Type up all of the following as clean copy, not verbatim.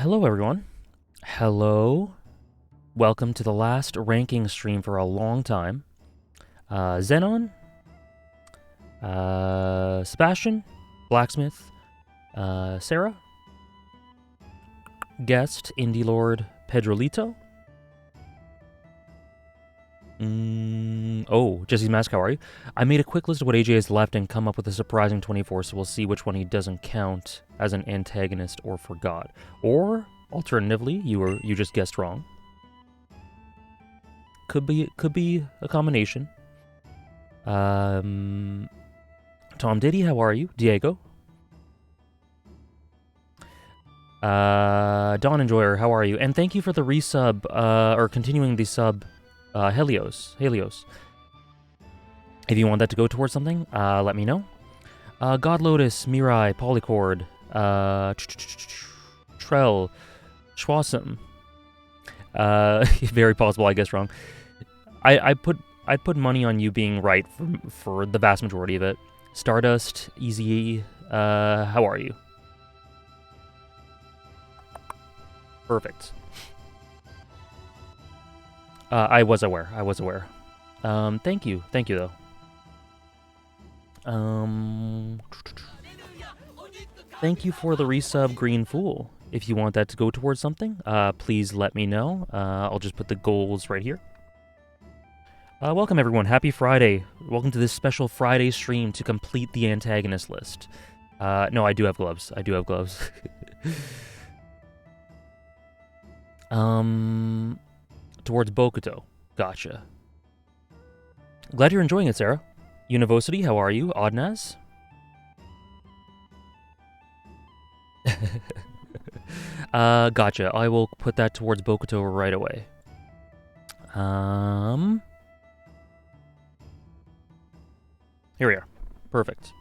Hello, everyone. Hello. Welcome to the last ranking stream for a long time. Xenon, Sebastian, Blacksmith, Sarah, guest, Indie Lord, Pedrolito. Jesse's Mask, how are you? I made a quick list of what AJ has left and come up with a surprising 24, so we'll see which one he doesn't count as an antagonist or forgot. Or, alternatively, you just guessed wrong. Could be a combination. Tom Diddy, how are you? Diego. Dawn Enjoyer, how are you? And thank you for the resub, or continuing the sub, Helios. If you want that to go towards something, let me know. God Lotus, Mirai, Polycord, Trell, Schwassam. Very possible, I guess wrong. I put money on you being right for the vast majority of it. Stardust, Easy, how are you? Perfect. I was aware. Thank you though. Thank you for the resub, Green Fool. If you want that to go towards something, please let me know. I'll just put the goals right here. Welcome everyone, happy Friday. Welcome to this special Friday stream to complete the antagonist list. No, I do have gloves. Towards Bokuto. Gotcha. Glad you're enjoying it, Sarah. University, how are you? Odnaz? Gotcha. I will put that towards Bokuto right away. Here we are. Perfect.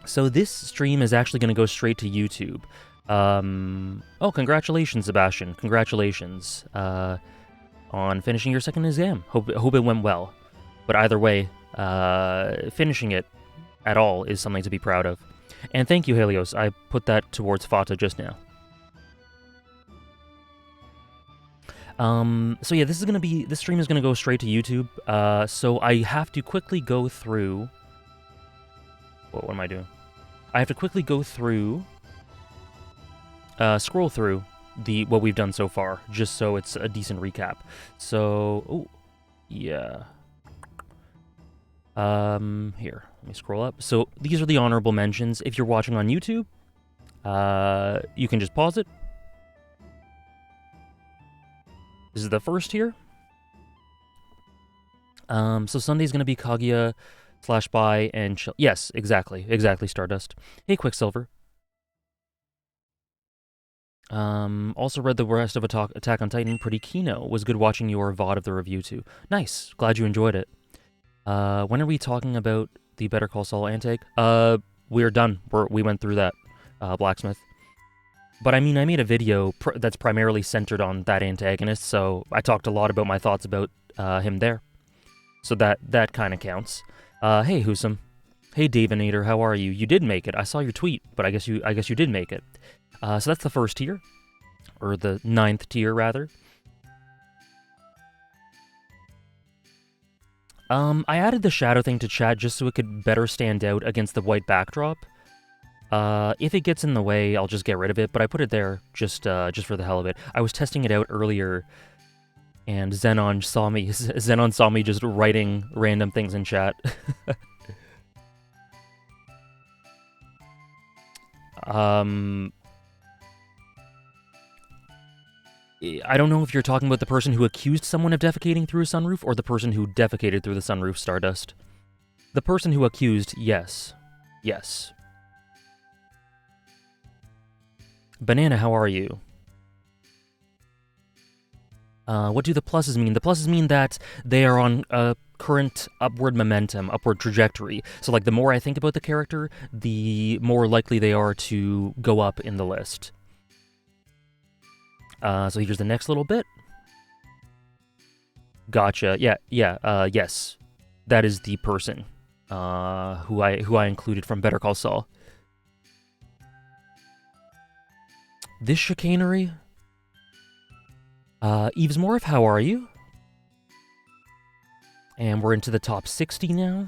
So this stream is actually going to go straight to YouTube. Oh, congratulations, Sebastian. Congratulations on finishing your second exam. Hope it went well. But either way, finishing it at all is something to be proud of. And thank you, Helios. I put that towards Fata just now. So yeah, this stream is gonna go straight to YouTube. So I have to quickly go through. What am I doing? I have to quickly go through. Scroll through what we've done so far, just so it's a decent recap. So, yeah. Here, let me scroll up. So these are the honorable mentions. If you're watching on YouTube, you can just pause it. This is the first tier. So Sunday's gonna be Kaguya / Bai and yes, exactly, Stardust. Hey, Quicksilver. Also read the rest of Attack on Titan. Pretty kino. Was good watching your VOD of the review too. Nice. Glad you enjoyed it. When are we talking about the Better Call Saul Antag? We're done. We went through that, Blacksmith. But I mean, I made a video that's primarily centered on that antagonist, so I talked a lot about my thoughts about him there. So that kind of counts. Hey, Husam. Hey, Davinator, how are you? You did make it. I saw your tweet, but I guess you did make it. So that's the first tier, or the 9th tier, rather. I added the shadow thing to chat just so it could better stand out against the white backdrop. If it gets in the way, I'll just get rid of it, but I put it there just for the hell of it. I was testing it out earlier, and Xenon saw me just writing random things in chat. I don't know if you're talking about the person who accused someone of defecating through a sunroof or the person who defecated through the sunroof, Stardust. The person who accused, yes. Yes. Banana, how are you? What do the pluses mean? The pluses mean that they are on a current upward momentum, upward trajectory. So, like, the more I think about the character, the more likely they are to go up in the list. So here's the next little bit. Gotcha. Yes. That is the person who I included from Better Call Saul. This chicanery? Eves Morph, how are you? And we're into the top 60 now.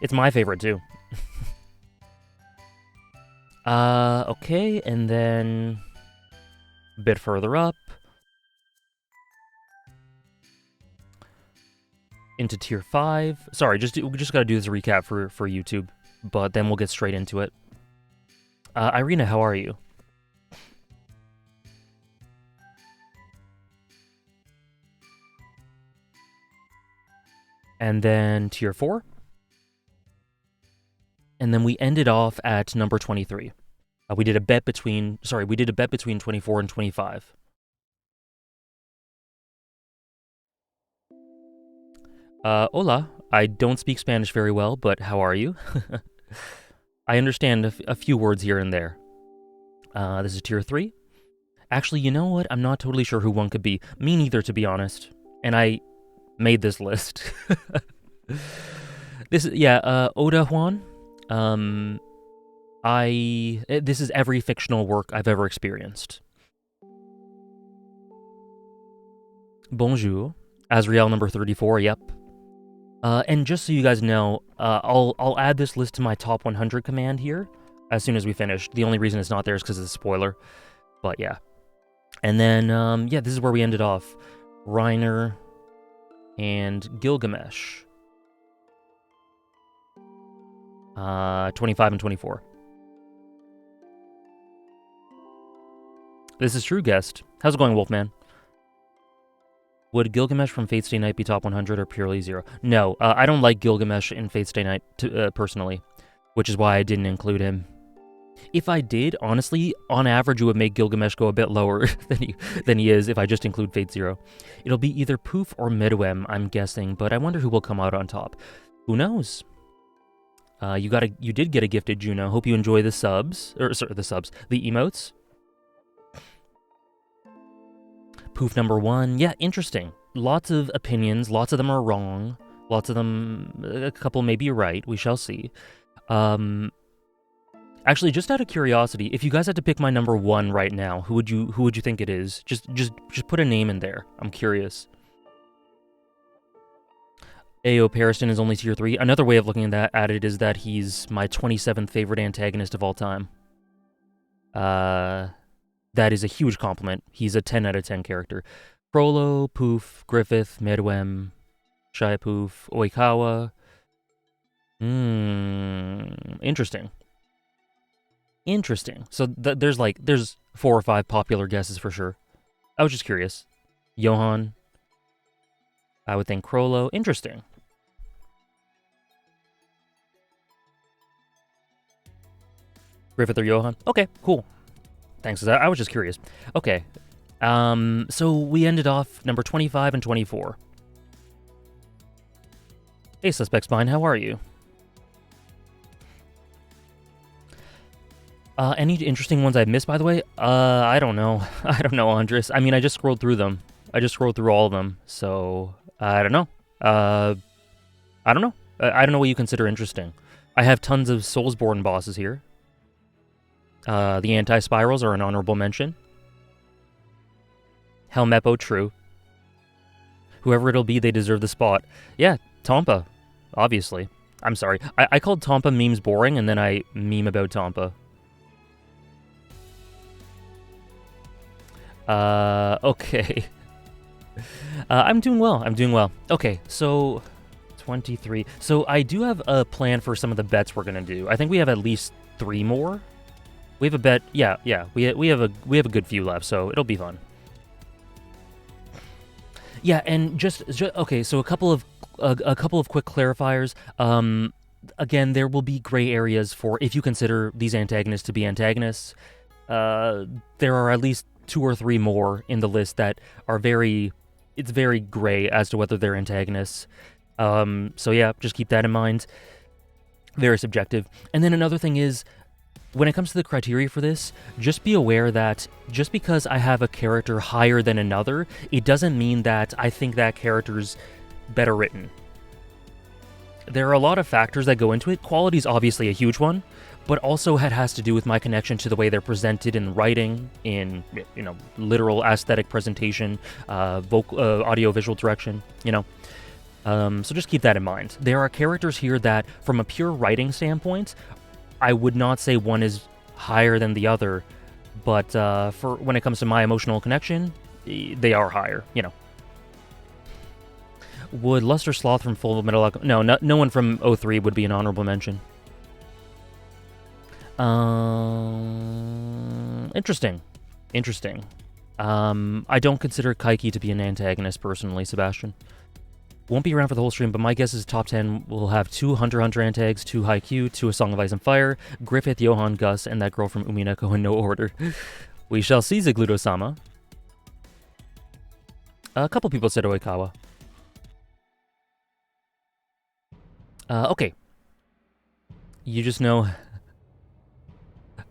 It's my favorite, too. Okay, and then a bit further up. Into tier 5. Sorry, we just gotta do this recap for YouTube, but then we'll get straight into it. Irina, how are you? And then tier 4. And then we ended off at number 23. We did a bet between 24 and 25. Hola. I don't speak Spanish very well, but how are you? I understand a few words here and there. This is tier 3. Actually, you know what? I'm not totally sure who one could be. Me neither, to be honest. And I made this list. Oda Juan. This is every fictional work I've ever experienced. Bonjour. Azrael number 34, yep. And just so you guys know, I'll add this list to my top 100 command here as soon as we finish. The only reason it's not there is because it's a spoiler. But yeah. And then, this is where we ended off. Reiner and Gilgamesh. 25 and 24. This is true, guest. How's it going, Wolfman? Would Gilgamesh from Fate's Day Night be top 100 or purely 0? No, I don't like Gilgamesh in Fate's Day Night personally, which is why I didn't include him. If I did, honestly, on average, it would make Gilgamesh go a bit lower than he is if I just include Fate 0. It'll be either Poof or Midwem, I'm guessing, but I wonder who will come out on top. Who knows? You did get a gifted Juno. Hope you enjoy the emotes. Poof number 1. Yeah, interesting. Lots of opinions. Lots of them are wrong. Lots of them, a couple may be right. We shall see. Actually, just out of curiosity, if you guys had to pick my number 1 right now, who would you think it is? Just put a name in there. I'm curious. Ao Pariston is only tier 3. Another way of looking at it is that he's my 27th favorite antagonist of all time. That is a huge compliment. He's a 10 out of 10 character. Frollo, Poof, Griffith, Midwem, Shia Poof, Oikawa. Interesting. So there's 4 or 5 popular guesses for sure. I was just curious. Johan. I would think Crollo. Interesting. Griffith or Johan? Okay, cool. Thanks for that. I was just curious. Okay. So we ended off number 25 and 24. Hey, Suspect Spine, how are you? Any interesting ones I've missed, by the way? I don't know. I don't know, Andres. I mean, I just scrolled through them. I just scrolled through all of them, so I don't know. I don't know. I don't know what you consider interesting. I have tons of Soulsborne bosses here. The anti-spirals are an honorable mention. Helmeppo, true. Whoever it'll be, they deserve the spot. Yeah, Tompa, obviously. I'm sorry. I called Tompa memes boring, and then I meme about Tompa. Okay. I'm doing well. Okay, so 23. So I do have a plan for some of the bets we're gonna do. I think we have at least 3 more. We have a bet. Yeah. We have a good few left, so it'll be fun. Yeah, and just okay. So a couple of quick clarifiers. Again, there will be gray areas for if you consider these antagonists to be antagonists. There are at least 2 or 3 more in the list that are it's very gray as to whether they're antagonists. So yeah, just keep that in mind. Very subjective. And then another thing is, when it comes to the criteria for this, just be aware that just because I have a character higher than another, it doesn't mean that I think that character's better written. There are a lot of factors that go into it. Quality is obviously a huge one, but also it has to do with my connection to the way they're presented in writing, in literal aesthetic presentation, audio visual direction. So just keep that in mind. There are characters here that, from a pure writing standpoint, I would not say one is higher than the other, but for when it comes to my emotional connection, they are higher. Would Luster Sloth from Full Metal Alchemist... No one from 03 would be an honorable mention. Interesting. I don't consider Kaiki to be an antagonist personally, Sebastian. Won't be around for the whole stream, but my guess is top 10 will have 2 Hunter x Hunter antags, 2 Haikyuu, 2 A Song of Ice and Fire, Griffith, Johan, Gus, and that girl from Umineko in no order. We shall see, Zigludo-sama. A couple people said Oikawa. Okay. You just know...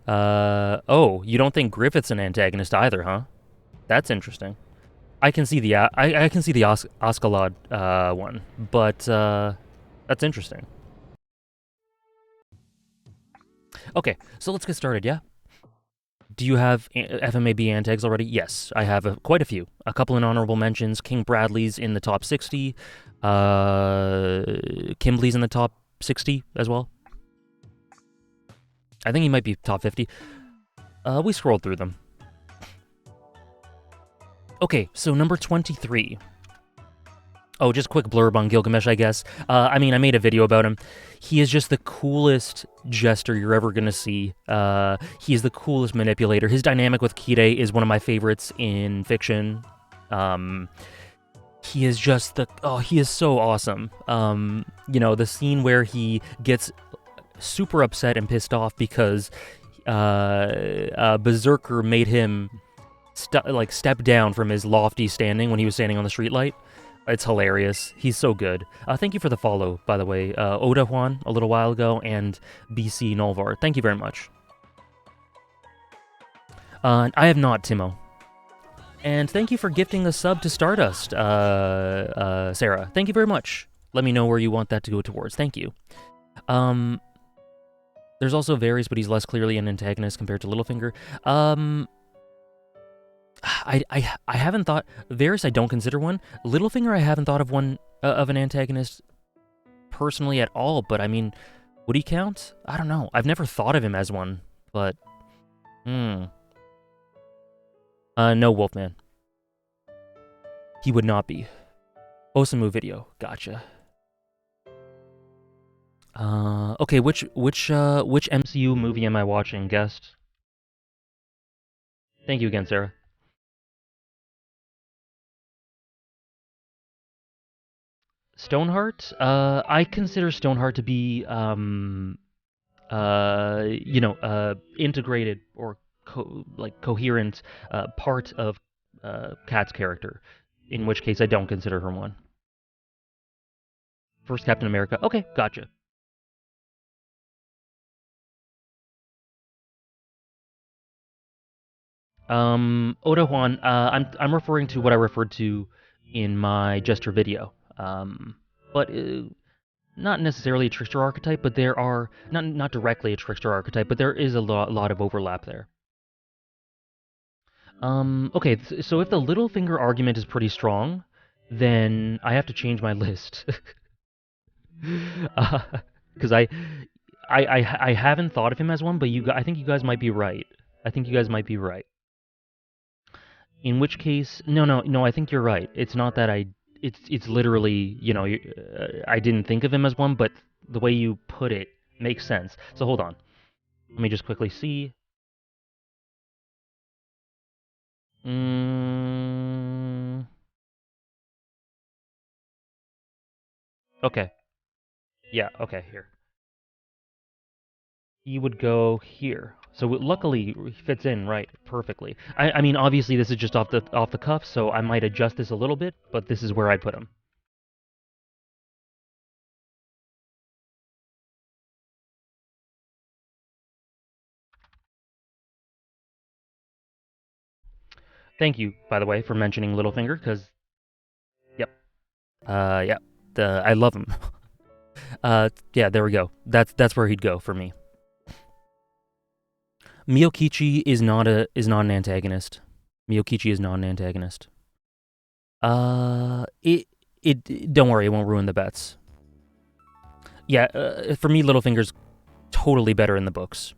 oh, you don't think Griffith's an antagonist either, huh? That's interesting. I can see the I can see the Ascalad one, but that's interesting. Okay, so let's get started, yeah? Do you have FMAB antags already? Yes, I have quite a few. A couple in honorable mentions. King Bradley's in the top 60. Kimbley's in the top 60 as well. I think he might be top 50. We scrolled through them. Okay, so number 23. Oh, just quick blurb on Gilgamesh, I guess. I made a video about him. He is just the coolest jester you're ever going to see. He is the coolest manipulator. His dynamic with Kire is one of my favorites in fiction. He is just he is so awesome. The scene where he gets super upset and pissed off because Berserker made him step down from his lofty standing when he was standing on the streetlight. It's hilarious. He's so good. Thank you for the follow, by the way. Oda Juan a little while ago, and BC Nolvar. Thank you very much. I have not, Timo. And thank you for gifting a sub to Stardust, Sarah. Thank you very much. Let me know where you want that to go towards. Thank you. There's also Varys, but he's less clearly an antagonist compared to Littlefinger. I haven't thought... Varys I don't consider one. Littlefinger I haven't thought of one of an antagonist personally at all, but would he count? I don't know. I've never thought of him as one, but... No, Wolfman. He would not be. Osamu video. Gotcha. Okay, which MCU movie am I watching, guest? Thank you again, Sarah. Stoneheart? I consider Stoneheart to be, integrated or coherent part of Kat's character. In which case, I don't consider her one. First Captain America. Okay, gotcha. Oda Juan. I'm referring to what I referred to in my Jester video. But not necessarily a trickster archetype, but there are not directly a trickster archetype, but there is a lot of overlap there. Okay, so if the Littlefinger argument is pretty strong, then I have to change my list. Because I haven't thought of him as one, but I think you guys might be right. In which case, no, I think you're right. It's not that it's literally, I didn't think of him as one, but the way you put it makes sense. So hold on. Let me just quickly see. Okay. Yeah, okay, here. He would go here. So luckily, he fits in right perfectly. I mean, obviously, this is just off the cuff, so I might adjust this a little bit, but this is where I put him. Thank you, by the way, for mentioning Littlefinger, because, yep. Yeah. I love him. Yeah, there we go. That's where he'd go for me. Miyokichi is not an antagonist. Miyokichi is not an antagonist. It don't worry, it won't ruin the bets. Yeah, for me, Littlefinger's totally better in the books.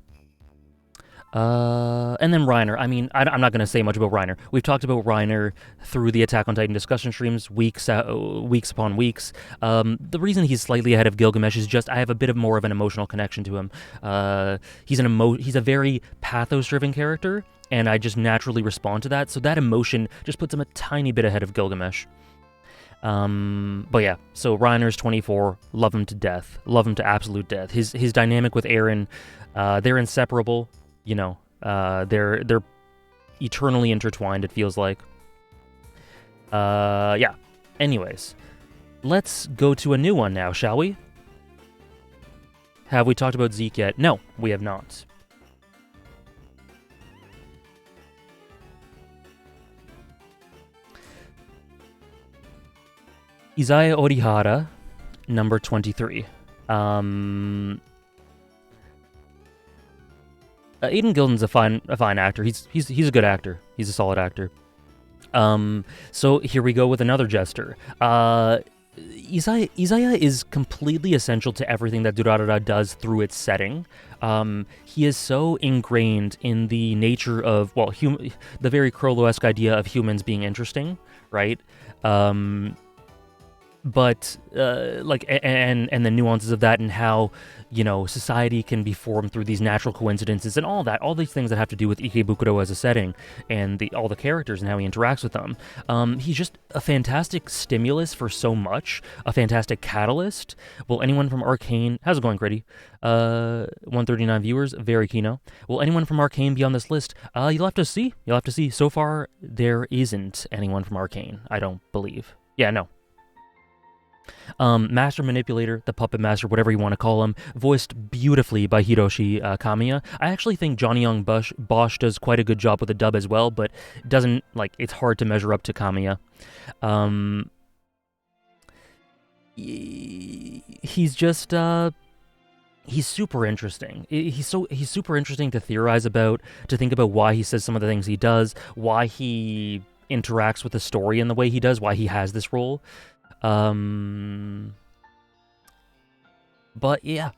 And then Reiner. I mean, I'm not going to say much about Reiner. We've talked about Reiner through the Attack on Titan discussion streams, weeks upon weeks. The reason he's slightly ahead of Gilgamesh is just I have a bit of more of an emotional connection to him. He's a very pathos-driven character, and I just naturally respond to that. So that emotion just puts him a tiny bit ahead of Gilgamesh. But yeah, so Reiner's 24. Love him to death. Love him to absolute death. His dynamic with Eren, they're inseparable. You know, they're eternally intertwined, it feels like. Yeah. Anyways, let's go to a new one now, shall we? Have we talked about Zeke yet? No, we have not. Isaiah Orihara, number 23. Aiden Gilden's a fine actor. He's a good actor. He's a solid actor. So here we go with another jester. Isaiah is completely essential to everything that Durarara does through its setting. He is so ingrained in the nature of, well, the very Crollo-esque idea of humans being interesting, right? But and the nuances of that and how, you know, society can be formed through these natural coincidences and all that, all these things that have to do with Ikebukuro as a setting and all the characters and how he interacts with them. He's just a fantastic stimulus for so much, a fantastic catalyst. Will anyone from Arcane, how's it going, Gritty? 139 viewers, very kino. Will anyone from Arcane be on this list? You'll have to see. You'll have to see. So far, there isn't anyone from Arcane, I don't believe. Yeah, no. Master Manipulator, the Puppet Master, whatever you want to call him, voiced beautifully by Hiroshi Kamiya. I actually think Johnny Young Bosch does quite a good job with the dub as well, but doesn't, like, it's hard to measure up to Kamiya. He's just, he's super interesting. He's super interesting to theorize about, to think about why he says some of the things he does, why he interacts with the story in the way he does, why he has this role. But yeah,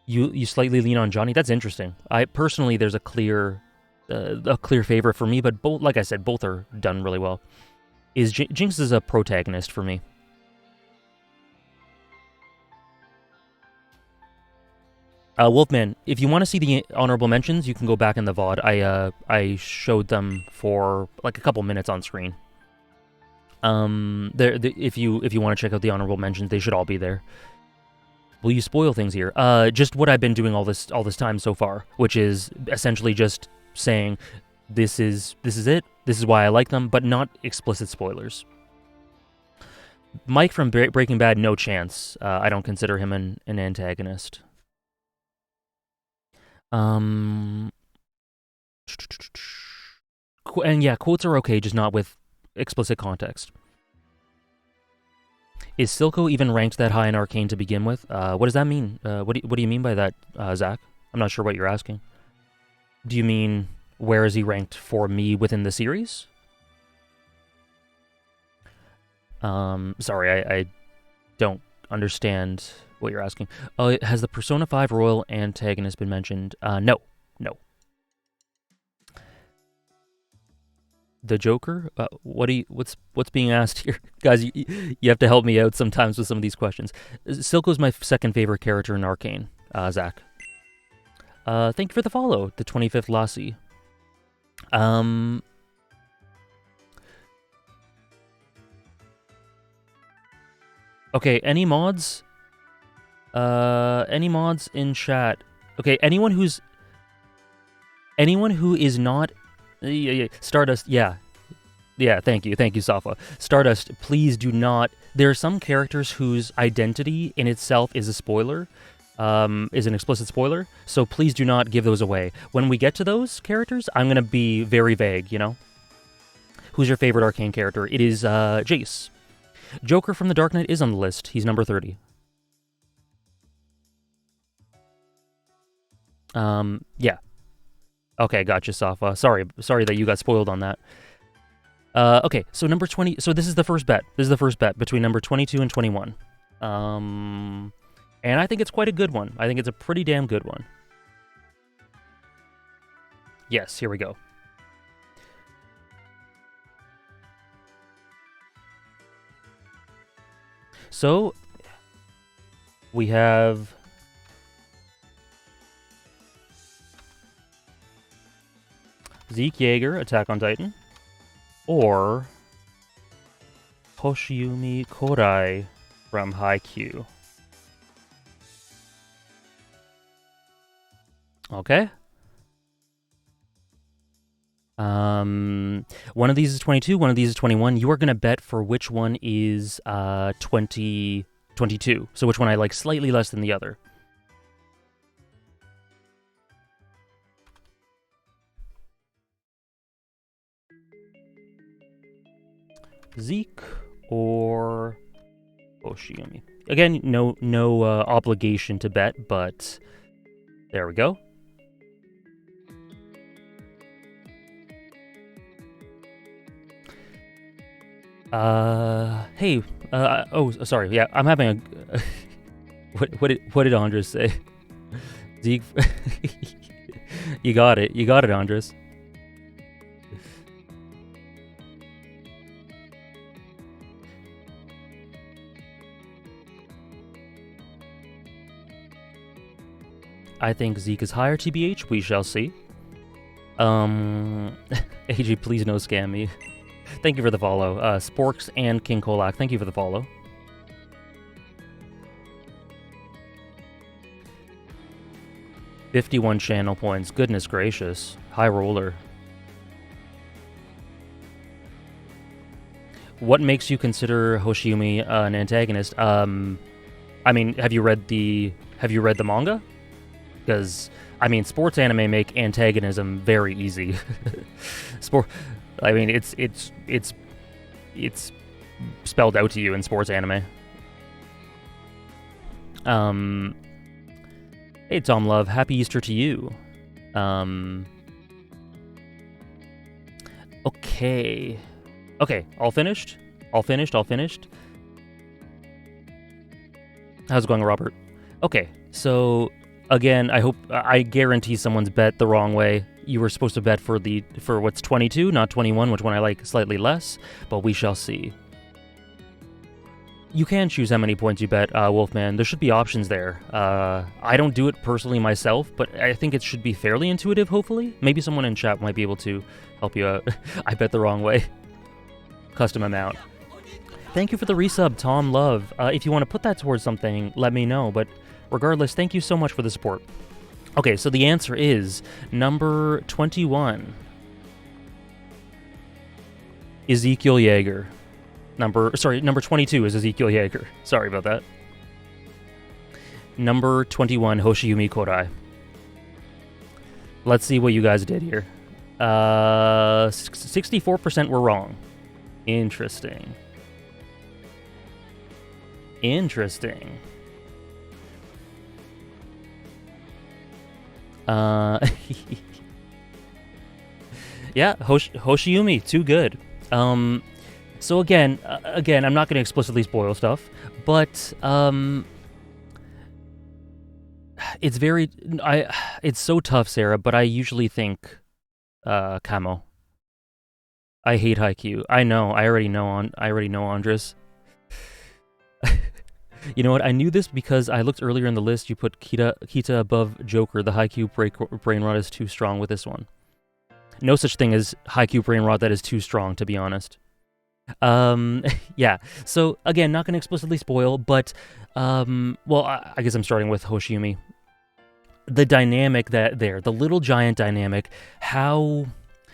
you slightly lean on Johnny. That's interesting. I personally, there's a clear favorite for me, but both, like I said, both are done really well. Jinx is a protagonist for me. Wolfman, if you want to see the honorable mentions, you can go back in the VOD. I showed them for like a couple minutes on screen. If you want to check out the honorable mentions, they should all be there. Will you spoil things here? Just what I've been doing all this time so far, which is essentially just saying this is it. This is why I like them, but not explicit spoilers. Mike from Breaking Bad, no chance. I don't consider him an antagonist. And yeah, quotes are okay, just not with explicit context. Is Silco even ranked that high in Arcane to begin with? What does that mean? What do you mean by that, Zach? I'm not sure what you're asking. Do you mean where is he ranked for me within the series? Sorry, I don't understand what you're asking. Has the Persona 5 Royal Antagonist been mentioned? No. The Joker? What's being asked here? Guys, you have to help me out sometimes with some of these questions. Silco's my second favorite character in Arcane, Zach. Thank you for the follow, the 25th Lassie. Okay, any mods? Any mods in chat? Okay, anyone who is not... Yeah, Stardust, yeah, thank you, Safa. Stardust, please do not... There are some characters whose identity in itself is a spoiler, is an explicit spoiler, so please do not give those away. When we get to those characters, I'm going to be very vague, you know? Who's your favorite arcane character? It is Jace. Joker from The Dark Knight is on the list. He's number 30. Yeah. Okay, gotcha, Safa. Sorry that you got spoiled on that. Okay, so number 20. So this is the first bet. This is the first bet between number 22 and 21. And I think it's quite a good one. I think it's a pretty damn good one. Yes, here we go. So we have Zeke Yeager, Attack on Titan, or Hoshiumi Korai from Haikyuu. Okay. One of these is 22, one of these is 21. You are going to bet for which one is 22. So which one I like slightly less than the other. Zeke or Hoshiumi. Again, no obligation to bet, but there we go. Hey, oh, sorry, yeah, I'm having a, what did Andres say? Zeke, you got it, Andres. I think Zeke is higher, TBH, we shall see. AJ, please no scam me. Thank you for the follow. Sporks and King Kolak, thank you for the follow. $51 channel points. Goodness gracious. High roller. What makes you consider Hoshiumi an antagonist? I mean, have you read the manga? Because I mean, sports anime make antagonism very easy. I mean, it's spelled out to you in sports anime. Hey, Tom Love, happy Easter to you. Okay, all finished. How's it going, Robert? Okay, so again, I guarantee someone's bet the wrong way. You were supposed to bet for what's 22, not 21, which one I like slightly less, but we shall see. You can choose how many points you bet, Wolfman. There should be options there. I don't do it personally myself, but I think it should be fairly intuitive, hopefully. Maybe someone in chat might be able to help you out. I bet the wrong way. Custom amount. Thank you for the resub, Tom Love. If you want to put that towards something, let me know, but regardless, thank you so much for the support. Okay, so the answer is number 21. Ezekiel Yeager. Number 22 is Ezekiel Yeager. Sorry about that. Number 21, Hoshiumi Korai. Let's see what you guys did here. 64% were wrong. Interesting. Yeah, Hoshiumi, too good. So again, I'm not going to explicitly spoil stuff, but it's so tough, Sarah. But I usually think Camo. I hate Haikyuu. I know. I already know Andres. You know what? I knew this because I looked earlier in the list. You put Kita above Joker. The Haikyuu brain rot is too strong with this one. No such thing as Haikyuu brain rot that is too strong, to be honest. Yeah. So again, not going to explicitly spoil, but well, I guess I'm starting with Hoshiumi. The dynamic the little giant dynamic, how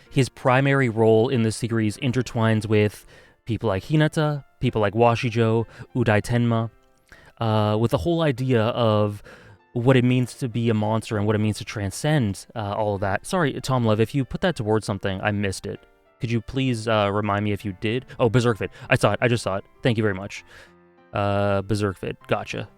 his primary role in the series intertwines with people like Hinata, people like Washijo, Udai Tenma, with the whole idea of what it means to be a monster and what it means to transcend all of that. Sorry, Tom Love, if you put that towards something, I missed it. Could you please remind me if you did? Oh, Berserk Vid. I saw it. I just saw it. Thank you very much. Berserk Vid. Gotcha.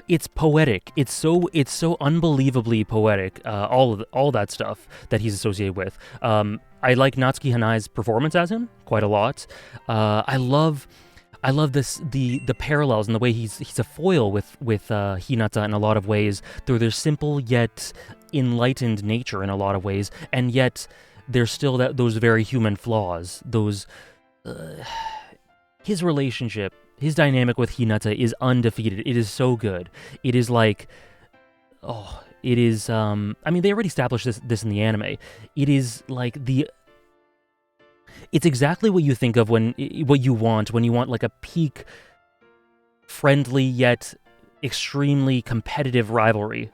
It's poetic. It's so unbelievably poetic. All that stuff that he's associated with. I like Natsuki Hanai's performance as him quite a lot. I love this the parallels and the way he's a foil with Hinata in a lot of ways through their simple yet enlightened nature in a lot of ways, and yet there's still those very human flaws. Those his relationship, his dynamic with Hinata is undefeated. It is so good. It is like, oh, it is. I mean, they already established this in the anime. It is like it's exactly what you think of when you want like a peak, friendly yet extremely competitive rivalry.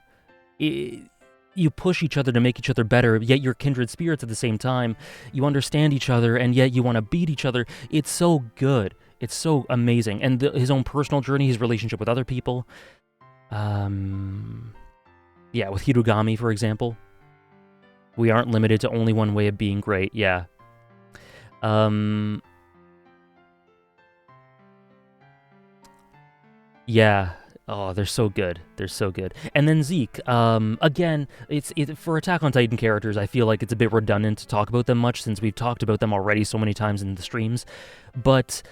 You push each other to make each other better, yet you're kindred spirits at the same time. You understand each other, and yet you want to beat each other. It's so good. It's so amazing. And his own personal journey, his relationship with other people. Yeah, with Hirugami, for example. We aren't limited to only one way of being great. Yeah. Yeah. Oh, they're so good. They're so good. And then Zeke. Again, for Attack on Titan characters, I feel like it's a bit redundant to talk about them much since we've talked about them already so many times in the streams. But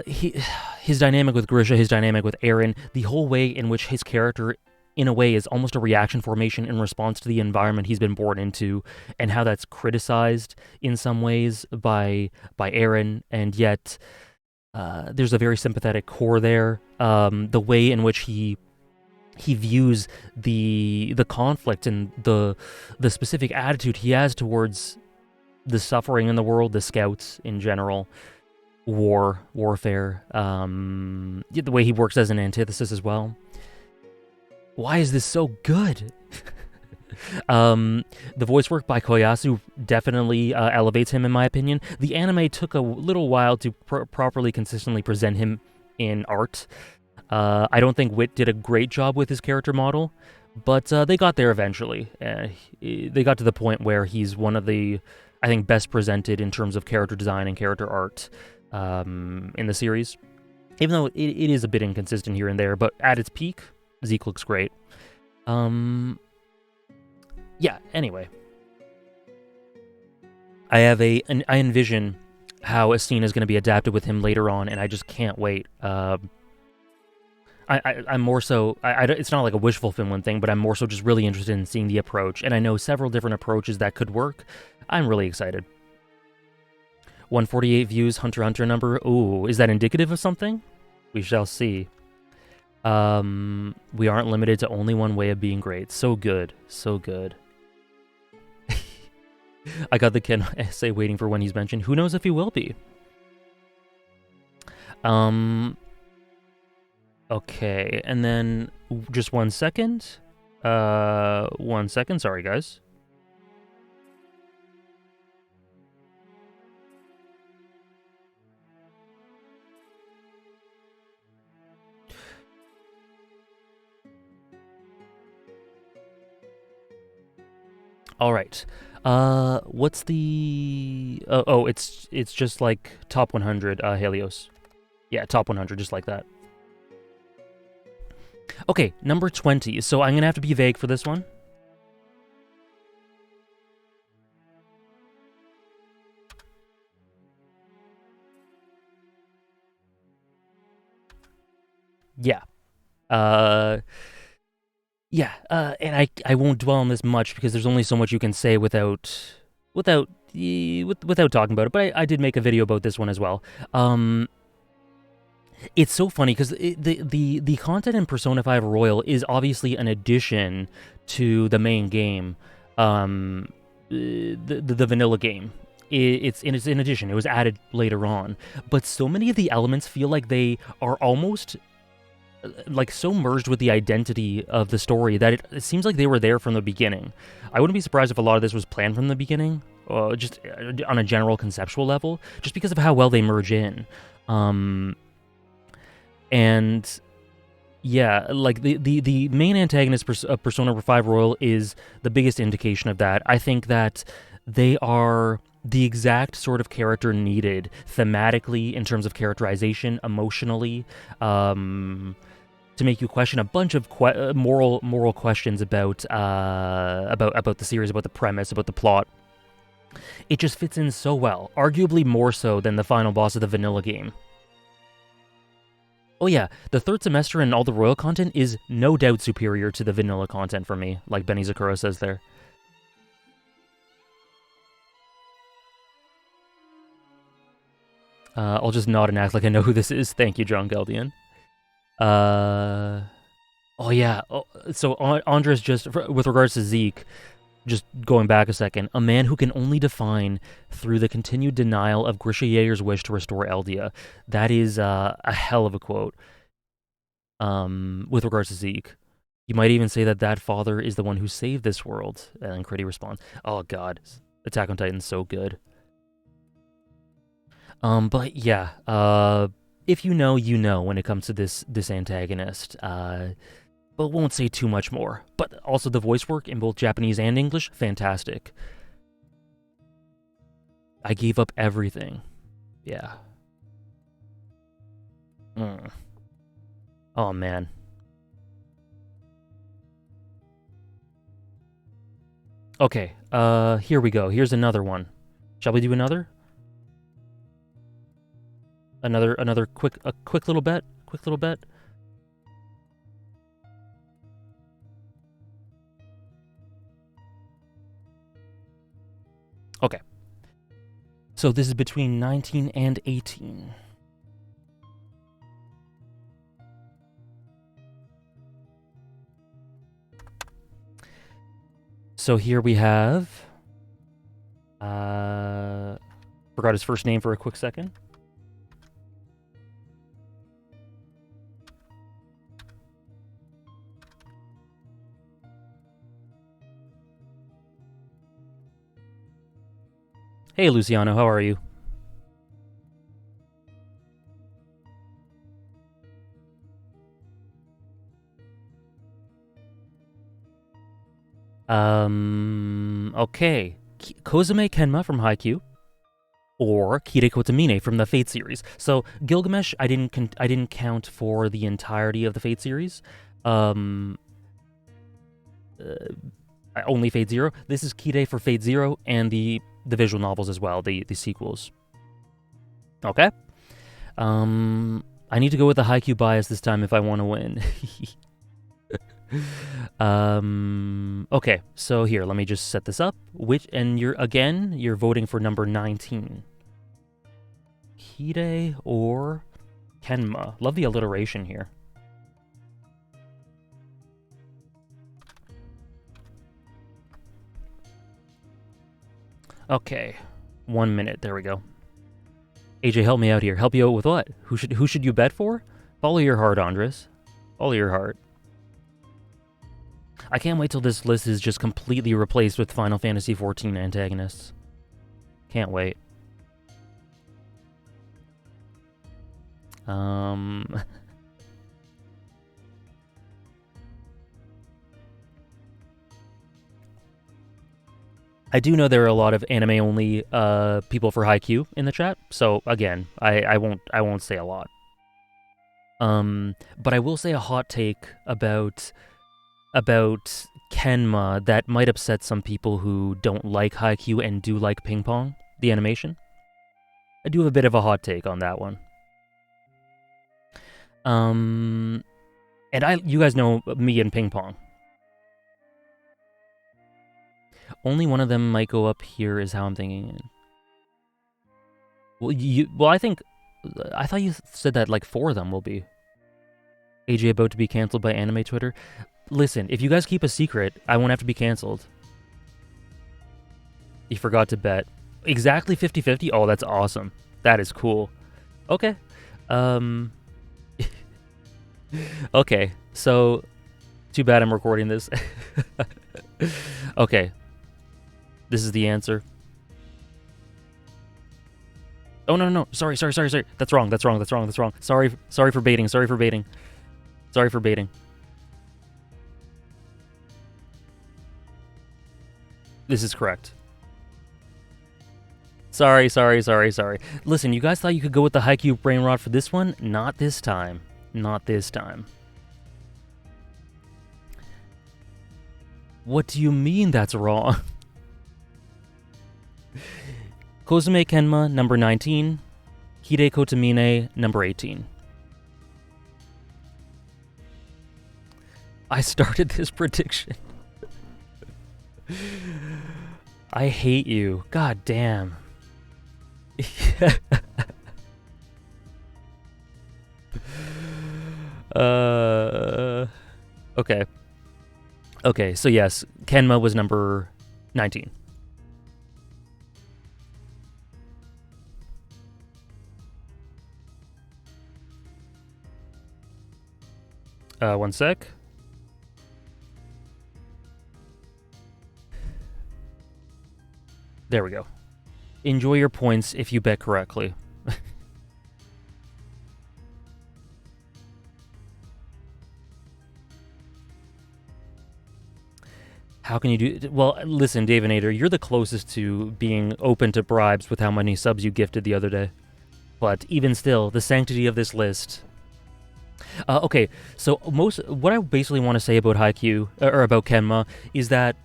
his dynamic with Grisha, his dynamic with Eren, the whole way in which his character, in a way, is almost a reaction formation in response to the environment he's been born into, and how that's criticized in some ways by Eren, and yet there's a very sympathetic core there. The way in which he views the conflict and the specific attitude he has towards the suffering in the world, the scouts in general, warfare, the way he works as an antithesis as well. Why is this so good? The voice work by Koyasu definitely elevates him, in my opinion. The anime took a little while to properly, consistently present him in art. I don't think Wit did a great job with his character model, but they got there eventually. They got to the point where he's one of the, I think, best presented in terms of character design and character art in the series. Even though it is a bit inconsistent here and there, but at its peak, Zeke looks great. Yeah, anyway. I envision how Astina is going to be adapted with him later on, and I just can't wait. I'm more so, it's not like a wish fulfillment thing, but I'm more so just really interested in seeing the approach, and I know several different approaches that could work. I'm really excited. 148 views, Hunter x Hunter number. Ooh, is that indicative of something? We shall see. We aren't limited to only one way of being great. So good. So good. I got the Ken essay waiting for when he's mentioned. Who knows if he will be? Okay, and then just 1 second. 1 second, sorry guys. All right. What's the... Oh, it's just like top 100 Helios. Yeah, top 100, just like that. Okay, number 20. So I'm going to have to be vague for this one. Yeah. Yeah, and I won't dwell on this much because there's only so much you can say without talking about it. But I did make a video about this one as well. It's so funny because the content in Persona 5 Royal is obviously an addition to the main game, the vanilla game. It's in addition. It was added later on, but so many of the elements feel like they are almost like so merged with the identity of the story that it seems like they were there from the beginning. I wouldn't be surprised if a lot of this was planned from the beginning, just on a general conceptual level, just because of how well they merge in. And Yeah, like the main antagonist of Persona 5 Royal is the biggest indication of that. I think that they are the exact sort of character needed thematically in terms of characterization, emotionally, to make you question a bunch of moral questions about the series, about the premise, about the plot. It just fits in so well, arguably more so than the final boss of the vanilla game. Oh yeah, the third semester and all the royal content is no doubt superior to the vanilla content for me, like Benny Zakura says there. I'll just nod and act like I know who this is. Thank you, John Geldian. Oh yeah. So Andres, just with regards to Zeke, just going back a second, a man who can only define through the continued denial of Grisha Jaeger's wish to restore Eldia. That is a hell of a quote. With regards to Zeke, you might even say that that father is the one who saved this world. And Critty responds, "Oh God, Attack on Titan's so good." But yeah, if you know, you know when it comes to this antagonist. But won't say too much more. But also the voice work in both Japanese and English, fantastic. I gave up everything. Yeah. Oh man. Okay, here we go. Here's another one. Shall we do another? Another quick little bet? Quick little bet? Okay. So this is between 19 and 18. So here we have... forgot his first name for a quick second. Hey, Luciano, how are you? Okay. Kozume Kenma from Haikyuu, or Kire Kotomine from the Fate series. So Gilgamesh, I didn't count for the entirety of the Fate series. Only Fate Zero. This is Kire for Fate Zero and the visual novels as well, the sequels. Okay. I need to go with the Haikyuu bias this time if I want to win. Okay, so here, let me just set this up. You're voting for number 19. Hide or Kenma. Love the alliteration here. Okay, 1 minute. There we go. AJ, help me out here. Help you out with what? Who should you bet for? Follow your heart, Andres. Follow your heart. I can't wait till this list is just completely replaced with Final Fantasy XIV antagonists. Can't wait. I do know there are a lot of anime-only people for Haikyuu in the chat, so again, I won't say a lot. But I will say a hot take about Kenma that might upset some people who don't like Haikyuu and do like Ping Pong, the animation. I do have a bit of a hot take on that one. And you guys know me and Ping Pong. Only one of them might go up here is how I'm thinking. Well, I thought you said that like 4 of them will be. AJ about to be canceled by anime Twitter. Listen, if you guys keep a secret, I won't have to be canceled. You forgot to bet. Exactly 50-50? Oh, that's awesome. That is cool. Okay. Okay, so too bad I'm recording this. Okay. This is the answer. Oh, no. Sorry. That's wrong. Sorry for baiting. Sorry for baiting. This is correct. Sorry. Listen, you guys thought you could go with the Haikyuu brain rot for this one? Not this time. Not this time. What do you mean that's wrong? Kozume Kenma, number 19. Hide Kotomine, number 18. I started this prediction. I hate you. God damn. Okay. Okay, so yes, Kenma was number 19. One sec. There we go. Enjoy your points if you bet correctly. How can you do... Well, listen, Davinator, you're the closest to being open to bribes with how many subs you gifted the other day. But even still, the sanctity of this list... okay, so what I basically want to say about Haikyuu, or about Kenma, is that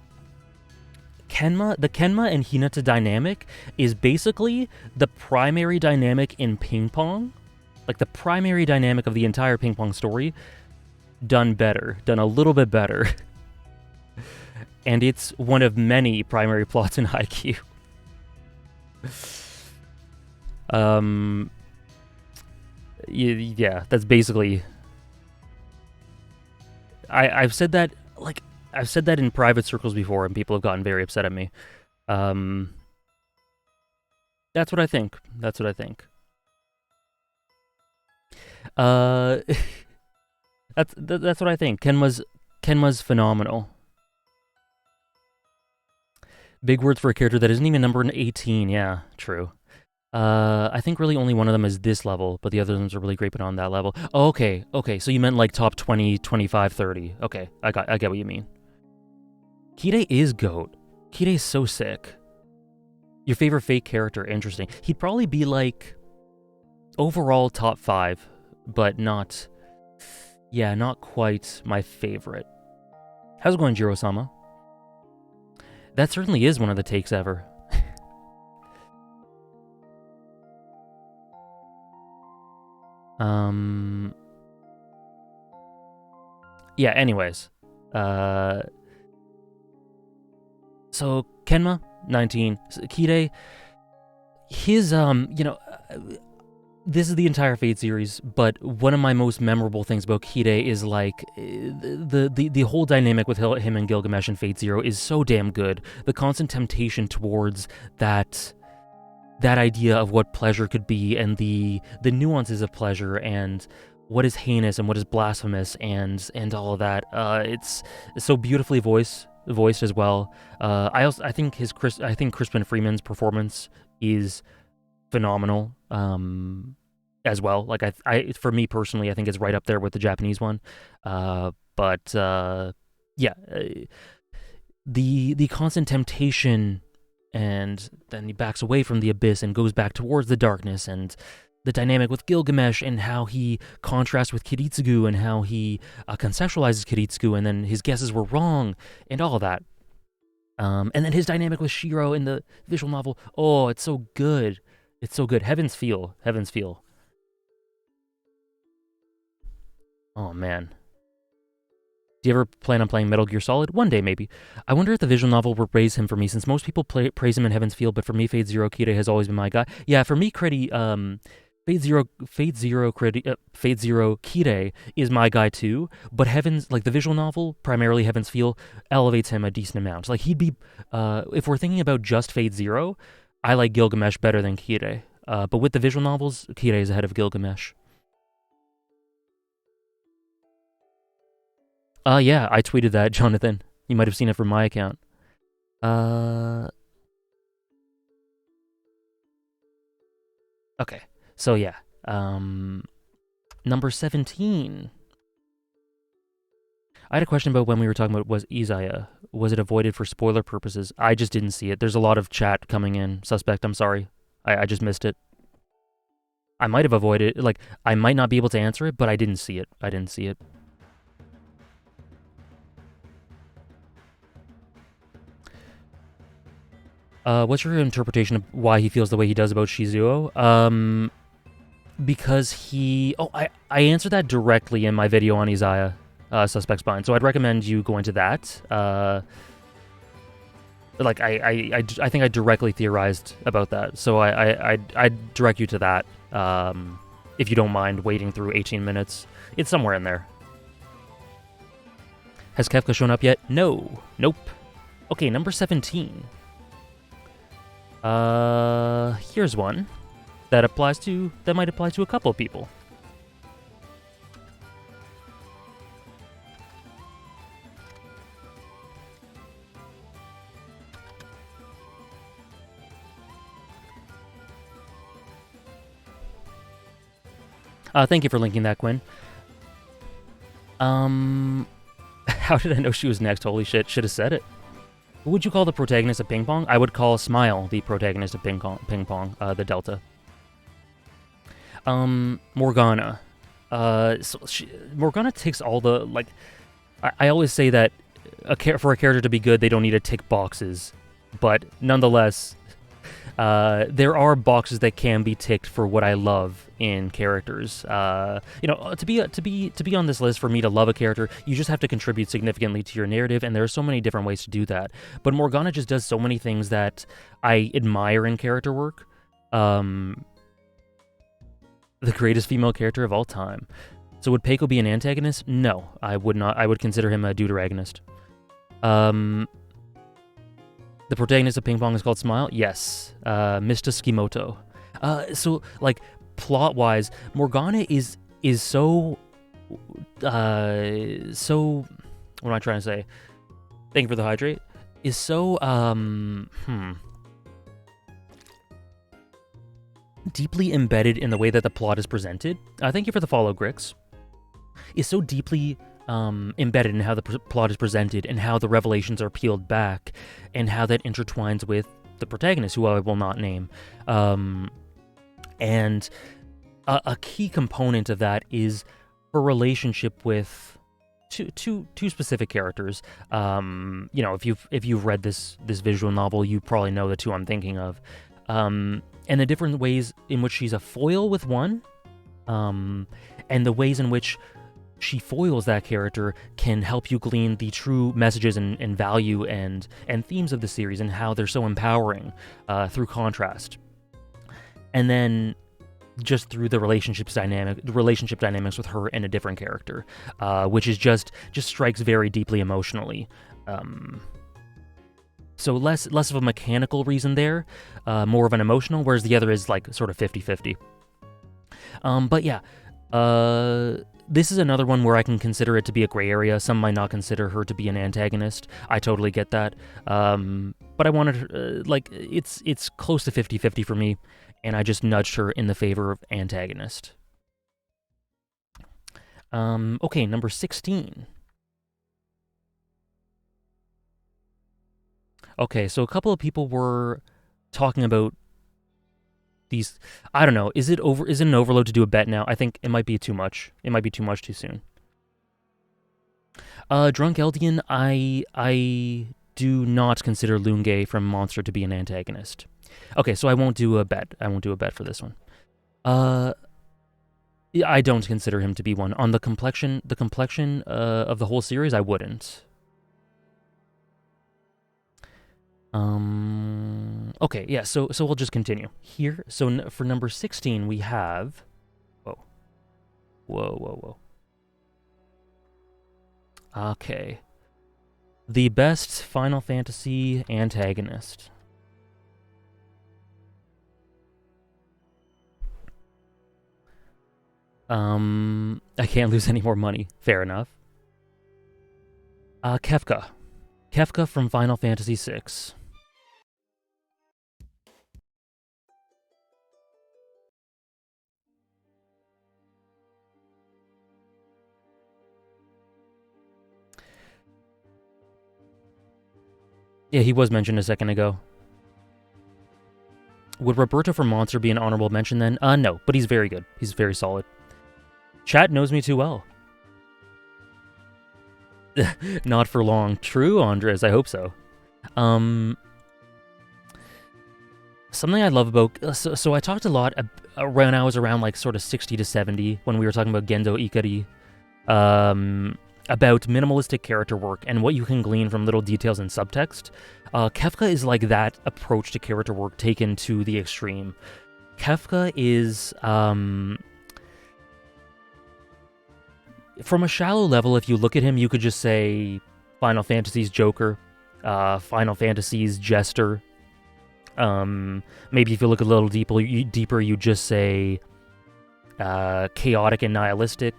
the Kenma and Hinata dynamic is basically the primary dynamic in ping pong. Like, the primary dynamic of the entire ping pong story, done better. Done a little bit better. And it's one of many primary plots in Haikyuu. Yeah, that's basically... I've said that, like, I've said that in private circles before, and people have gotten very upset at me. That's what I think. That's what I think. That's what I think. Kenma's phenomenal. Big words for a character that isn't even numbered 18. Yeah, true. I think really only one of them is this level, but the other ones are really great, but on that level. Oh, okay. So you meant like top 20, 25, 30. Okay, I get what you mean. Kide is GOAT. Kide is so sick. Your favorite fake character, interesting. He'd probably be like overall top 5, but not quite my favorite. How's it going, Jiro-sama? That certainly is one of the takes ever. Yeah, anyways. So, Kenma, 19. Kide, his, this is the entire Fate series, but one of my most memorable things about Kide is, like, the whole dynamic with him and Gilgamesh in Fate Zero is so damn good. The constant temptation towards that idea of what pleasure could be, and the nuances of pleasure, and what is heinous and what is blasphemous, and all of that. It's so beautifully voiced as well. I think Crispin Freeman's performance is phenomenal. As well. Like, I for me personally, I think it's right up there with the Japanese one. Yeah, the constant temptation, and then he backs away from the abyss and goes back towards the darkness, and the dynamic with Gilgamesh and how he contrasts with Kiritsugu and how he conceptualizes Kiritsugu, and then his guesses were wrong, and all of that. And then his dynamic with Shiro in the visual novel. Oh, it's so good. It's so good. Heaven's Feel. Oh, man. Do you ever plan on playing Metal Gear Solid? One day, maybe. I wonder if the visual novel will praise him for me, since most people praise him in Heaven's Feel, but for me, Fate Zero Kide has always been my guy. Yeah, for me, Fate Zero Kide is my guy too, but the visual novel, primarily Heaven's Feel, elevates him a decent amount. Like, he'd be, if we're thinking about just Fate Zero, I like Gilgamesh better than Kide. But with the visual novels, Kide is ahead of Gilgamesh. Yeah, I tweeted that, Jonathan. You might have seen it from my account. Okay, so yeah. Number 17. I had a question about when we were talking about was Izaya. Was it avoided for spoiler purposes? I just didn't see it. There's a lot of chat coming in. Suspect, I'm sorry. I just missed it. I might have avoided it. Like, I might not be able to answer it, but I didn't see it. I didn't see it. What's your interpretation of why he feels the way he does about Shizuo? Because he... Oh, I answered that directly in my video on Izaya, Suspect Spine. So I'd recommend you go into that. Like, I think I directly theorized about that. So I'd direct you to that, if you don't mind waiting through 18 minutes. It's somewhere in there. Has Kefka shown up yet? No. Nope. Okay, number 17. Here's one that might apply to a couple of people. Thank you for linking that, Quinn. How did I know she was next? Holy shit, should have said it. Who would you call the protagonist of Ping Pong? I would call Smile the protagonist of Ping Pong, the Delta. Morgana. Morgana ticks all the, like, I always say that for a character to be good, they don't need to tick boxes. But nonetheless, there are boxes that can be ticked for what I love in characters. To be on this list, for me to love a character, you just have to contribute significantly to your narrative, and there are so many different ways to do that. But Morgana just does so many things that I admire in character work. The greatest female character of all time. So would Peiko be an antagonist? No, I would not. I would consider him a deuteragonist. The protagonist of Ping Pong is called Smile? Yes. Mr. Skimoto. So, like, plot-wise, Morgana is so... what am I trying to say? Thank you for the hydrate. Is so, deeply embedded in the way that the plot is presented. Thank you for the follow, Grix. Is so deeply embedded in how the plot is presented and how the revelations are peeled back and how that intertwines with the protagonist, who I will not name. And a key component of that is her relationship with two specific characters. If you've read this visual novel, you probably know the two I'm thinking of. And the different ways in which she's a foil with one, and the ways in which she foils that character can help you glean the true messages and value and themes of the series and how they're so empowering through contrast. And then just through the relationship dynamics with her and a different character, which is just strikes very deeply emotionally. So less of a mechanical reason there, more of an emotional, whereas the other is like sort of 50-50. But yeah, this is another one where I can consider it to be a gray area. Some might not consider her to be an antagonist. I totally get that. But I wanted her, it's close to 50-50 for me, and I just nudged her in the favor of antagonist. Okay, number 16. Okay, so a couple of people were talking about these. I don't know. Is it an overload to do a bet now? I think it might be too much. It might be too much too soon. Drunk Eldian, I do not consider Lunge from Monster to be an antagonist. Okay, so I won't do a bet. I won't do a bet for this one. I don't consider him to be one. On the complexion of the whole series, I wouldn't. Okay, yeah, so we'll just continue here. So for number 16, we have... Whoa. Okay. The best Final Fantasy antagonist. I can't lose any more money. Fair enough. Kefka. Kefka from Final Fantasy VI. Yeah, he was mentioned a second ago. Would Roberto from Monster be an honorable mention then? No, but he's very good. He's very solid. Chat knows me too well. Not for long. True, Andres. I hope so. Something I love about... So I talked a lot when I was around like sort of 60 to 70 when we were talking about Gendo Ikari. About minimalistic character work and what you can glean from little details in subtext. Kefka is like that approach to character work taken to the extreme. Kefka is... from a shallow level, if you look at him, you could just say Final Fantasy's Joker, Final Fantasy's Jester. Maybe if you look a little deeper, you just say chaotic and nihilistic.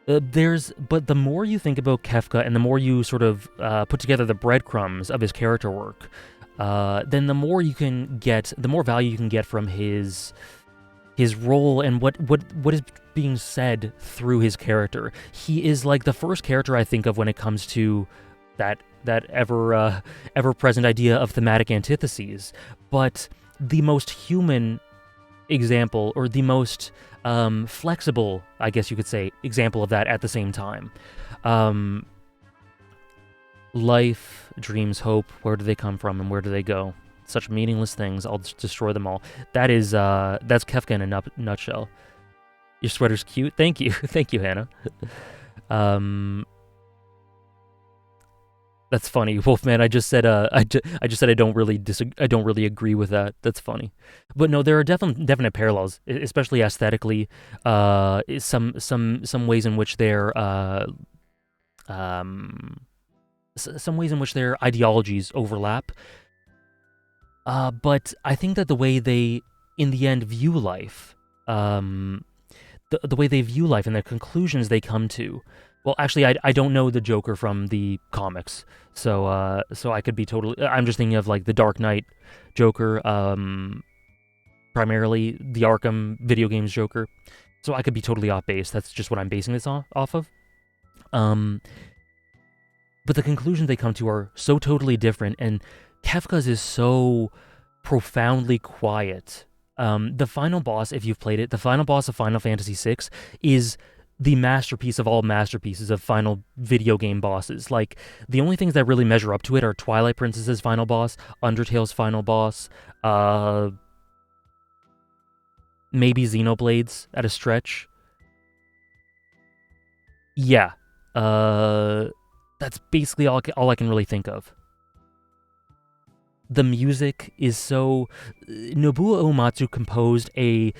But the more you think about Kefka and the more you sort of put together the breadcrumbs of his character work, then the more value you can get from his role and what is being said through his character. He is like the first character I think of when it comes to that ever-present idea of thematic antitheses, but the most human example, or the most flexible, I guess you could say, example of that at the same time. Life, dreams, hope, where do they come from and where do they go? Such meaningless things, I'll just destroy them all. That's Kefka in a nutshell. Your sweater's cute. Thank you. Thank you, Hannah. That's funny, Wolfman. I just said I don't really agree with that. That's funny, but no, there are definite parallels, especially aesthetically. Some ways in which their ideologies overlap. But I think that the way they, in the end, view life, the way they view life and the conclusions they come to. Well, actually, I don't know the Joker from the comics, so I could be totally... I'm just thinking of, like, the Dark Knight Joker, primarily the Arkham video games Joker, so I could be totally off base. That's just what I'm basing this off of. But the conclusions they come to are so totally different, and Kefka's is so profoundly quiet. The final boss, if you've played it, the final boss of Final Fantasy VI is the masterpiece of all masterpieces of final video game bosses. Like, the only things that really measure up to it are Twilight Princess's final boss, Undertale's final boss, maybe Xenoblade's at a stretch. Yeah. That's basically all I can really think of. The music is so... Nobuo Uematsu composed a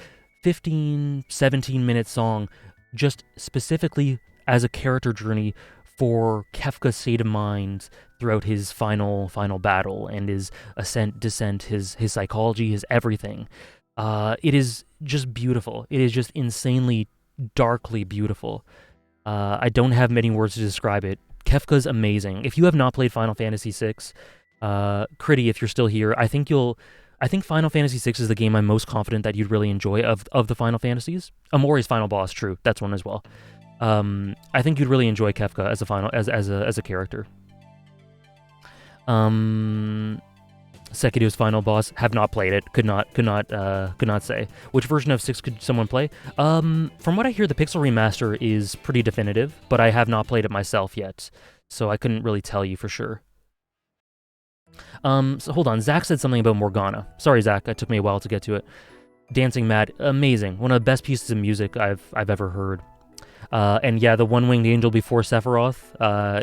15, 17-minute song just specifically as a character journey for Kefka's state of mind throughout his final battle and his ascent, descent, his psychology, his everything. It is just beautiful. It is just insanely, darkly beautiful. I don't have many words to describe it. Kefka's amazing. If you have not played Final Fantasy VI, Critty, if you're still here, I think Final Fantasy VI is the game I'm most confident that you'd really enjoy of the Final Fantasies. Amori's final boss, true, that's one as well. I think you'd really enjoy Kefka as a character. Sekiro's final boss, have not played it, could not say. Which version of 6 could someone play? From what I hear, the Pixel Remaster is pretty definitive, but I have not played it myself yet, so I couldn't really tell you for sure. So hold on, Zach said something about Morgana. Sorry, Zach, it took me a while to get to it. Dancing Mad, amazing. One of the best pieces of music I've ever heard. And yeah, the one-winged angel before Sephiroth.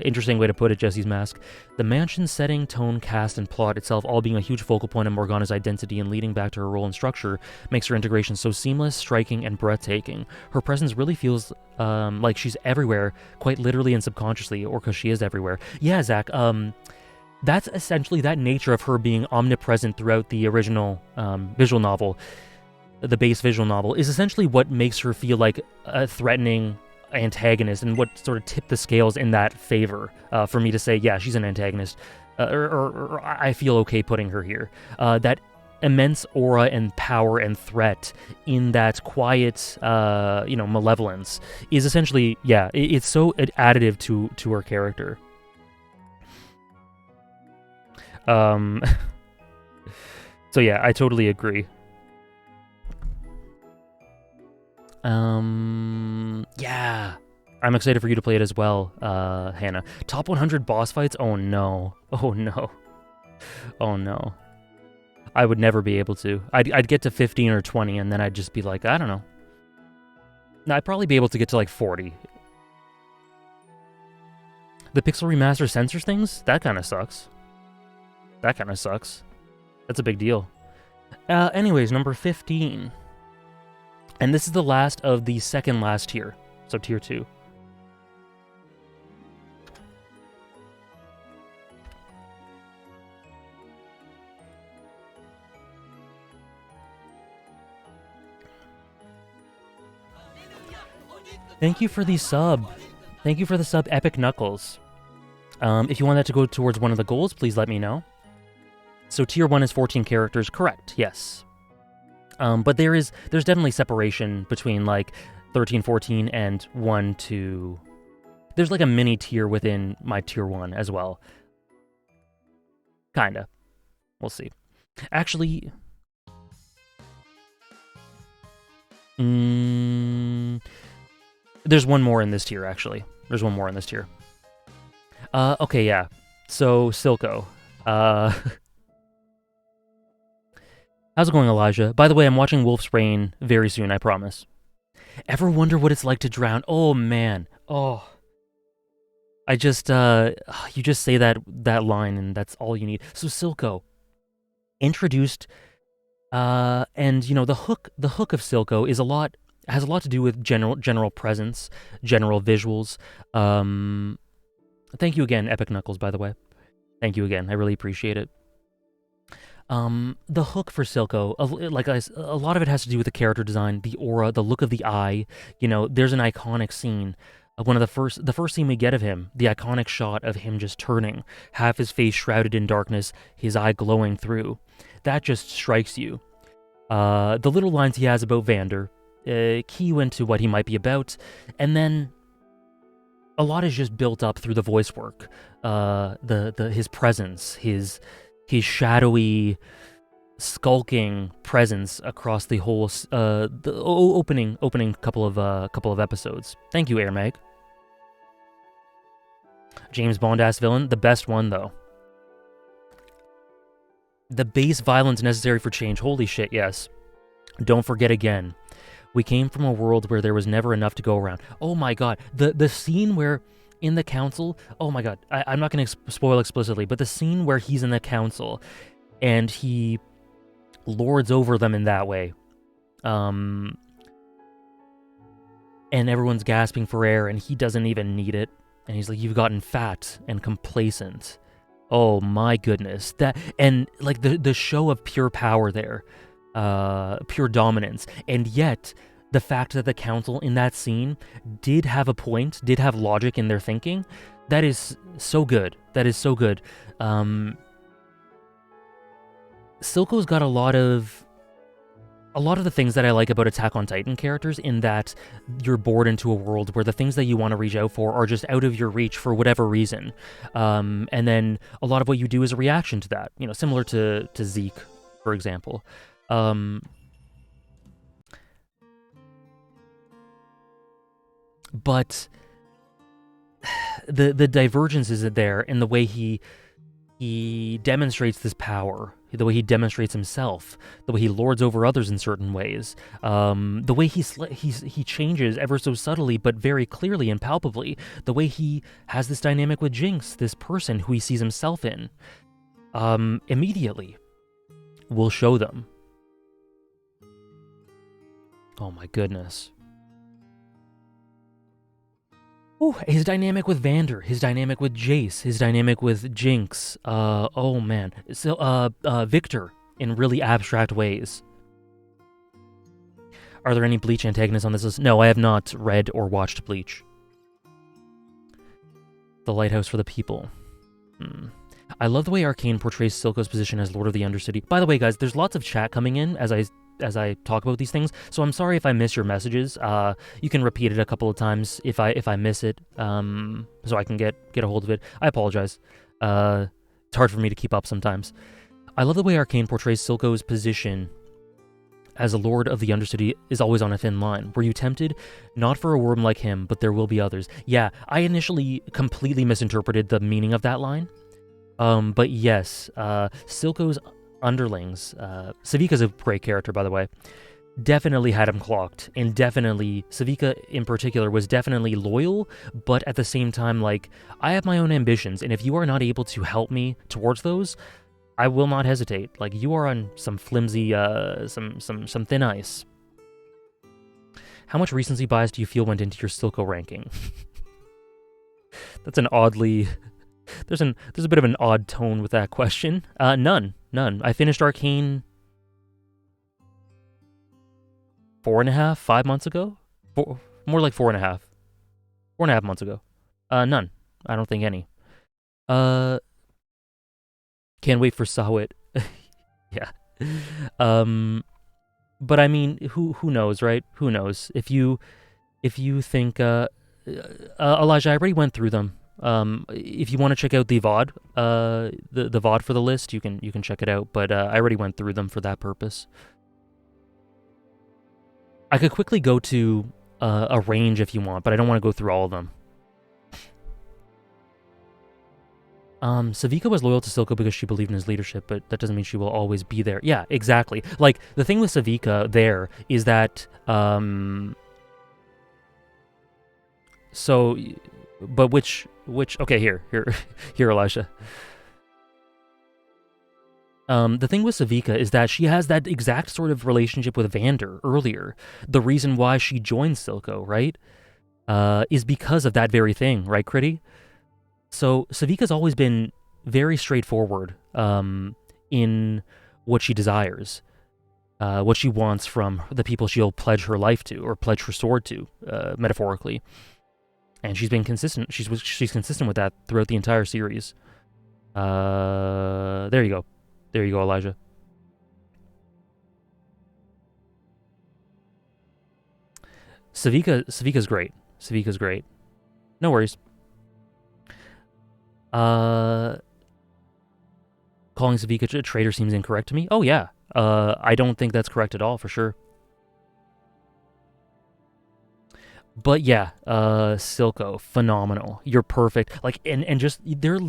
Interesting way to put it, Jesse's Mask. The mansion setting, tone, cast, and plot itself all being a huge focal point of Morgana's identity and leading back to her role and structure makes her integration so seamless, striking, and breathtaking. Her presence really feels like she's everywhere, quite literally and subconsciously, or because she is everywhere. Yeah, Zach, that's essentially that nature of her being omnipresent throughout the original visual novel, the base visual novel, is essentially what makes her feel like a threatening antagonist and what sort of tipped the scales in that favor for me to say, yeah, she's an antagonist, or I feel okay putting her here. That immense aura and power and threat in that quiet, malevolence is essentially, yeah, it's so additive to her character. So yeah, I totally agree. Yeah. I'm excited for you to play it as well, Hannah. Top 100 boss fights? Oh no. Oh no. Oh no. I would never be able to. I'd get to 15 or 20 and then I'd just be like, I don't know. I'd probably be able to get to like 40. The Pixel Remaster censors things? That kind of sucks. That kind of sucks. That's a big deal. Anyways, number 15. And this is the last of the second last tier. So tier 2. Thank you for the sub. Thank you for the sub, Epic Knuckles. If you want that to go towards one of the goals, please let me know. So tier 1 is 14 characters, correct, yes. But there's definitely separation between like 13, 14, and 1 to... There's like a mini tier within my tier 1 as well. Kinda. We'll see. Actually... There's one more in this tier, actually. There's one more in this tier. Okay, yeah. So, Silco. How's it going, Elijah? By the way, I'm watching Wolf's Rain very soon, I promise. Ever wonder what it's like to drown? Oh, man. Oh. I just, you just say that line and that's all you need. So, Silco. Introduced, and, you know, the hook of Silco is has a lot to do with general presence, general visuals. Thank you again, Epic Knuckles, by the way. Thank you again. I really appreciate it. The hook for Silco, like a lot of it has to do with the character design, the aura, the look of the eye. You know, there's an iconic scene. One of the first scene we get of him, the iconic shot of him just turning, half his face shrouded in darkness, his eye glowing through. That just strikes you. The little lines he has about Vander, key you into what he might be about, and then a lot is just built up through the voice work. His presence, his shadowy, skulking presence across the whole the opening couple of episodes. Thank you, Air Meg. James Bond-ass villain, the best one though. The base violence necessary for change. Holy shit, yes. Don't forget again. We came from a world where there was never enough to go around. Oh my god. The scene where in the council... Oh my god. I'm not going to spoil explicitly, but the scene where he's in the council and he lords over them in that way. And everyone's gasping for air and he doesn't even need it. And he's like, you've gotten fat and complacent. Oh my goodness. That, and like the show of pure power there. Pure dominance, and yet the fact that the council in that scene did have a point, did have logic in their thinking, that is so good. That is so good. Silco's got a lot of the things that I like about Attack on Titan characters, in that you're bored into a world where the things that you want to reach out for are just out of your reach for whatever reason, and then a lot of what you do is a reaction to that. You know, similar to Zeke, for example. But the divergence is there in the way he demonstrates this power, the way he demonstrates himself, the way he lords over others in certain ways, the way he changes ever so subtly but very clearly and palpably, the way he has this dynamic with Jinx, this person who he sees himself in, immediately will show them. Oh my goodness. Ooh, his dynamic with Vander, his dynamic with Jace, his dynamic with Jinx. Oh man. So, Victor in really abstract ways. Are there any Bleach antagonists on this list? No, I have not read or watched Bleach. The Lighthouse for the People. I love the way Arcane portrays Silco's position as Lord of the Undercity. By the way, guys, there's lots of chat coming in as I talk about these things, so I'm sorry if I miss your messages. You can repeat it a couple of times if I miss it, so I can get a hold of it. I apologize. It's hard for me to keep up sometimes. I love the way Arcane portrays Silco's position as a lord of the Undercity is always on a thin line. Were you tempted? Not for a worm like him, but there will be others. Yeah, I initially completely misinterpreted the meaning of that line. But yes, Silco's underlings, Savika's a great character, by the way, definitely had him clocked, and definitely, Savika in particular was definitely loyal, but at the same time, like, I have my own ambitions, and if you are not able to help me towards those, I will not hesitate. Like, you are on some flimsy, some thin ice. How much recency bias do you feel went into your Silco ranking? That's an oddly... There's a bit of an odd tone with that question. None. I finished Arcane 4.5, 5 months ago? More like 4.5. 4.5 months ago. None. I don't think any. Can't wait for Sawit. Yeah. But I mean, who knows, right? Who knows? If you think, Elijah, I already went through them. If you want to check out the VOD, the VOD for the list, you can check it out. But I already went through them for that purpose. I could quickly go to a range if you want, but I don't want to go through all of them. Savika was loyal to Silco because she believed in his leadership, but that doesn't mean she will always be there. Yeah, exactly. Like, the thing with Savika there is that, so, but which, okay, here, Elisha. The thing with Savika is that she has that exact sort of relationship with Vander earlier. The reason why she joined Silco, right, is because of that very thing, right, Critty? So Savika's always been very straightforward in what she desires, what she wants from the people she'll pledge her life to or pledge her sword to, metaphorically. And she's been consistent. She's consistent with that throughout the entire series. There you go. There you go, Elijah. Savika's great. Savika's great. No worries. Calling Savika a traitor seems incorrect to me. Oh yeah. I don't think that's correct at all, for sure. But yeah, Silco, phenomenal. You're perfect. Like, and just, there are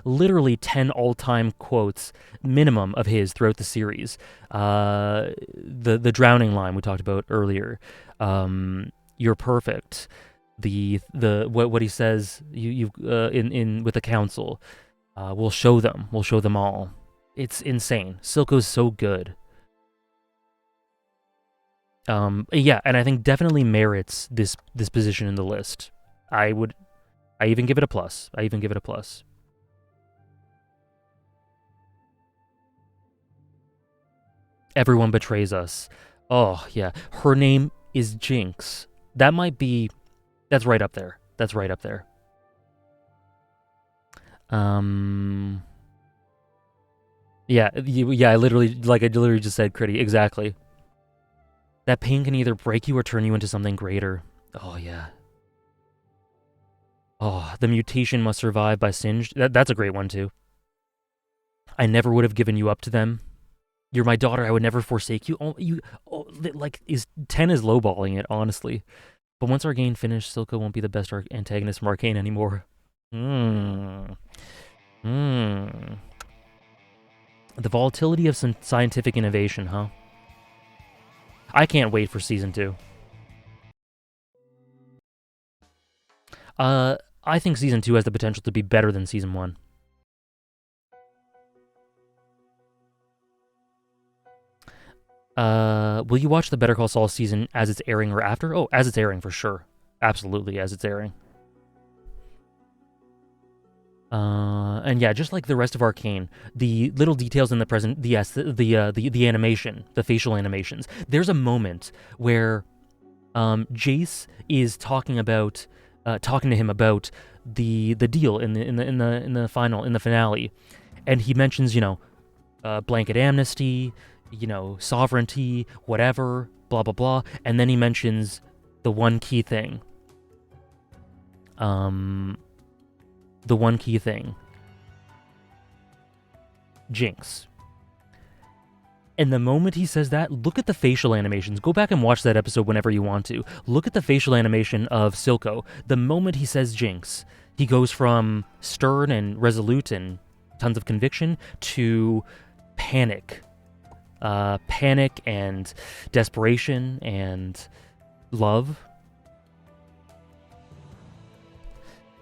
literally 10 all-time quotes minimum of his throughout the series. The drowning line we talked about earlier. You're perfect. What he says in with the council. We'll show them all. It's insane. Silco's so good. Yeah, and I think definitely merits this position in the list. I even give it a plus. Everyone betrays us. Oh, yeah. Her name is Jinx. That's right up there. Yeah, I literally just said Critty. Exactly. That pain can either break you or turn you into something greater. Oh, yeah. Oh, the mutation must survive by Singed. That's a great one, too. I never would have given you up to them. You're my daughter. I would never forsake you. Is 10 is lowballing it, honestly. But once Arcane finished, Silco won't be the best antagonist from Arcane anymore. The volatility of some scientific innovation, huh? I can't wait for Season 2. I think Season 2 has the potential to be better than Season 1. Will you watch the Better Call Saul season as it's airing or after? Oh, as it's airing, for sure. Absolutely, as it's airing. And yeah, just like the rest of Arcane, the little details in the present, the animation, the facial animations. There's a moment where Jace is talking to him about the deal in the finale, and he mentions, blanket amnesty, sovereignty, whatever, blah blah blah, and then he mentions the one key thing. The one key thing. Jinx. And the moment he says that, look at the facial animations. Go back and watch that episode whenever you want to. Look at the facial animation of Silco. The moment he says Jinx, he goes from stern and resolute and tons of conviction to panic. Panic and desperation and love.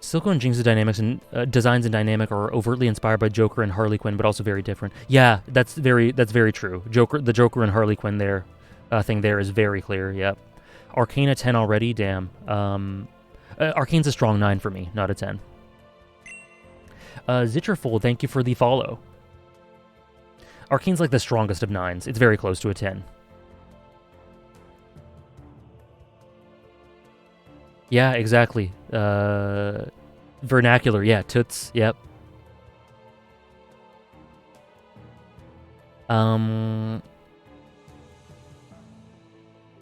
Silco and Jinx's dynamics and designs and dynamic are overtly inspired by Joker and Harley Quinn, but also very different. Yeah, that's very true. The Joker and Harley Quinn thing there is very clear. Yep. Arcane a 10 already. Damn. Arcane's a strong 9 for me, not a 10. Zitcherfold, thank you for the follow. Arcane's like the strongest of 9s. It's very close to a 10. Yeah, exactly. Vernacular, yeah, toots, yep.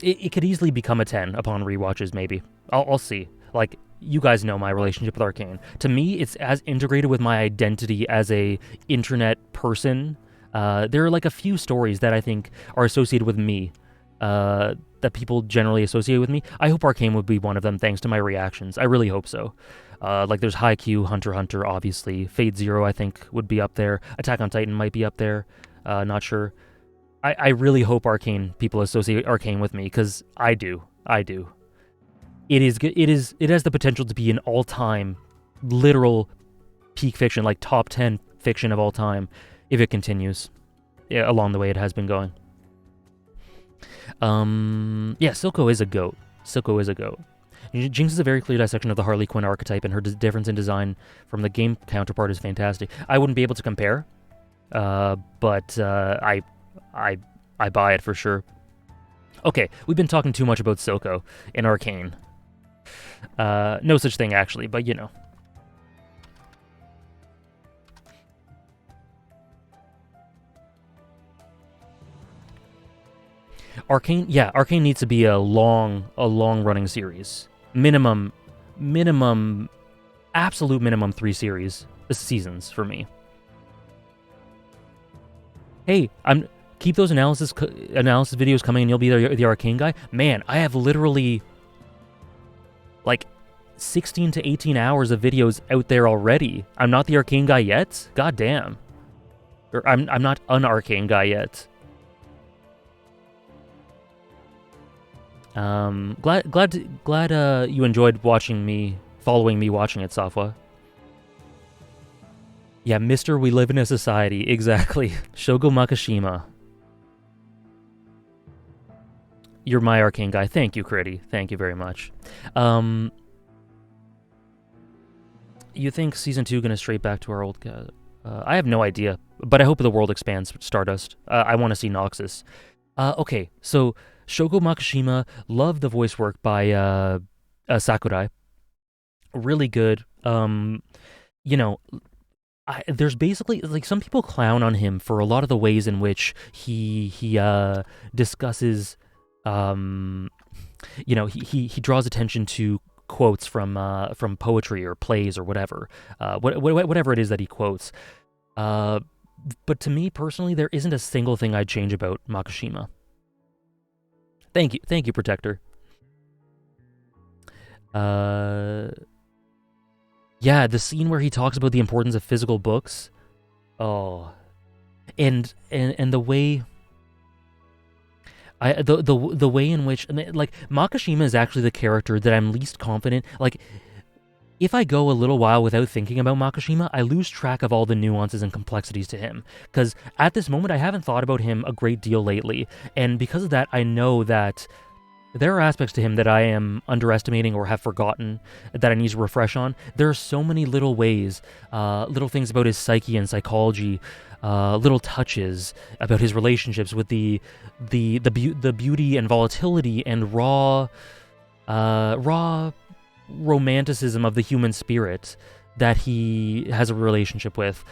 It could easily become a 10 upon rewatches, maybe. I'll see. Like, you guys know my relationship with Arcane. To me, it's as integrated with my identity as a internet person. There are like a few stories that I think are associated with me, that people generally associate with me. I hope Arcane would be one of them, thanks to my reactions. I really hope so. Like, there's Haikyuu, Hunter x Hunter, obviously. Fate Zero, I think, would be up there. Attack on Titan might be up there. Not sure. I really hope people associate Arcane with me, because I do. It has the potential to be an all-time, literal peak fiction, like top 10 fiction of all time, if it continues along the way it has been going. Yeah, Silco is a goat. Jinx is a very clear dissection of the Harley Quinn archetype, and her difference in design from the game counterpart is fantastic. I wouldn't be able to compare, but I buy it for sure. Okay, we've been talking too much about Silco in Arcane. No such thing, actually, but you know. Arcane needs to be a long running series. Absolute minimum 3 seasons for me. Hey, keep those analysis videos coming, and you'll be the Arcane guy. Man, I have literally like 16 to 18 hours of videos out there already. I'm not the Arcane guy yet. God damn. Or I'm not an Arcane guy yet. Glad you enjoyed following me watching it, Safwa. Yeah, Mr. We live in a society, exactly. Shogo Makishima. You're my Arcane guy. Thank you, Critty. Thank you very much. You think Season 2 gonna straight back to our old... I have no idea, but I hope the world expands Stardust. I want to see Noxus. Okay, so Shogo Makishima, love the voice work by Sakurai. Really good. There's basically, like, some people clown on him for a lot of the ways in which he discusses, he draws attention to quotes from poetry or plays or whatever, whatever it is that he quotes. But to me personally, there isn't a single thing I'd change about Makishima. Thank you, Protector. Yeah, the scene where he talks about the importance of physical books. Oh, and the way. The way in which, like, Makishima is actually the character that I'm least confident. Like, if I go a little while without thinking about Makishima, I lose track of all the nuances and complexities to him. Because at this moment, I haven't thought about him a great deal lately, and because of that, I know that there are aspects to him that I am underestimating or have forgotten that I need to refresh on. There are so many little ways, little things about his psyche and psychology, little touches about his relationships with the beauty and volatility and raw romanticism of the human spirit that he has a relationship with.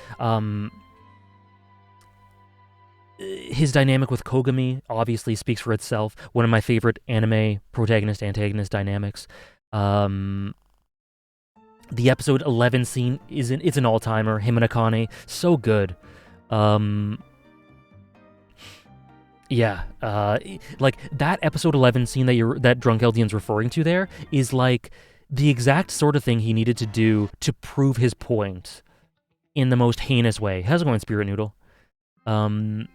His dynamic with Kogami obviously speaks for itself. One of my favorite anime protagonist-antagonist dynamics. The episode 11 scene it's an all-timer. Him and Akane, so good. Yeah, like that episode 11 scene that Drunk Eldian's referring to there is like the exact sort of thing he needed to do to prove his point in the most heinous way. How's it going, Spirit Noodle? That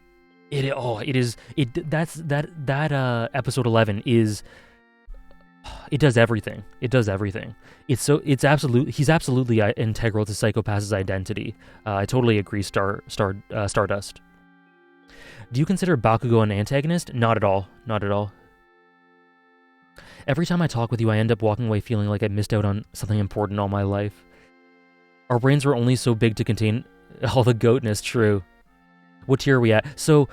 episode 11 is, it does everything. It does everything. He's absolutely integral to Psycho-Pass's identity. I totally agree, Stardust. Do you consider Bakugo an antagonist? Not at all. Not at all. Every time I talk with you, I end up walking away feeling like I missed out on something important all my life. Our brains were only so big to contain all the goatness, true. What tier are we at? So,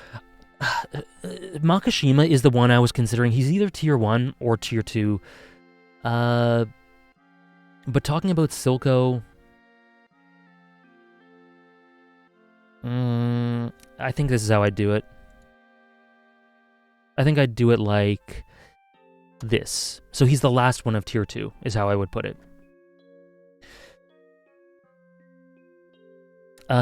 Makishima is the one I was considering. He's either tier 1 or tier 2. But talking about Silco... I think this is how I'd do it. I think I'd do it like this. So he's the last one of tier 2, is how I would put it.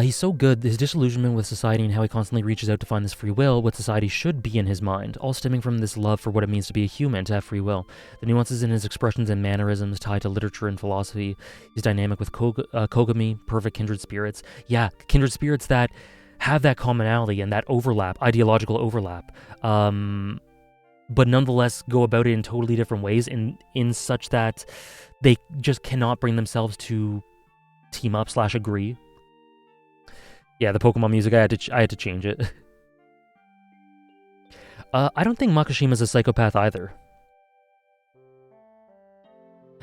He's so good, his disillusionment with society and how he constantly reaches out to find this free will, what society should be in his mind, all stemming from this love for what it means to be a human, to have free will. The nuances in his expressions and mannerisms tied to literature and philosophy. He's dynamic with Kogami, perfect kindred spirits. Yeah, kindred spirits that have that commonality and that overlap, ideological overlap, but nonetheless go about it in totally different ways in such that they just cannot bring themselves to team up / agree. Yeah, the Pokemon music, I had to change it. I don't think Makishima's a psychopath either.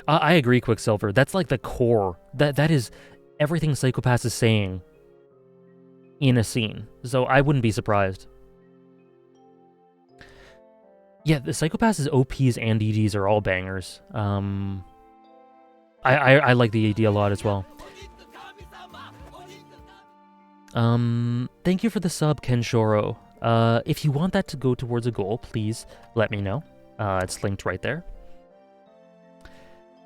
I agree, Quicksilver. That's like the core. That is everything Psycho-Pass is saying in a scene. So I wouldn't be surprised. Yeah, the Psycho-Pass's OPs and EDs are all bangers. I like the ED a lot as well. Thank you for the sub, Kenshoro. If you want that to go towards a goal, please let me know. It's linked right there.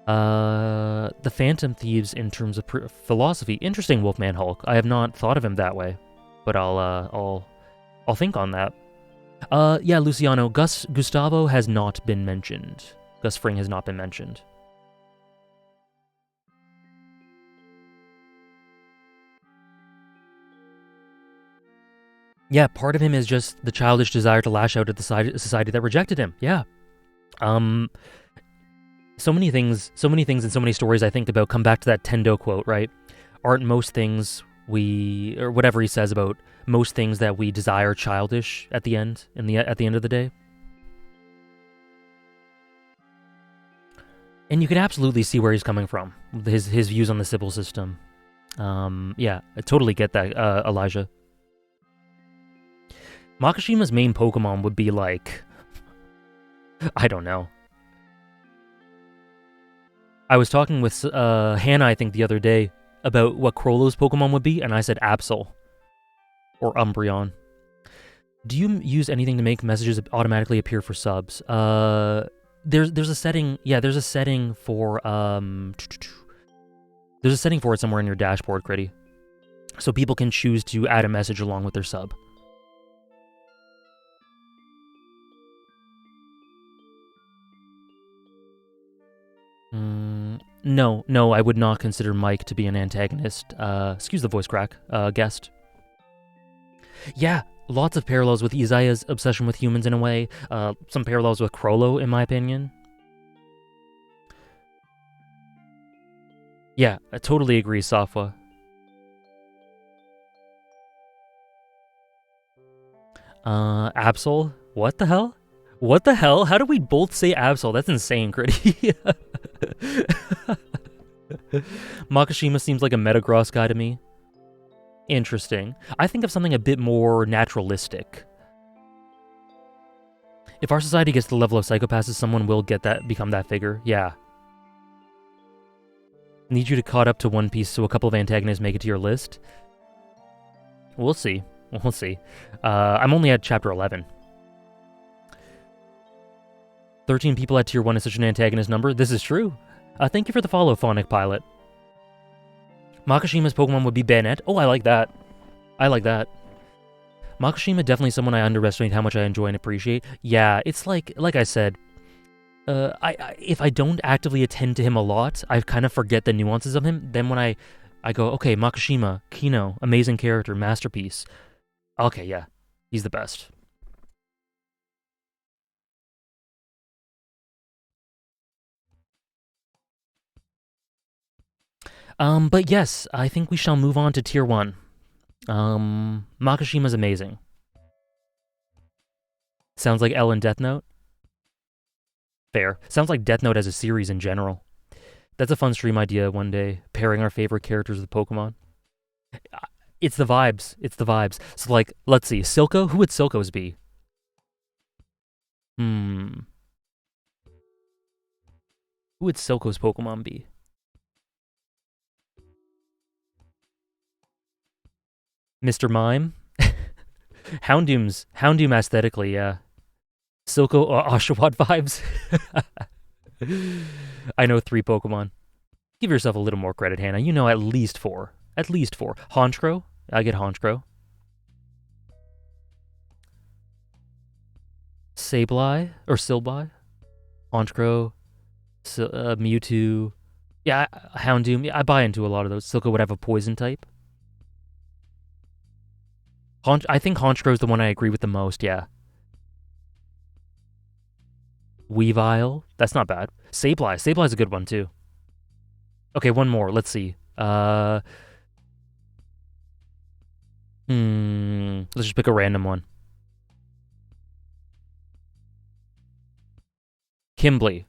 The Phantom Thieves in terms of philosophy. Interesting, Wolfman Hulk. I have not thought of him that way, but I'll think on that. Yeah, Luciano. Gustavo has not been mentioned. Gus Fring has not been mentioned. Yeah, part of him is just the childish desire to lash out at the society that rejected him. Yeah. So many things and so many stories I think about come back to that Tendo quote, right? Aren't most things or whatever he says about most things that we desire childish at the end, at the end of the day? And you can absolutely see where he's coming from, his views on the Sibyl system. Yeah, I totally get that, Elijah. Makishima's main Pokemon would be like... I don't know. I was talking with Hannah, I think, the other day about what Crollo's Pokemon would be, and I said Absol. Or Umbreon. Do you use anything to make messages automatically appear for subs? There's a setting... Yeah, there's a setting for... There's a setting for it somewhere in your dashboard, Critty. So people can choose to add a message along with their sub. No, I would not consider Mike to be an antagonist. Excuse the voice crack, guest. Yeah, lots of parallels with Izaya's obsession with humans in a way. Some parallels with Crollo, in my opinion. Yeah, I totally agree, Safwa. Absol? What the hell? What the hell? How did we both say Absol? That's insane, Critty. Makishima seems like a Metagross guy to me. Interesting. I think of something a bit more naturalistic. If our society gets to the level of psychopaths, someone will become that figure. Yeah. Need you to caught up to One Piece so a couple of antagonists make it to your list? We'll see. We'll see. I'm only at chapter 11. 13 people at tier 1 is such an antagonist number. This is true. Thank you for the follow, Phonic Pilot. Makishima's Pokemon would be Banette. Oh, I like that. I like that. Makishima definitely someone I underestimate how much I enjoy and appreciate. Yeah, it's like I said, if I don't actively attend to him a lot, I kind of forget the nuances of him. Then when I go, okay, Makishima, Kino, amazing character, masterpiece. Okay, yeah, he's the best. But yes, I think we shall move on to tier one. Makishima's amazing. Sounds like L in Death Note. Fair. Sounds like Death Note as a series in general. That's a fun stream idea one day, pairing our favorite characters with Pokemon. It's the vibes. It's the vibes. So, like, let's see. Silco? Who would Silco's be? Hmm. Who would Silco's Pokemon be? Mr. Mime? Houndoom aesthetically, yeah. Silco Oshawott vibes. I know 3 Pokemon. Give yourself a little more credit, Hannah. You know at least 4. At least 4. Honchkrow? I get Honchkrow. Sableye? Or Silbeye? Honchkrow? Mewtwo? Yeah, Houndoom. Yeah, I buy into a lot of those. Silco would have a poison type. I think Honchkrow's the one I agree with the most, yeah. Weavile? That's not bad. Sableye. Sableye's a good one, too. Okay, one more. Let's see. Let's just pick a random one. Kimblee.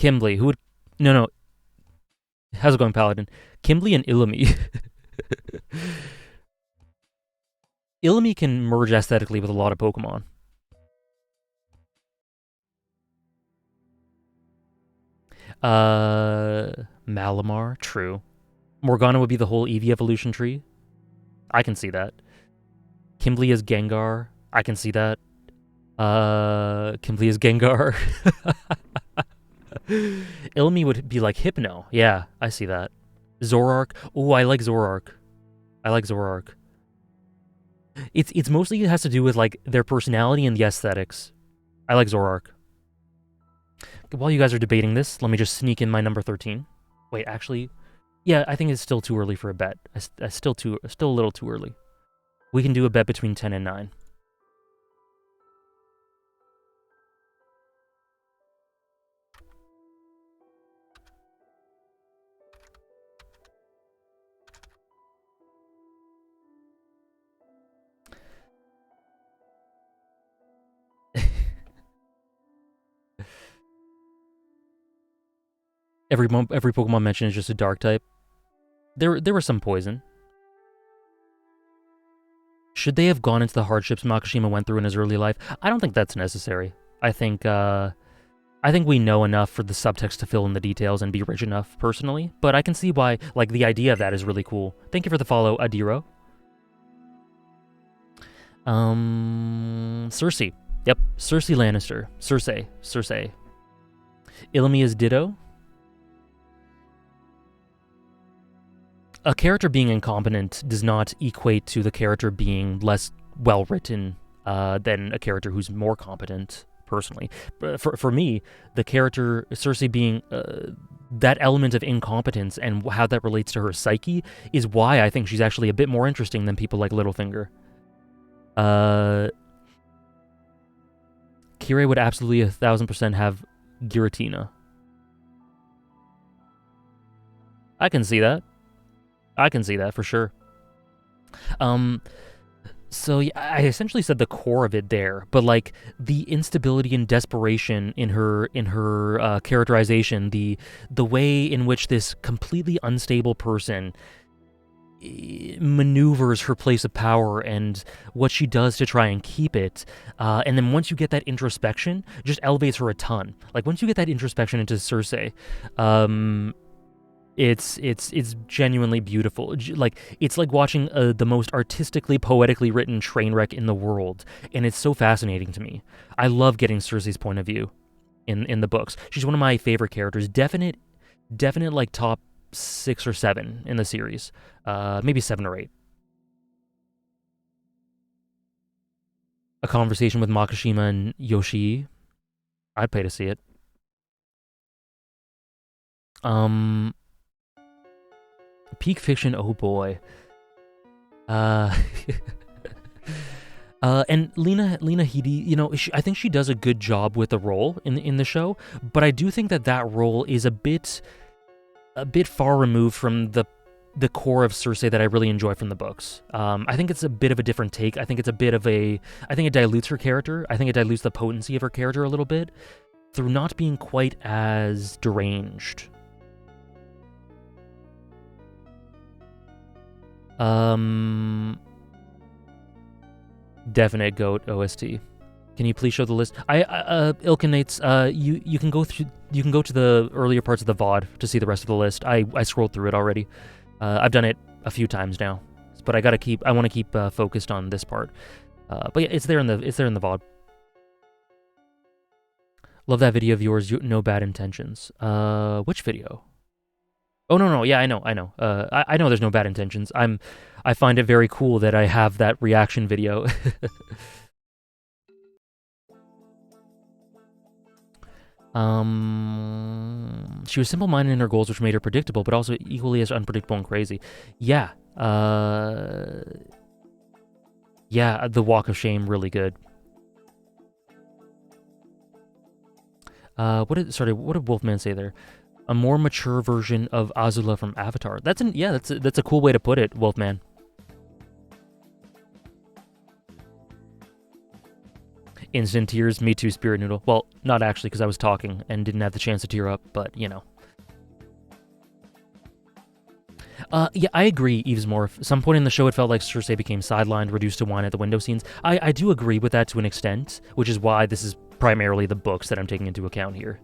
Kimblee. Who would... No. How's it going, Paladin? Kimblee and Illumi. Illumi can merge aesthetically with a lot of Pokemon. Malamar, true. Morgana would be the whole Eevee evolution tree. I can see that. Kimblee is Gengar. I can see that. Kimblee is Gengar. Illumi would be like Hypno. Yeah, I see that. Zoroark. Oh, I like Zoroark. It's mostly it has to do with like their personality and the aesthetics. I like Zoroark. While you guys are debating this, let me just sneak in my number 13. Wait, actually, yeah, I think it's still too early for a bet. Still a little too early. We can do a bet between 10 and 9. Every Pokemon mentioned is just a dark type. There was some poison. Should they have gone into the hardships Makishima went through in his early life? I don't think that's necessary. I think we know enough for the subtext to fill in the details and be rich enough, personally. But I can see why, like, the idea of that is really cool. Thank you for the follow, Adiro. Cersei. Yep, Cersei Lannister. Cersei. Illumi is Ditto. A character being incompetent does not equate to the character being less well-written than a character who's more competent, personally. For me, the character, Cersei being that element of incompetence and how that relates to her psyche is why I think she's actually a bit more interesting than people like Littlefinger. Kirei would absolutely 1000% have Giratina. I can see that for sure. So yeah, I essentially said the core of it there, but like the instability and desperation in her characterization, the way in which this completely unstable person maneuvers her place of power and what she does to try and keep it, and then once you get that introspection, just elevates her a ton. Like once you get that introspection into Cersei, it's genuinely beautiful. Like it's like watching the most artistically, poetically written train wreck in the world, and it's so fascinating to me. I love getting Cersei's point of view in the books. She's one of my favorite characters. Definite like top 6 or 7 in the series. Maybe 7 or 8. A conversation with Makishima and Yoshii. I'd pay to see it. Peak fiction, oh boy. Uh, and Lena Headey, you know, I think she does a good job with the role in the show, but I do think that role is a bit far removed from the core of Cersei that I really enjoy from the books. I think it's a bit of a different take. I think it's a bit of I think it dilutes her character. I think it dilutes the potency of her character a little bit through not being quite as deranged. Definite GOAT OST. Can you please show the list? Ilkinates, you can go to the earlier parts of the VOD to see the rest of the list. I scrolled through it already. I've done it a few times now, but I want to keep focused on this part. But yeah, it's there in the VOD. Love that video of yours. No bad intentions. Which video? Oh no, yeah, I know. I know there's no bad intentions. I find it very cool that I have that reaction video. She was simple-minded in her goals, which made her predictable, but also equally as unpredictable and crazy. Yeah. Yeah, the Walk of Shame, really good. What did Wolfman say there? A more mature version of Azula from Avatar. That's a cool way to put it, Wolfman. Instant tears, me too, Spirit Noodle. Well, not actually, because I was talking and didn't have the chance to tear up, but, you know. Yeah, I agree, Eves Morph. Some point in the show, it felt like Cersei became sidelined, reduced to wine at the window scenes. I do agree with that to an extent, which is why this is primarily the books that I'm taking into account here.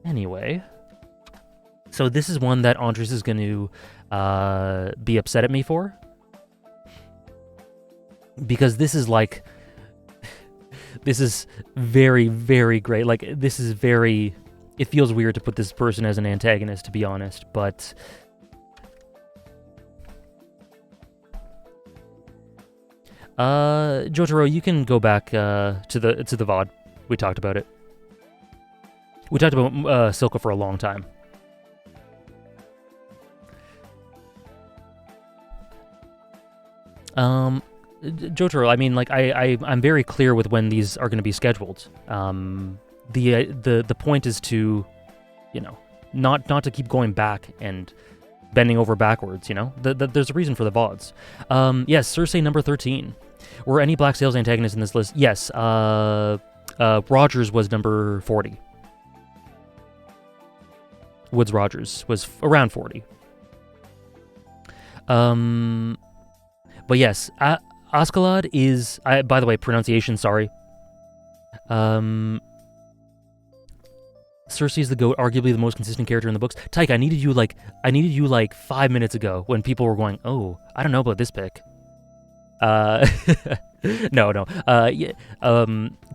Anyway. So this is one that Andres is going to be upset at me for. Because this is like... this is very, very great. Like, this is very... It feels weird to put this person as an antagonist, to be honest, but... Jotaro, you can go back to the VOD. We talked about it. We talked about Silco for a long time. Jotaro, I mean, like, I'm very clear with when these are going to be scheduled. The point is to, you know, not to keep going back and bending over backwards, you know? There's a reason for the VODs. Yes, Cersei number 13. Were any Black Sails antagonists in this list? Yes, Rogers was number 40. Woods Rogers was around 40. But yes, Askeladd is... by the way, pronunciation, sorry. Cersei's the GOAT, arguably the most consistent character in the books. Tyke, I needed you like 5 minutes ago when people were going, oh, I don't know about this pick. No. Yeah,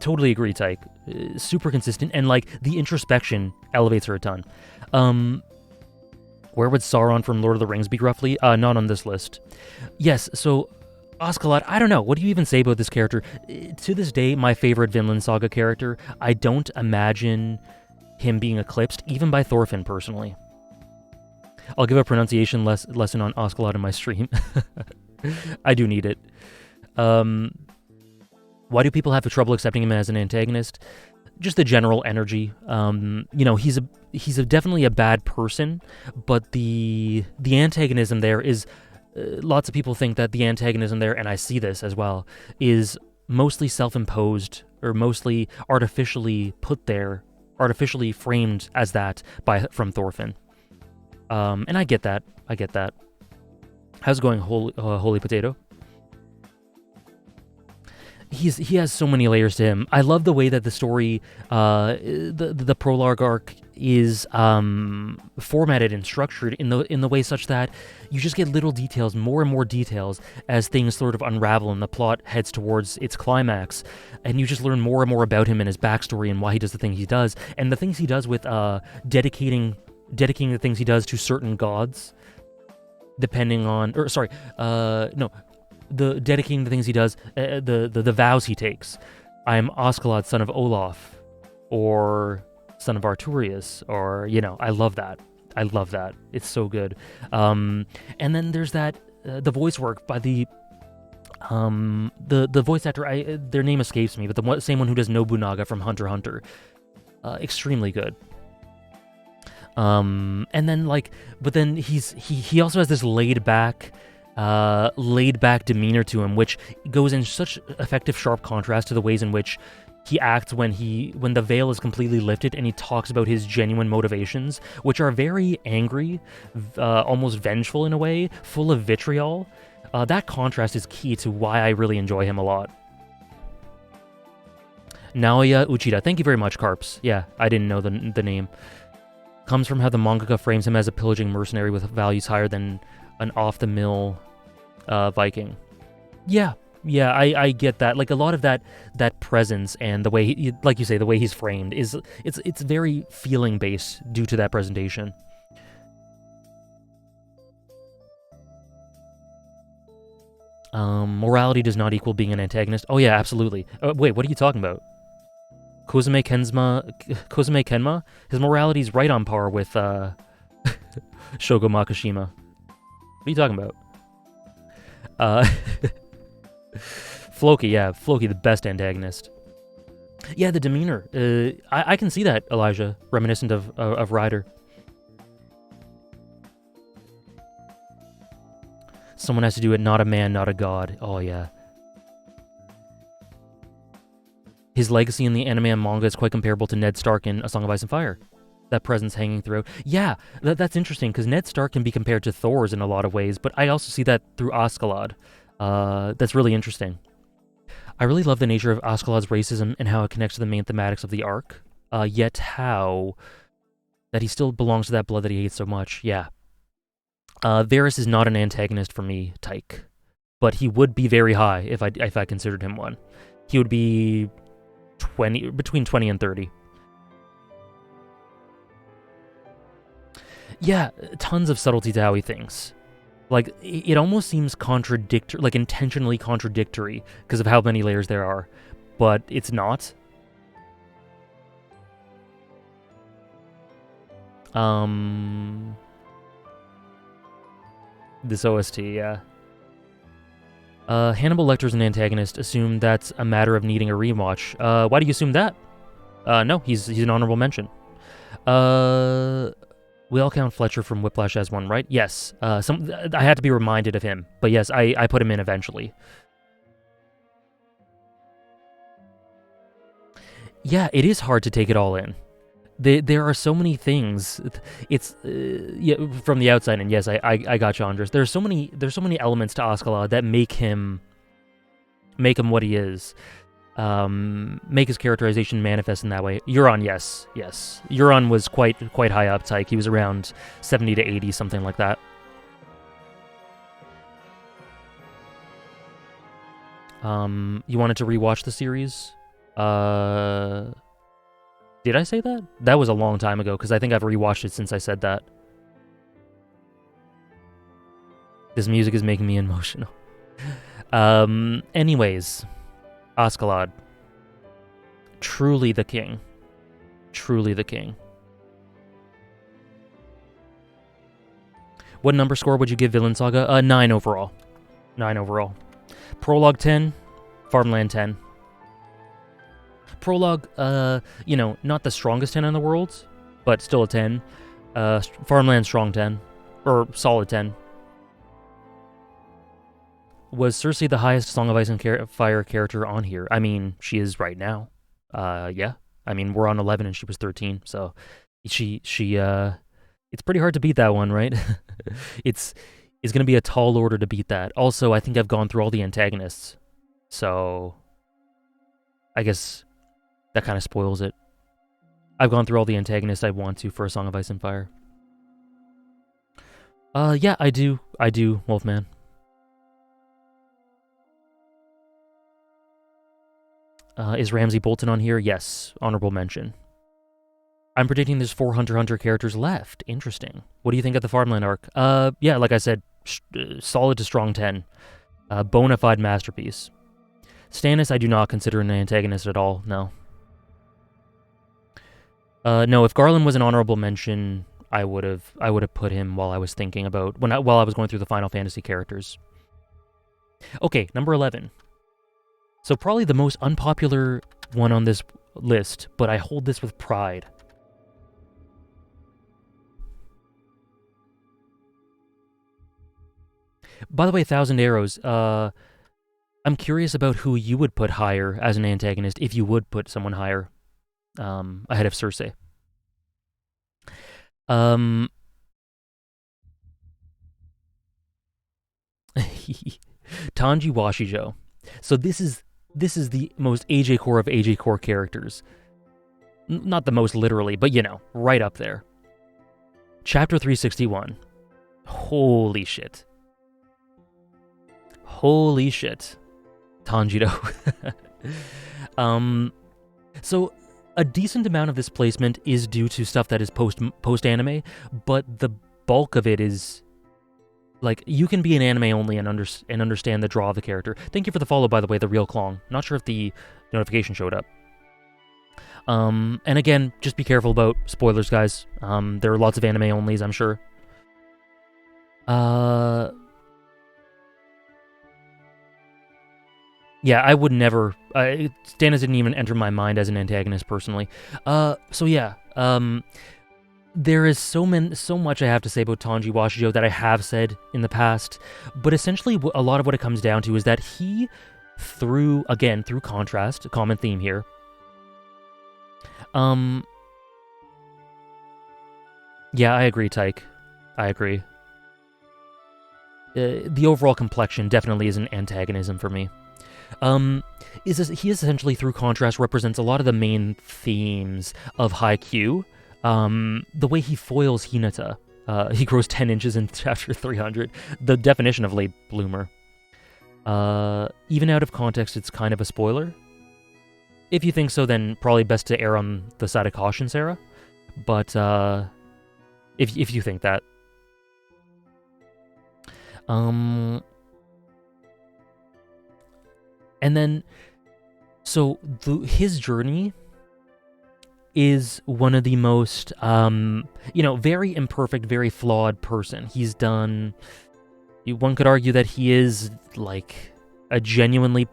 totally agree, Tyke. Super consistent, and like the introspection elevates her a ton. Where would Sauron from Lord of the Rings be roughly? Not on this list. Yes, so Askeladd, I don't know. What do you even say about this character? To this day, my favorite Vinland Saga character. I don't imagine him being eclipsed, even by Thorfinn, personally. I'll give a pronunciation lesson on Askeladd in my stream. I do need it. Why do people have trouble accepting him as an antagonist? Just the general energy. You know, he's definitely a bad person, but the antagonism there is... lots of people think that the antagonism there, and I see this as well, is mostly self-imposed or mostly artificially put there, artificially framed as that from Thorfinn. And I get that. How's it going, Holy Potato? He has so many layers to him. I love the way that the story, the prologue arc is formatted and structured in the way such that you just get little details, more and more details as things sort of unravel and the plot heads towards its climax, and you just learn more and more about him and his backstory and why he does the things he does, and the things he does with dedicating dedicating the things he does to certain gods, depending on, or sorry, no, the dedicating the things he does, the vows he takes. I am Askeladd, son of Olaf, or son of Arturius, or I love that. I love that. It's so good. And then there's that the voice work by the voice actor. Their name escapes me, but the same one who does Nobunaga from Hunter x Hunter. Extremely good. And then but then he also has this laid back demeanor to him, which goes in such effective, sharp contrast to the ways in which he acts when the veil is completely lifted and he talks about his genuine motivations, which are very angry, almost vengeful in a way, full of vitriol. That contrast is key to why I really enjoy him a lot. Naoya Uchida, thank you very much, Carps. Yeah, I didn't know the name. Comes from how the mangaka frames him as a pillaging mercenary with values higher than an off-the-mill Viking. Yeah, I get that. Like a lot of that presence and the way like you say, the way he's framed it's very feeling based due to that presentation. Morality does not equal being an antagonist. Oh yeah, absolutely. Wait, what are you talking about? Kozume Kenma, his morality is right on par with Shogo Makishima. What are you talking about? Floki, the best antagonist. Yeah, the demeanor. I can see that, Elijah, reminiscent of Ryder. Someone has to do it, not a man, not a god. Oh, yeah. His legacy in the anime and manga is quite comparable to Ned Stark in A Song of Ice and Fire. That presence hanging throughout. Yeah, that's interesting, because Ned Stark can be compared to Thor's in a lot of ways, but I also see that through Askeladd. That's really interesting. I really love the nature of Askeladd's racism and how it connects to the main thematics of the arc, yet how that he still belongs to that blood that he hates so much. Yeah. Varys is not an antagonist for me, Tyke, but he would be very high if I considered him one. He would be between 20 and 30. Yeah, tons of subtlety to how he thinks. Like, it almost seems contradictory, like intentionally contradictory, because of how many layers there are, but it's not. This OST, yeah. Hannibal Lecter's an antagonist. Assume that's a matter of needing a rewatch. Why do you assume that? No, he's an honorable mention. We all count Fletcher from Whiplash as one, right? Yes. I had to be reminded of him, but yes, I put him in eventually. Yeah, it is hard to take it all in. There are so many things. It's yeah, from the outside, and yes, I got you, Andres. There's so many elements to Askeladd that make him what he is. Make his characterization manifest in that way. Euron, yes. Euron was quite high up, Tyke. He was around 70 to 80, something like that. You wanted to rewatch the series? Did I say that? That was a long time ago, because I think I've rewatched it since I said that. This music is making me emotional. Anyways, Askeladd. Truly the king. Truly the king. What number score would you give Villain Saga? 9 overall. 9 overall. Prologue 10, Farmland 10. Prologue, not the strongest 10 in the world, but still a 10. Farmland strong 10, or solid 10. Was Cersei the highest Song of Ice and Fire character on here? I mean, she is right now. Yeah. I mean, we're on 11 and she was 13, so she it's pretty hard to beat that one, right? It's going to be a tall order to beat that. Also, I think I've gone through all the antagonists, so I guess that kind of spoils it. I've gone through all the antagonists I want to for A Song of Ice and Fire. Yeah, I do, Wolfman. Is Ramsay Bolton on here? Yes, honorable mention. I'm predicting there's 4 Hunter x Hunter characters left. Interesting. What do you think of the Farmland arc? Yeah, like I said, solid to strong 10. Bona fide masterpiece. Stannis, I do not consider an antagonist at all. No. No, if Garland was an honorable mention, I would have put him while I was thinking about while I was going through the Final Fantasy characters. Okay, number 11. So probably the most unpopular one on this list, but I hold this with pride. By the way, Thousand Arrows, I'm curious about who you would put higher as an antagonist, if you would put someone higher ahead of Cersei. Tanji Washijo. So this is the most AJ core of AJ core characters. Not the most literally, but right up there. Chapter 361. Holy shit. Holy shit. Tanjiro. So a decent amount of this placement is due to stuff that is post anime, but the bulk of it is like you can be an anime only and understand the draw of the character. Thank you for the follow, by the way, the real Klong. Not sure if the notification showed up. And again, just be careful about spoilers, guys. There are lots of anime onlys, I'm sure. Yeah, I would never. Stannis didn't even enter my mind as an antagonist personally. So yeah, there is so much I have to say about Tanji Washijo that I have said in the past, but essentially a lot of what it comes down to is that he, through contrast, a common theme here. Yeah, I agree, Tyke. I agree. The overall complexion definitely is an antagonism for me. He essentially, through contrast, represents a lot of the main themes of Haikyuu. The way he foils Hinata. He grows 10 inches in chapter 300. The definition of late bloomer. Even out of context, it's kind of a spoiler. If you think so, then probably best to err on the side of caution, Sarah. But, if you think that. And then, so his journey is one of the most, very imperfect, very flawed person. He's done, one could argue that he is, like, a genuinely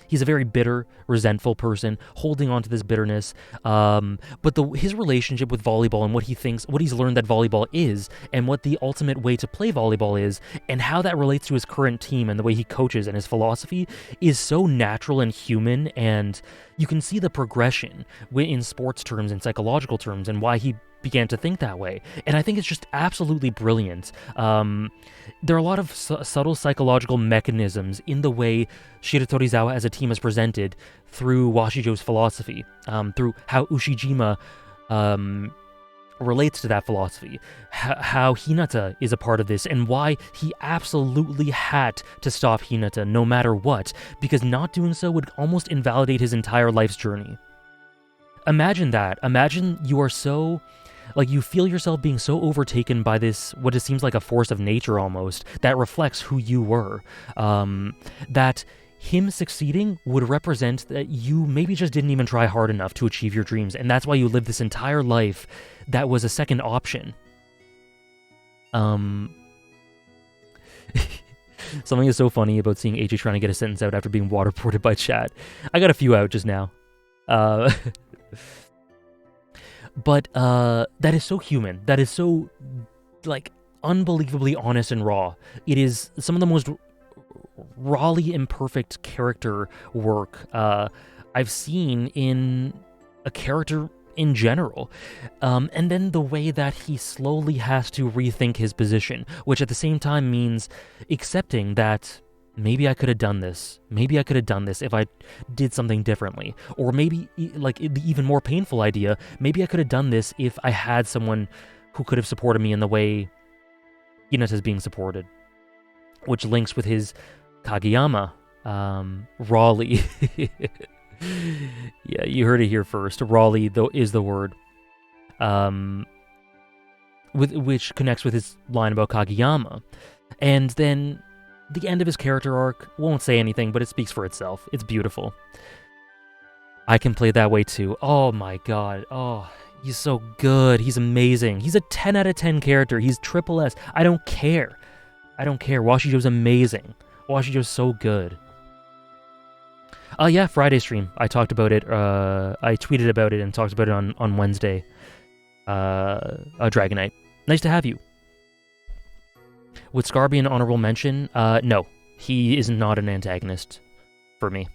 he's a very bitter, resentful person, holding on to this bitterness. But his relationship with volleyball and what he's learned that volleyball is, and what the ultimate way to play volleyball is, and how that relates to his current team and the way he coaches and his philosophy is so natural and human, and you can see the progression in sports terms and psychological terms and why he began to think that way. And I think it's just absolutely brilliant. There are a lot of subtle psychological mechanisms in the way Shiratorizawa as a team is presented through Washijo's philosophy, through how Ushijima relates to that philosophy, how Hinata is a part of this, and why he absolutely had to stop Hinata no matter what, because not doing so would almost invalidate his entire life's journey. Imagine that. Imagine you are so... like, you feel yourself being so overtaken by this, what it seems like a force of nature almost, that reflects who you were, that him succeeding would represent that you maybe just didn't even try hard enough to achieve your dreams, and that's why you lived this entire life that was a second option. Something is so funny about seeing AJ trying to get a sentence out after being waterboarded by chat. I got a few out just now. But that is so human. That is so, like, unbelievably honest and raw. It is some of the most rawly imperfect character work I've seen in a character in general. And then the way that he slowly has to rethink his position, which at the same time means accepting that maybe I could have done this. Maybe I could have done this if I did something differently. Or maybe, like, the even more painful idea, maybe I could have done this if I had someone who could have supported me in the way Hinata's being supported. Which links with his Kageyama, Raleigh. Yeah, you heard it here first. Raleigh, though, is the word. which connects with his line about Kageyama. And then the end of his character arc won't say anything, but it speaks for itself. It's beautiful. I can play that way too. Oh my god. Oh, he's so good. He's amazing. He's a 10 out of 10 character. He's triple S. I don't care. Washijo's amazing. Washijo's so good. Yeah, Friday stream. I talked about it. I tweeted about it and talked about it on Wednesday. Dragonite. Nice to have you. Would Scar be an honorable mention? No. He is not an antagonist for me.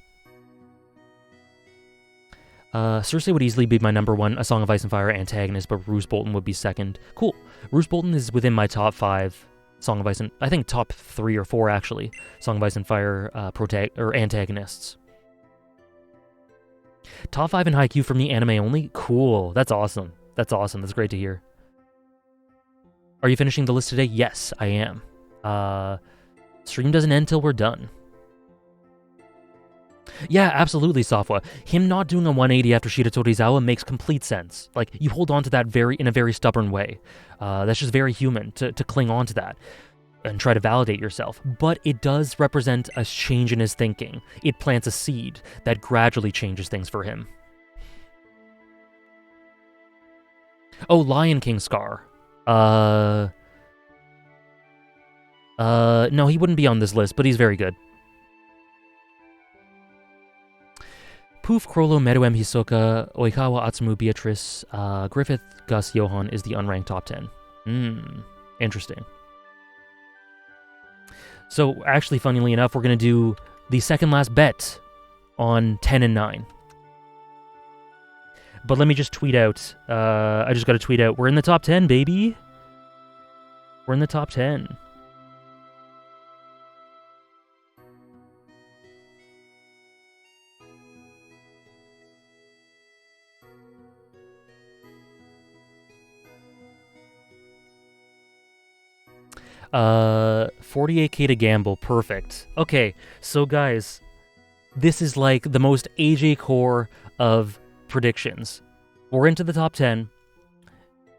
Cersei would easily be my number one, A Song of Ice and Fire antagonist, but Roose Bolton would be second. Cool. Roose Bolton is within my top 5 Song of Ice and... I think top 3 or 4, actually. Song of Ice and Fire antagonists. Top 5 in Haikyuu for me, anime only? Cool. That's awesome. That's great to hear. Are you finishing the list today? Yes, I am. Stream doesn't end till we're done. Yeah, absolutely, Safwa. Him not doing a 180 after Shida Torizawa makes complete sense. Like, you hold on to that in a very stubborn way. That's just very human to cling on to that and try to validate yourself. But it does represent a change in his thinking. It plants a seed that gradually changes things for him. Oh, Lion King Scar. No, he wouldn't be on this list, but he's very good. Poof, Crollo, Meruem, Hisoka, Oikawa, Atsumu, Beatrice, Griffith, Gus, Johan is the unranked top 10. Interesting. So, actually, funnily enough, we're going to do the second last bet on 10 and 9. But let me just tweet out. I just got to tweet out. We're in the top 10, baby. We're in the top 10. $48K to gamble. Perfect. Okay, so guys, this is like the most AJ core of predictions. We're into the top 10.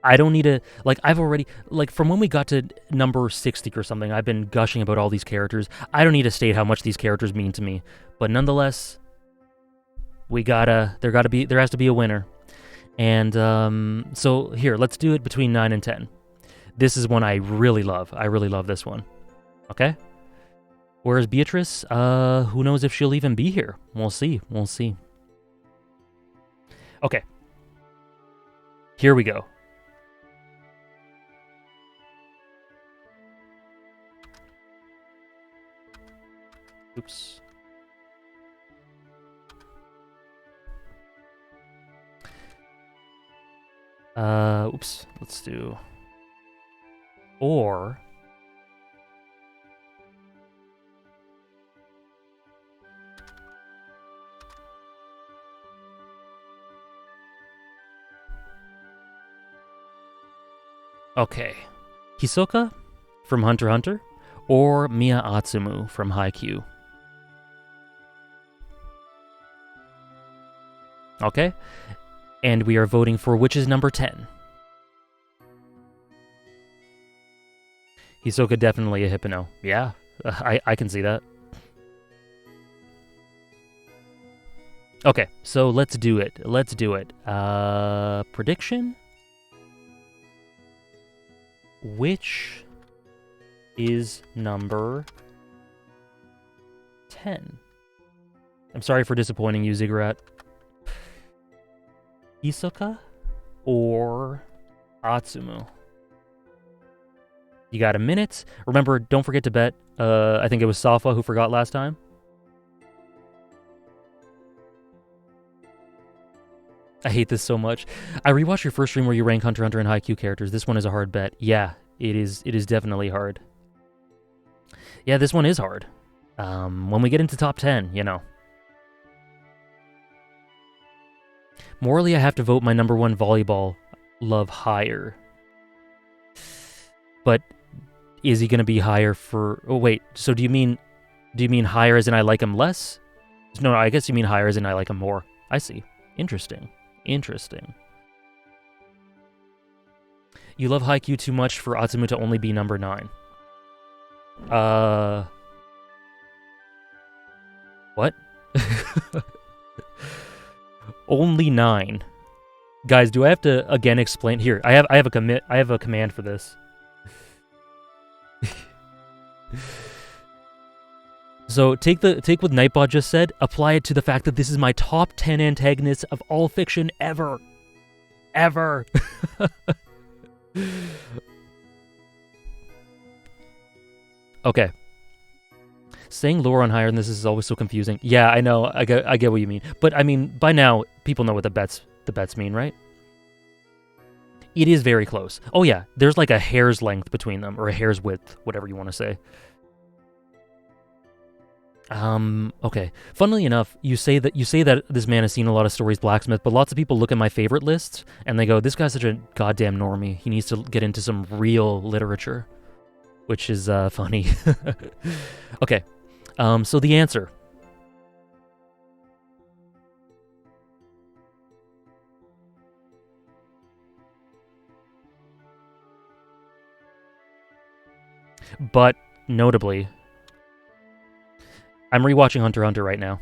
I don't need to, like, I've already, like, from when we got to number 60 or something, I've been gushing about all these characters. I don't need to state how much these characters mean to me, but nonetheless, there has to be a winner. And, so here, let's do it between 9 and 10. This is one I really love. I really love this one. Okay? Whereas Beatrice, who knows if she'll even be here? We'll see. Okay. Here we go. Oops. Oops. Let's do... Or... Okay. Hisoka from Hunter x Hunter, or Miya Atsumu from Haikyuu. Okay? And we are voting for which is number 10. Hisoka definitely a Hypno. Yeah, I can see that. Okay, so let's do it. Prediction? Which is number 10? I'm sorry for disappointing you, Ziggurat. Hisoka or Atsumu? You got a minute. Remember, don't forget to bet. I think it was Safa who forgot last time. I hate this so much. I rewatched your first stream where you rank Hunter x Hunter and Haikyuu characters. This one is a hard bet. Yeah, it is definitely hard. Yeah, this one is hard. When we get into top 10, you know. Morally, I have to vote my number 1 volleyball love higher. But is he going to be higher for... Oh, wait. So do you mean higher as in I like him less? No, I guess you mean higher as in I like him more. I see. Interesting. You love Haikyuu too much for Atsumu to only be number 9. What? Only 9. Guys, do I have to again explain? Here, I have a command for this. So take what Nightbot just said, apply it to the fact that this is my top 10 antagonists of all fiction ever. Ever. Okay. Saying lore on higher than this is always so confusing. Yeah, I know. I get what you mean. But I mean, by now people know what the bets mean, right? It is very close. Oh yeah, there's like a hair's length between them, or a hair's width, whatever you want to say. Okay. Funnily enough, you say that this man has seen a lot of stories blacksmith, but lots of people look at my favorite lists and they go, this guy's such a goddamn normie. He needs to get into some real literature. Which is funny. Okay. So the answer. But notably, I'm rewatching Hunter x Hunter right now.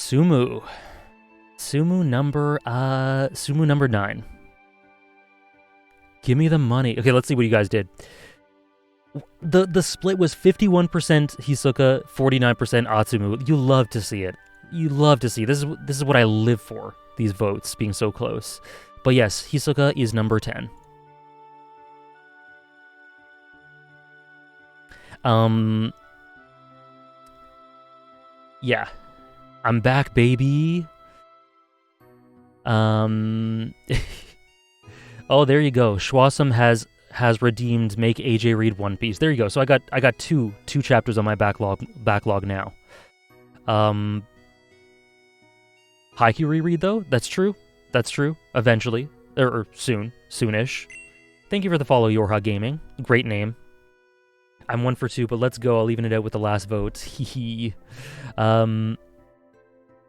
Sumu number 9. Give me the money. Okay, let's see what you guys did. The split was 51% Hisoka, 49% Atsumu. You love to see it. You love to see. This is what I live for. These votes being so close. But yes, Hisoka is number 10. Yeah. I'm back, baby. Oh, there you go. Schwasam has redeemed Make AJ Read One Piece. There you go. So I got two chapters on my backlog now. Haikyuu reread though. That's true. Eventually, or soonish. Thank you for the follow, Yorha Gaming. Great name. I'm 1 for 2, but let's go. I'll even it out with the last vote. Hee.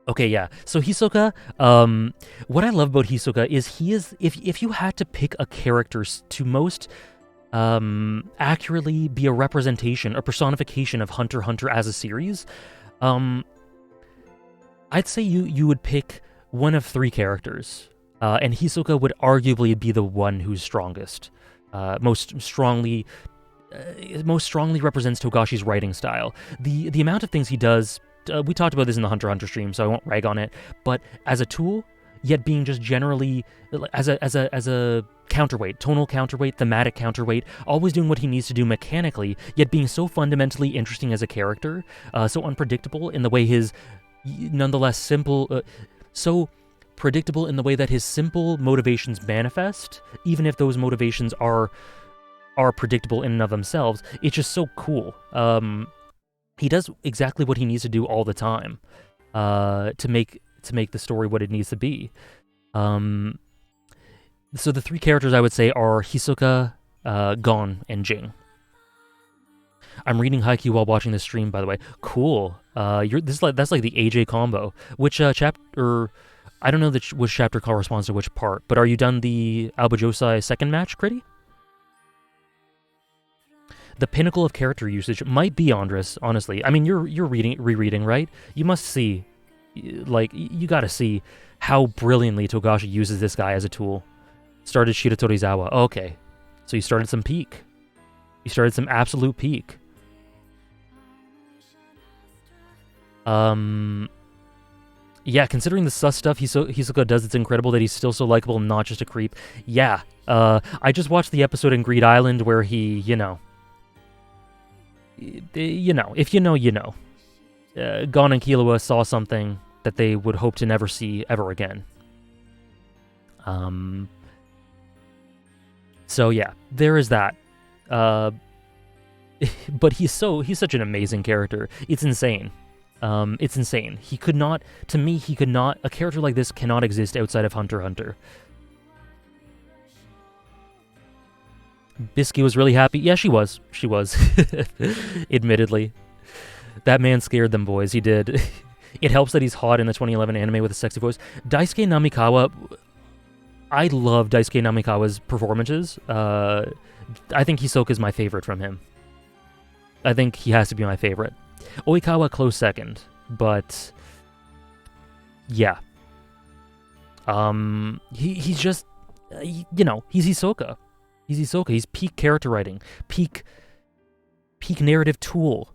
Okay, yeah. So Hisoka, what I love about Hisoka is he is, if you had to pick a character to most accurately be a representation, a personification of Hunter x Hunter as a series, I'd say you would pick one of 3 characters, and Hisoka would arguably be the one who's strongest, most strongly represents Togashi's writing style. The amount of things he does. We talked about this in the Hunter x Hunter stream, so I won't rag on it. But as a tool, yet being just generally as a counterweight, tonal counterweight, thematic counterweight, always doing what he needs to do mechanically, yet being so fundamentally interesting as a character, so unpredictable in the way his nonetheless simple, so predictable in the way that his simple motivations manifest, even if those motivations are predictable in and of themselves. It's just so cool. He does exactly what he needs to do all the time to make the story what it needs to be. So the 3 characters I would say are Hisoka, Gon, and Jing. I'm reading Haikyuu while watching this stream, by the way. Cool. That's like the AJ combo. Which chapter? I don't know which chapter corresponds to which part, but are you done the Aoba Josai second match, Critty? The pinnacle of character usage might be Andres, honestly. I mean, you're rereading, right? You must see, like, you gotta see how brilliantly Togashi uses this guy as a tool. Started Shira Torizawa. Okay. So you started some peak. You started some absolute peak. Yeah, considering the sus stuff Hisoka does, it's incredible that he's still so likable and not just a creep. Yeah. I just watched the episode in Greed Island where he, if you know, you know. Gon and Killua saw something that they would hope to never see ever again. So yeah, there is that. But he's such an amazing character. It's insane. It's insane. A character like this cannot exist outside of Hunter x Hunter. Bisky was really happy. Yeah, she was. Admittedly. That man scared them boys. He did. It helps that he's hot in the 2011 anime with a sexy voice. Daisuke Namikawa, I love Daisuke Namikawa's performances. I think Hisoka's my favorite from him. I think he has to be my favorite. Oikawa, close second, but yeah. He's just, you know, he's Hisoka. He's Hisoka. He's peak character writing, peak narrative tool.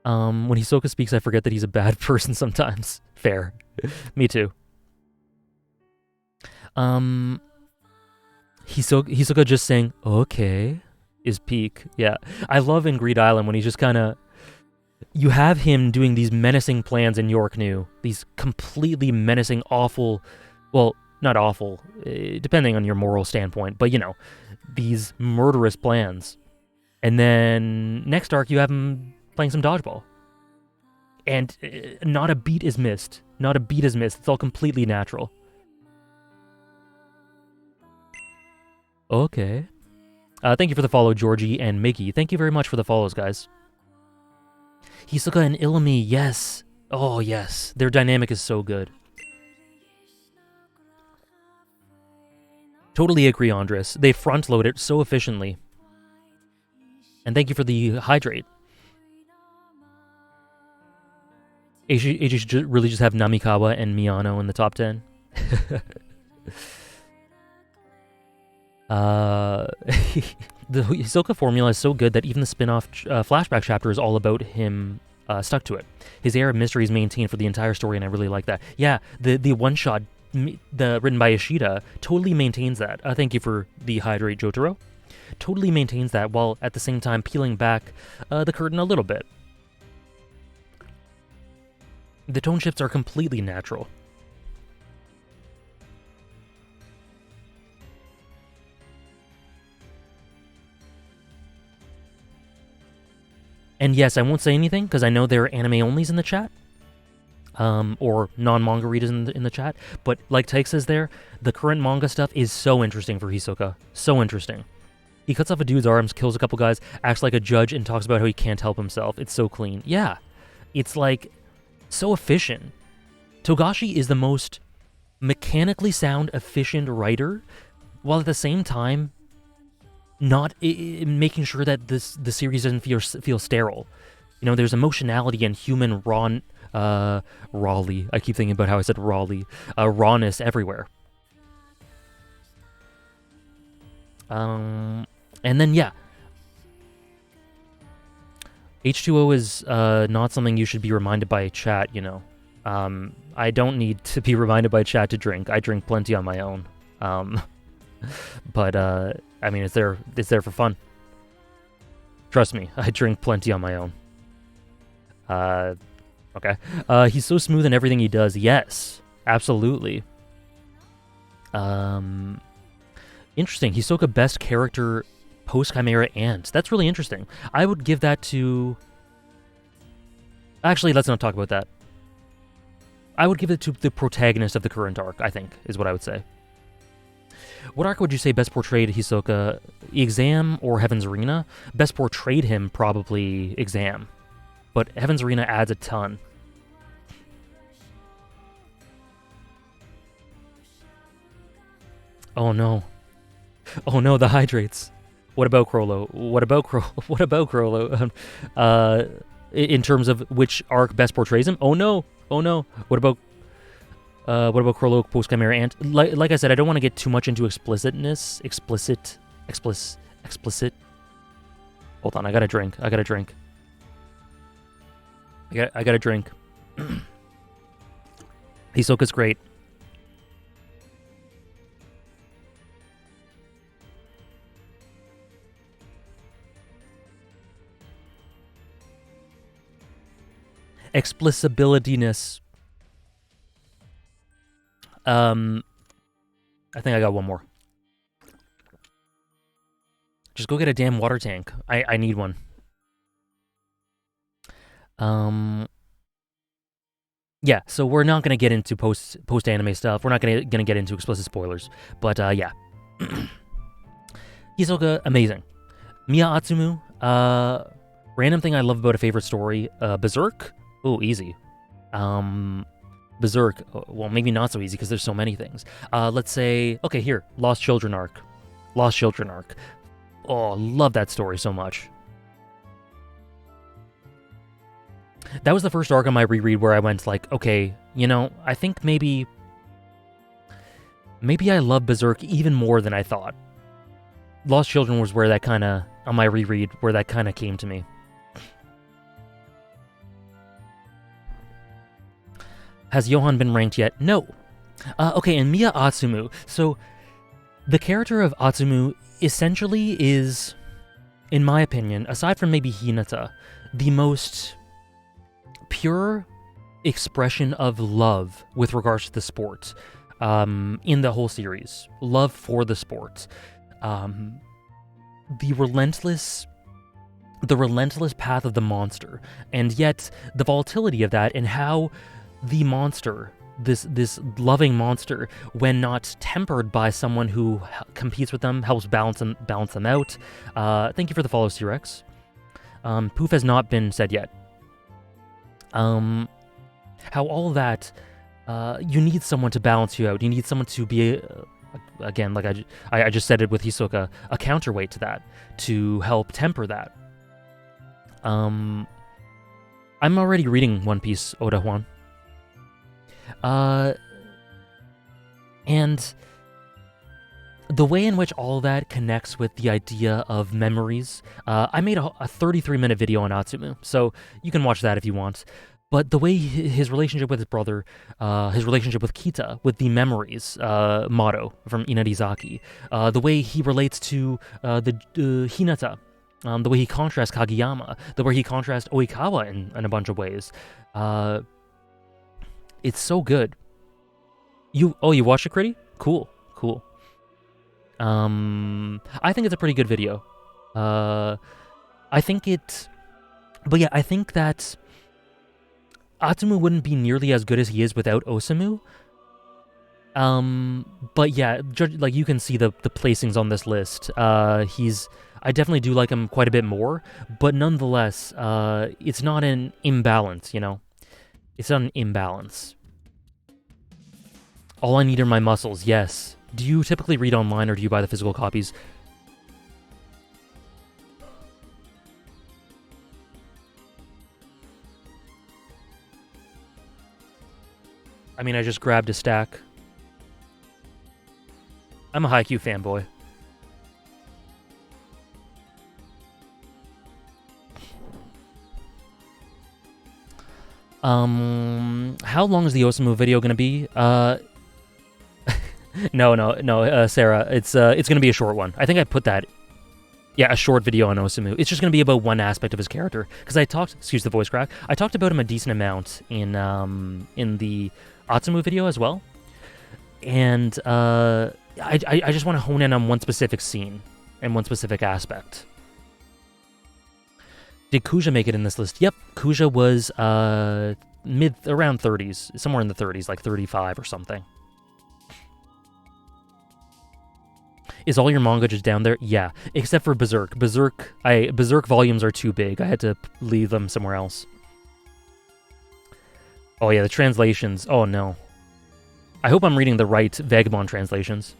When Hisoka speaks, I forget that he's a bad person sometimes. Fair. Me too. Hisoka just saying, okay, is peak. Yeah. I love in Greed Island when he's just kind of, you have him doing these menacing plans in York New. These completely menacing, awful, well, not awful, depending on your moral standpoint, but you know, these murderous plans. And then next arc, you have him playing some dodgeball. And not a beat is missed. Not a beat is missed. It's all completely natural. Okay. Thank you for the follow, Georgie and Miggy. Thank you very much for the follows, guys. Hisoka and Illumi, yes. Oh, yes. Their dynamic is so good. Totally agree, Andres. They front-load it so efficiently. And thank you for the hydrate. AG should really just have Namikawa and Miyano in the top 10. The Hisoka formula is so good that even the spin-off flashback chapter is all about him stuck to it. His air of mystery is maintained for the entire story, and I really like that. Yeah, the one-shot written by Ishida totally maintains that. Thank you for the hydrate, Jotaro. Totally maintains that while at the same time peeling back the curtain a little bit. The tone shifts are completely natural. And yes, I won't say anything because I know there are anime-onlys in the chat. Or non-manga readers in the chat. But like Tyke says there, the current manga stuff is so interesting for Hisoka. So interesting. He cuts off a dude's arms, kills a couple guys, acts like a judge, and talks about how he can't help himself. It's so clean. Yeah. It's like so efficient. Togashi is the most mechanically sound, efficient writer, while at the same time not making sure that the series doesn't feel sterile. You know, there's emotionality and human Raleigh. I keep thinking about how I said Raleigh. Rawness everywhere. And then, yeah. H2O is not something you should be reminded by chat, you know. I don't need to be reminded by chat to drink. I drink plenty on my own. But, I mean, it's there for fun. Trust me, I drink plenty on my own. Okay. He's so smooth in everything he does. Yes, absolutely. Interesting. Hisoka best character post Chimera Ant. That's really interesting. I would give that to... Actually, let's not talk about that. I would give it to the protagonist of the current arc, I think, is what I would say. What arc would you say best portrayed Hisoka? Exam or Heaven's Arena? Best portrayed him, probably Exam. But Heaven's Arena adds a ton. Oh no. Oh no, the hydrates. What about Crollo? What about Crollo? In terms of which arc best portrays him? Oh no. Oh no. What about Crollo post Chimera Ant? Like I said, I don't want to get too much into explicitness. Explicit. Hold on, I gotta drink. I gotta drink. Hisoka's great. Explicabilityness. I think I got one more. Just go get a damn water tank. I need one. Yeah, so we're not gonna get into post-anime stuff. We're not gonna get into explicit spoilers. But yeah. Hisoka, amazing. Miya Atsumu, random thing I love about a favorite story, Berserk. Ooh, easy. Berserk. Well, maybe not so easy because there's so many things. Let's say, okay, here, Lost Children arc. Lost Children arc. Oh, love that story so much. That was the first arc on my reread where I went like, okay, you know, I think maybe I love Berserk even more than I thought. Lost Children was where that kind of, on my reread, where that kind of came to me. Has Johan been ranked yet? No. Okay, and Miya Atsumu. So, the character of Atsumu essentially is, in my opinion, aside from maybe Hinata, the most pure expression of love with regards to the sport in the whole series. Love for the sport. The relentless path of the monster, and yet the volatility of that, and how the monster, this loving monster, when not tempered by someone who competes with them, helps balance them out. Thank you for the follow, C-Rex. Poof has not been said yet. How all that, you need someone to balance you out. You need someone to be, again, like I just said it with Hisoka, a counterweight to that, to help temper that. I'm already reading One Piece, Oda Juan. And the way in which all that connects with the idea of memories, I made a 33-minute video on Atsumu, so you can watch that if you want. But the way his relationship with his brother, his relationship with Kita, with the memories motto from Inarizaki, the way he relates to the Hinata, the way he contrasts Kageyama, the way he contrasts Oikawa in a bunch of ways. It's so good. You watched it, Critty? Cool. I think it's a pretty good video. I think that Atsumu wouldn't be nearly as good as he is without Osamu. But yeah, like you can see the placings on this list. I definitely do like him quite a bit more, but nonetheless, it's not an imbalance, you know? It's not an imbalance. All I need are my muscles, yes. Do you typically read online or do you buy the physical copies? I mean, I just grabbed a stack. I'm a Haikyuu fanboy. How long is the Osamu video gonna be? No, Sarah. It's gonna be a short one. I think I put that. Yeah, a short video on Osamu. It's just gonna be about one aspect of his character. Because excuse the voice crack. I talked about him a decent amount in the Atsumu video as well. And I just want to hone in on one specific scene and one specific aspect. Did Kuja make it in this list? Yep, Kuja was around 30s, somewhere in the 30s, like 35 or something. Is all your manga just down there? Yeah, except for Berserk. Berserk volumes are too big. I had to leave them somewhere else. Oh yeah, the translations. Oh no. I hope I'm reading the right Vagabond translations.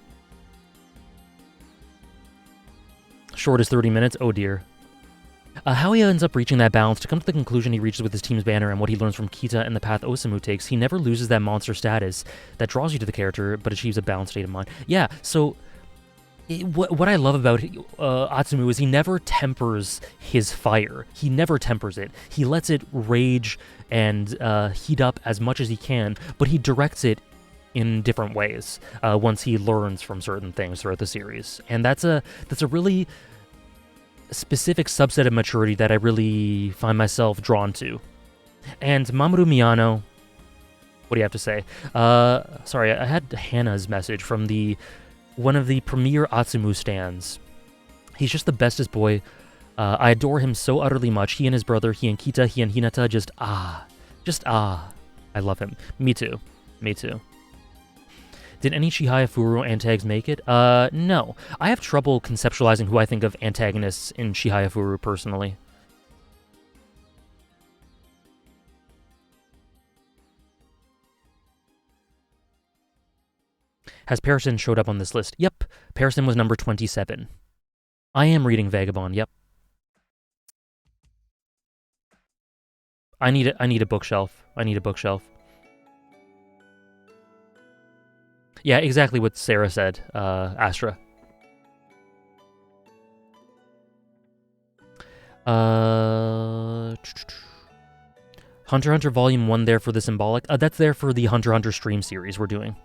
Short is 30 minutes? Oh dear. How he ends up reaching that balance to come to the conclusion he reaches with his team's banner and what he learns from Kita and the path Osamu takes, he never loses that monster status that draws you to the character, but achieves a balanced state of mind. Yeah, so what I love about Atsumu is he never tempers his fire. He never tempers it. He lets it rage and heat up as much as he can, but he directs it in different ways once he learns from certain things throughout the series. And that's a really specific subset of maturity that I really find myself drawn to. And Mamoru Miyano, what do you have to say? Sorry, I had Hannah's message from one of the premier Atsumu stans. He's just the bestest boy. I adore him so utterly much. He and his brother, he and Kita, he and Hinata, just ah. I love him. Me too. Did any Chihaya Furu antags make it? No. I have trouble conceptualizing who I think of antagonists in Chihaya Furu personally. Has Parison showed up on this list? Yep. Parison was number 27. I am reading Vagabond, yep. I need a bookshelf. I need a bookshelf. Yeah, exactly what Sarah said, Astra. Hunter x Hunter Volume 1 there for the symbolic. That's there for the Hunter x Hunter stream series we're doing.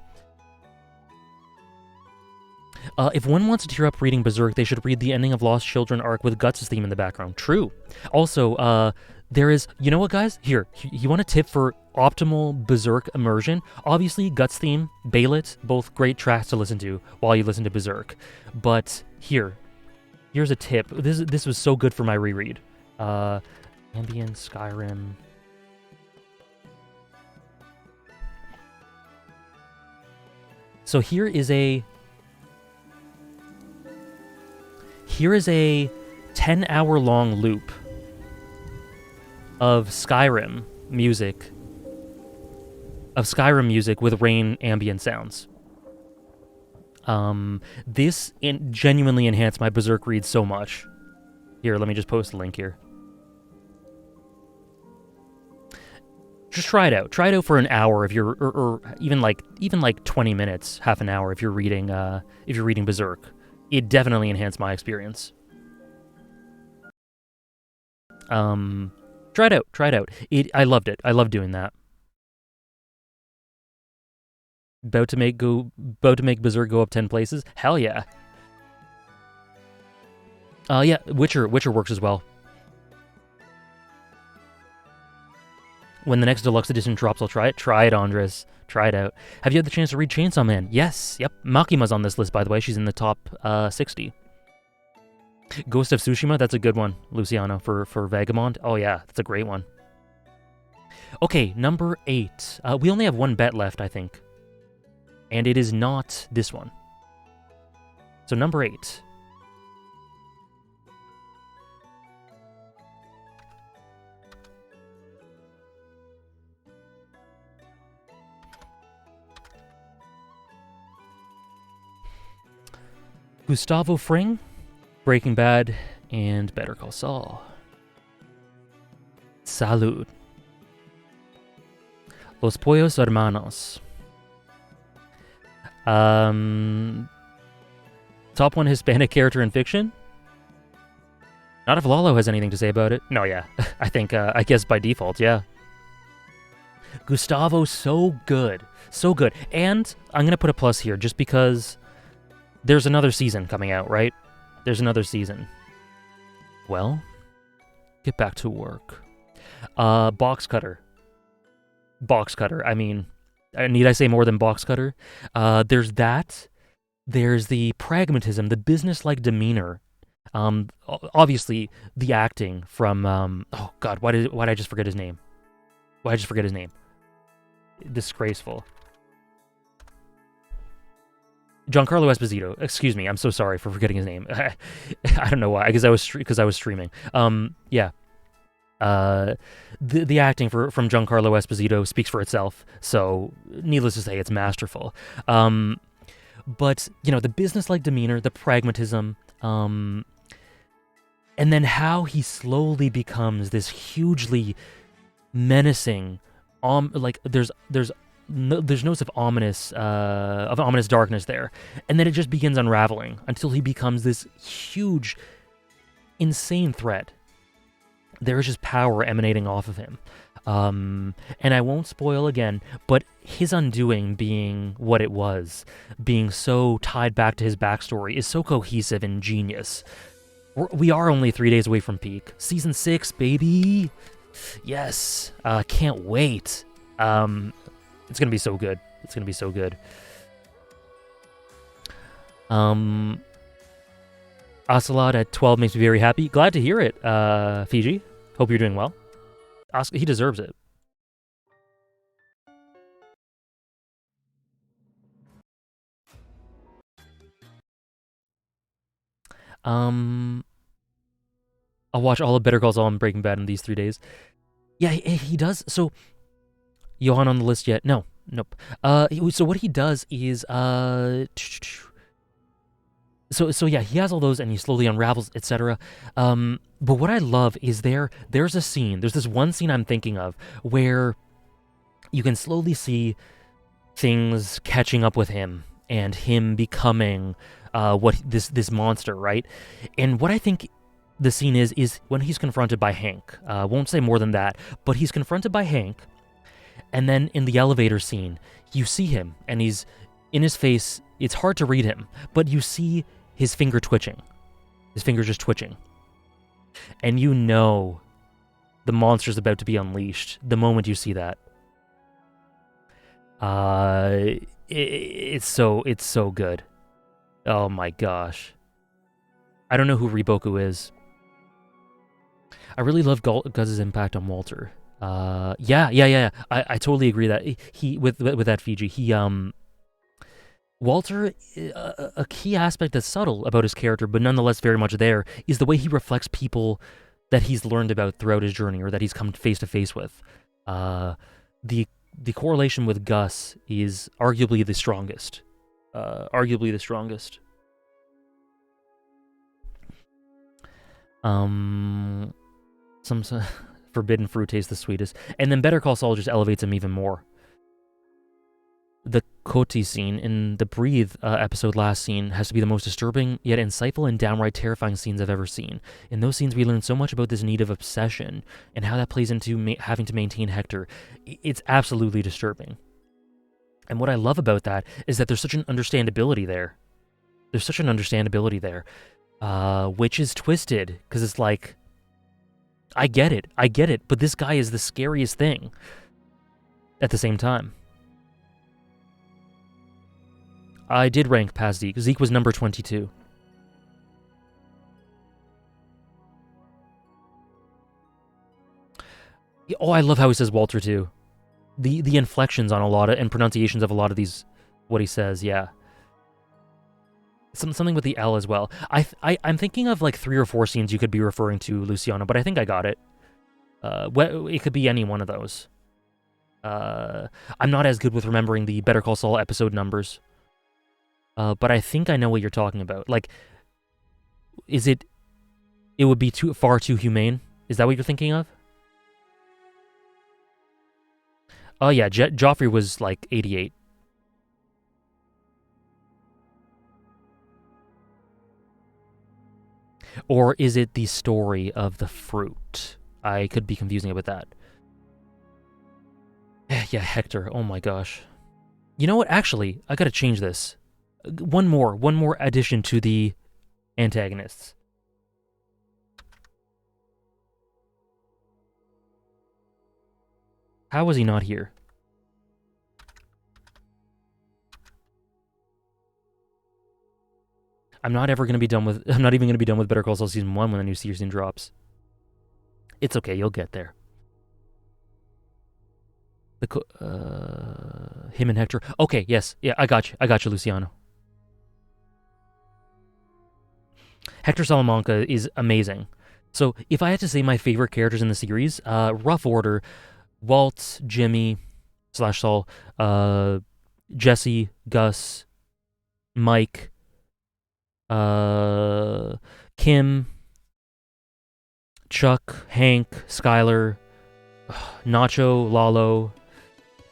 If one wants to tear up reading Berserk, they should read the ending of Lost Children arc with Guts' theme in the background. True. Also, there is... You know what, guys? Here, you want a tip for optimal Berserk immersion? Obviously, Guts theme, Bailet, both great tracks to listen to while you listen to Berserk. But here's a tip. This was so good for my reread. Ambient, Skyrim... So here is a 10-hour-long loop of Skyrim music with rain ambient sounds. This genuinely enhanced my Berserk read so much. Here, let me just post a link here. Just try it out. Try it out for an hour if you're, or even like 20 minutes, half an hour if you're reading Berserk. It definitely enhanced my experience. Try it out. Try it out. I loved it. I love doing that. About to make Berserk go up 10 places. Hell yeah. Yeah. Witcher works as well. When the next deluxe edition drops, I'll try it. Try it, Andres. Try it out. Have you had the chance to read Chainsaw Man? Yes. Yep. Makima's on this list, by the way. She's in the top 60. Ghost of Tsushima, that's a good one, Luciano, for Vagabond. Oh, yeah, that's a great one. Okay, number 8. We only have one bet left, I think. And it is not this one. So number 8. Gustavo Fring, Breaking Bad, and Better Call Saul. Salud. Los Pollos Hermanos. Top 1 Hispanic character in fiction? Not if Lalo has anything to say about it. No, yeah. I think, I guess by default, yeah. Gustavo, so good. So good. And I'm going to put a plus here just because there's another season coming out, right? There's another season. Well, get back to work. Box Cutter. Box Cutter. I mean, need I say more than Box Cutter? There's that. There's the pragmatism, the business-like demeanor. Obviously, the acting from... oh, God, why did I just forget his name? Why did I just forget his name? Disgraceful. Giancarlo Esposito. Excuse me, I'm so sorry for forgetting his name. I don't know why. I guess because I was streaming. Yeah. The acting from Giancarlo Esposito speaks for itself. So, needless to say, it's masterful. But the business-like demeanor, the pragmatism, and then how he slowly becomes this hugely menacing. There's notes of ominous darkness there, and then it just begins unraveling until he becomes this huge, insane threat. There is just power emanating off of him, and I won't spoil again, but his undoing being what it was, being so tied back to his backstory, is so cohesive and genius. We are only 3 days away from peak. Season 6, baby! Yes! Can't wait! It's gonna be so good. It's gonna be so good. Ocelot at 12 makes me very happy. Glad to hear it, Fiji. Hope you're doing well. He deserves it. I'll watch all of Better Call Saul and Breaking Bad in these 3 days. Yeah, he does. So, Johan on the list yet? No. Nope. So what he does is so yeah, he has all those and he slowly unravels, etc. But what I love is there's a scene. There's this one scene I'm thinking of where you can slowly see things catching up with him and him becoming what this monster, right? And what I think the scene is when he's confronted by Hank. Won't say more than that, but he's confronted by Hank, and then in the elevator scene, you see him, and he's in his face. It's hard to read him, but you see his finger twitching. His finger just twitching, and you know the monster's about to be unleashed the moment you see that. It's so good. Oh my gosh. I don't know who Riboku is. I really love Guz's impact on Walter. Yeah. I totally agree that he with that Fiji. Walter, a key aspect that's subtle about his character, but nonetheless very much there, is the way he reflects people that he's learned about throughout his journey or that he's come face to face with. The correlation with Gus is arguably the strongest. Some forbidden fruit tastes the sweetest, and then Better Call Saul just elevates him even more. The Koti scene in the Breathe episode last scene has to be the most disturbing, yet insightful and downright terrifying scenes I've ever seen. In those scenes, we learn so much about this need of obsession and how that plays into having to maintain Hector. It's absolutely disturbing. And what I love about that is that there's such an understandability there. Which is twisted, because it's like, I get it, but this guy is the scariest thing at the same time. I did rank past Zeke. Zeke was number 22. Oh, I love how he says Walter, too. The inflections on a lot of, and pronunciations of a lot of these, what he says, yeah. Something with the L as well. I'm thinking of like 3 or 4 scenes you could be referring to, Luciano, but I think I got it. It could be any one of those. I'm not as good with remembering the Better Call Saul episode numbers. But I think I know what you're talking about. Like, it would be far too humane? Is that what you're thinking of? Oh yeah, Joffrey was like 88. Or is it the story of the fruit? I could be confusing it with that. Yeah, Hector. Oh my gosh. You know what? Actually, I gotta change this. One more addition to the antagonists. How was he not here? I'm not even gonna be done with Better Call Saul season 1 when the new season drops. It's okay, you'll get there. Him and Hector. Okay, yes, yeah, I got you, Luciano. Hector Salamanca is amazing. So if I had to say my favorite characters in the series, rough order: Walt, Jimmy / Saul, Jesse, Gus, Mike, Kim, Chuck, Hank, Skyler, Nacho, Lalo,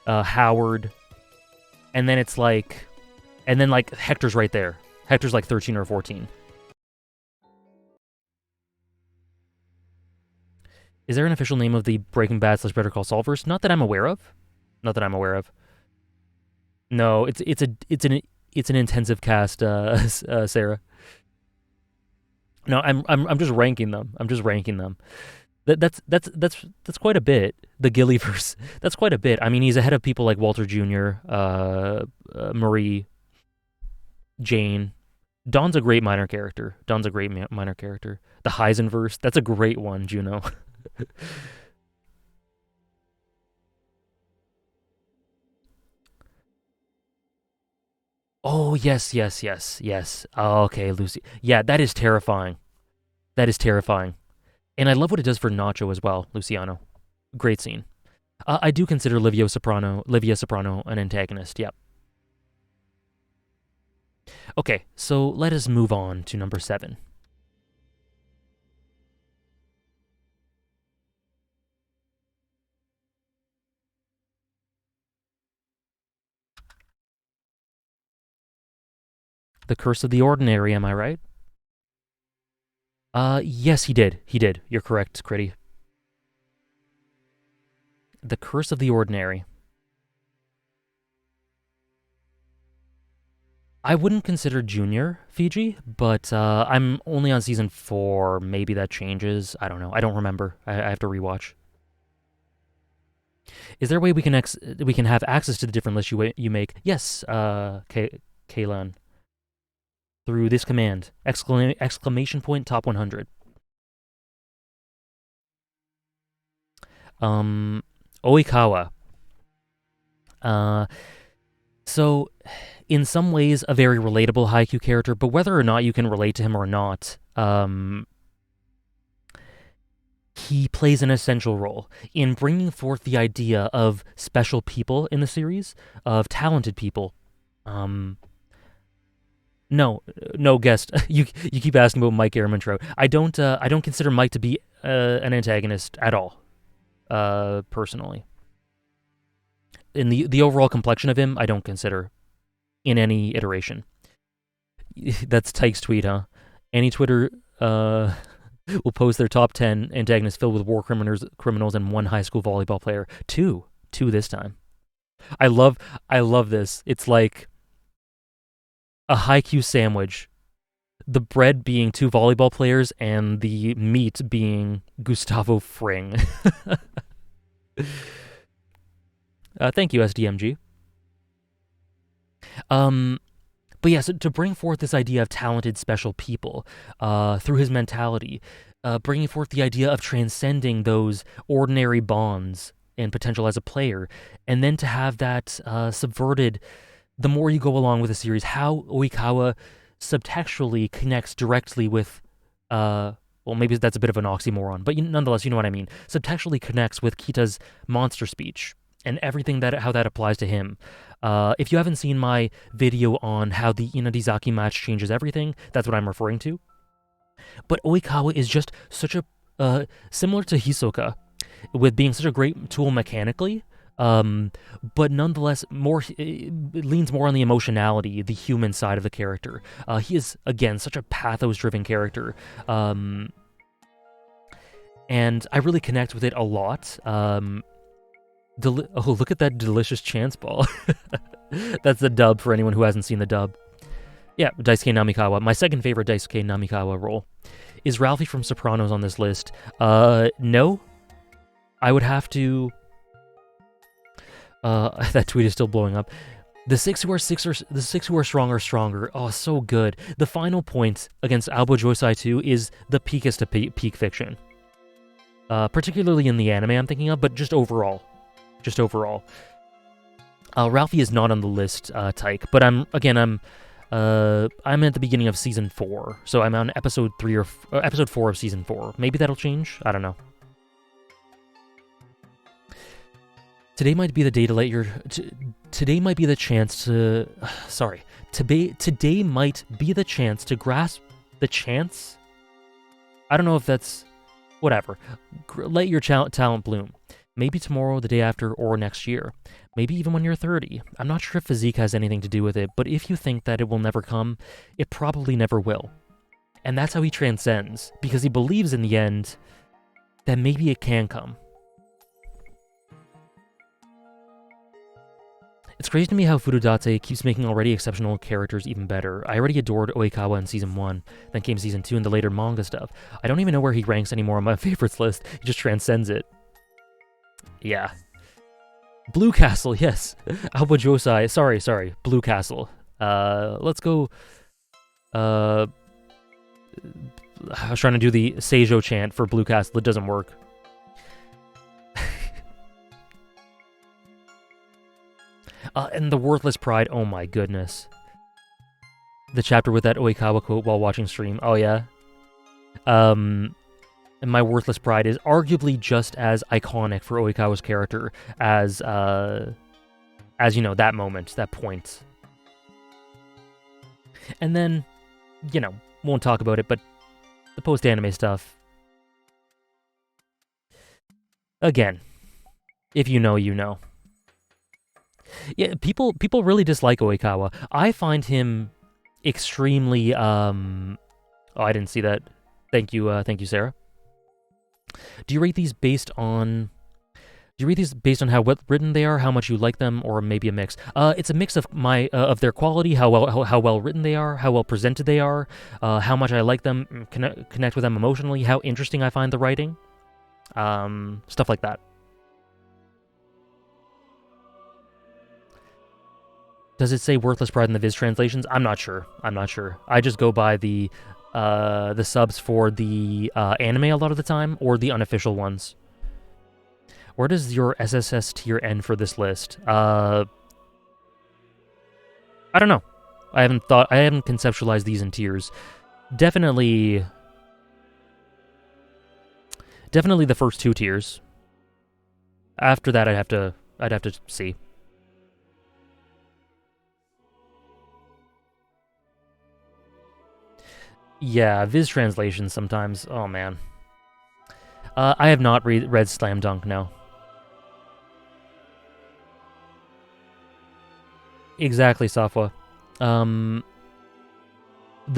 Howard, and then it's like, Hector's right there. Hector's like 13 or 14. Is there an official name of the Breaking Bad / Better Call Saul verse? Not that I'm aware of. No, it's an intensive cast, Sarah. No, I'm just ranking them. That's quite a bit. The Gillyverse. That's quite a bit. I mean, he's ahead of people like Walter Jr., Marie, Jane. Don's a great minor character. The Heisenverse. That's a great one, Juno. Oh, yes. Oh, okay, Lucy. Yeah, that is terrifying. And I love what it does for Nacho as well, Luciano. Great scene. I do consider Livia Soprano an antagonist, yep. Okay, so let us move on to number 7. The Curse of the Ordinary, am I right? Yes, he did. He did. You're correct, Critty. The Curse of the Ordinary. I wouldn't consider Junior Fiji, but I'm only on season 4. Maybe that changes. I don't know. I don't remember. I have to rewatch. Is there a way we can have access to the different lists you make? Yes, Kaylan. Through this command, exclamation point top 100. Oikawa. So, in some ways, a very relatable Haikyuu character, but whether or not you can relate to him or not, he plays an essential role in bringing forth the idea of special people in the series, of talented people. No, guest. You keep asking about Mike Ehrmantraut. I don't consider Mike to be an antagonist at all, personally. In the overall complexion of him, I don't consider in any iteration. That's Tyke's tweet, huh? Any Twitter will post their top 10 antagonists filled with war criminals and one high school volleyball player. Two this time. I love this. It's like a Haikyuu sandwich. The bread being 2 volleyball players and the meat being Gustavo Fring. Thank you, SDMG. But yeah, so to bring forth this idea of talented, special people through his mentality, bringing forth the idea of transcending those ordinary bonds and potential as a player, and then to have that subverted the more you go along with the series, how Oikawa subtextually connects directly with, well, maybe that's a bit of an oxymoron, but nonetheless, you know what I mean. Subtextually connects with Kita's monster speech and everything how that applies to him. If you haven't seen my video on how the Inadizaki match changes everything, that's what I'm referring to. But Oikawa is just such a, similar to Hisoka, with being such a great tool mechanically, but nonetheless leans more on the emotionality, the human side of the character. He is, again, such a pathos-driven character, and I really connect with it a lot. Look at that delicious chance ball. That's the dub for anyone who hasn't seen the dub. Yeah, Daisuke Namikawa. My second favorite Daisuke Namikawa role. Is Ralphie from Sopranos on this list? No. I would have to... that tweet is still blowing up. The six who are stronger. Oh, so good. The final point against Aoba Josai 2 is the peakest of peak fiction. Particularly in the anime I'm thinking of, but just overall. Ralphie is not on the list, Tyke, but I'm at the beginning of season 4, so I'm on episode 4 of season 4. Maybe that'll change. I don't know. Today might be the day to let your. Today might be the chance to. Sorry. Today might be the chance to grasp the chance. I don't know if that's. Whatever. Let your talent bloom. Maybe tomorrow, the day after, or next year. Maybe even when you're 30. I'm not sure if physique has anything to do with it, but if you think that it will never come, it probably never will. And that's how he transcends, because he believes in the end that maybe it can come. It's crazy to me how Furudate keeps making already exceptional characters even better. I already adored Oikawa in Season 1, then came Season 2 and the later manga stuff. I don't even know where he ranks anymore on my favorites list, he just transcends it. Yeah. Blue Castle, yes. Aoba Josai, sorry, Blue Castle. Let's go... I was trying to do the Seijo chant for Blue Castle, it doesn't work. And the Worthless Pride, oh my goodness. The chapter with that Oikawa quote while watching stream, oh yeah. And my worthless pride is arguably just as iconic for Oikawa's character as you know, that moment, that point. And then, you know, won't talk about it, but the post-anime stuff. Again, if you know, you know. Yeah, people really dislike Oikawa. I find him extremely oh, I didn't see that. Thank you, Sarah. Do you rate these based on how well written they are, how much you like them, or maybe a mix? It's a mix of of their quality, how well written they are, how well presented they are, how much I like them, connect with them emotionally, how interesting I find the writing, stuff like that. Does it say worthless pride in the Viz translations? I'm not sure. I just go by the subs for the anime a lot of the time, or the unofficial ones. Where does your SSS tier end for this list? I don't know. I haven't conceptualized these in tiers. Definitely the first 2 tiers. After that, I'd have to see. Yeah, Viz translations sometimes. Oh man. I have not read Slam Dunk, no. Exactly, Safwa. The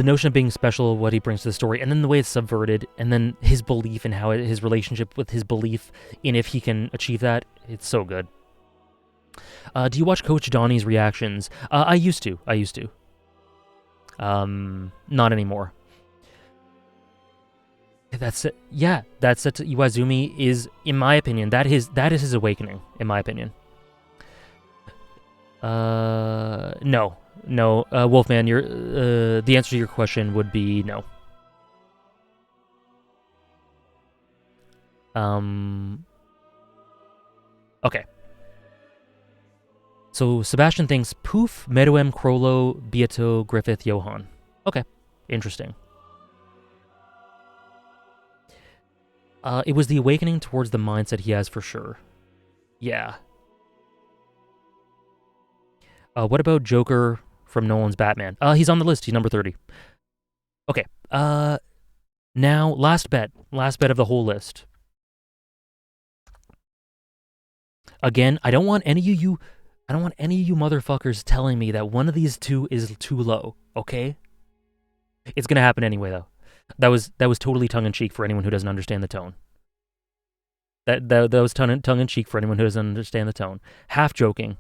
notion of being special, what he brings to the story, and then the way it's subverted, and then his belief in how his relationship with his belief in if he can achieve that, it's so good. Do you watch Coach Donnie's reactions? I used to. Not anymore. That's it. Yeah, that's it. Iwazumi is, in my opinion, that is his awakening. In my opinion. No, Wolfman. The answer to your question would be no. Okay. So Sebastian thinks Poof, Meruem, Crollo, Beato, Griffith, Johan. Okay, interesting. It was the awakening towards the mindset he has for sure. Yeah. What about Joker from Nolan's Batman? He's on the list. He's number 30. Okay. Now, last bet of the whole list. Again, I don't want any of you motherfuckers telling me that one of these two is too low, okay? It's gonna happen anyway, though. That was totally tongue-in-cheek for anyone who doesn't understand the tone. That was tongue-in-cheek for anyone who doesn't understand the tone. Half joking.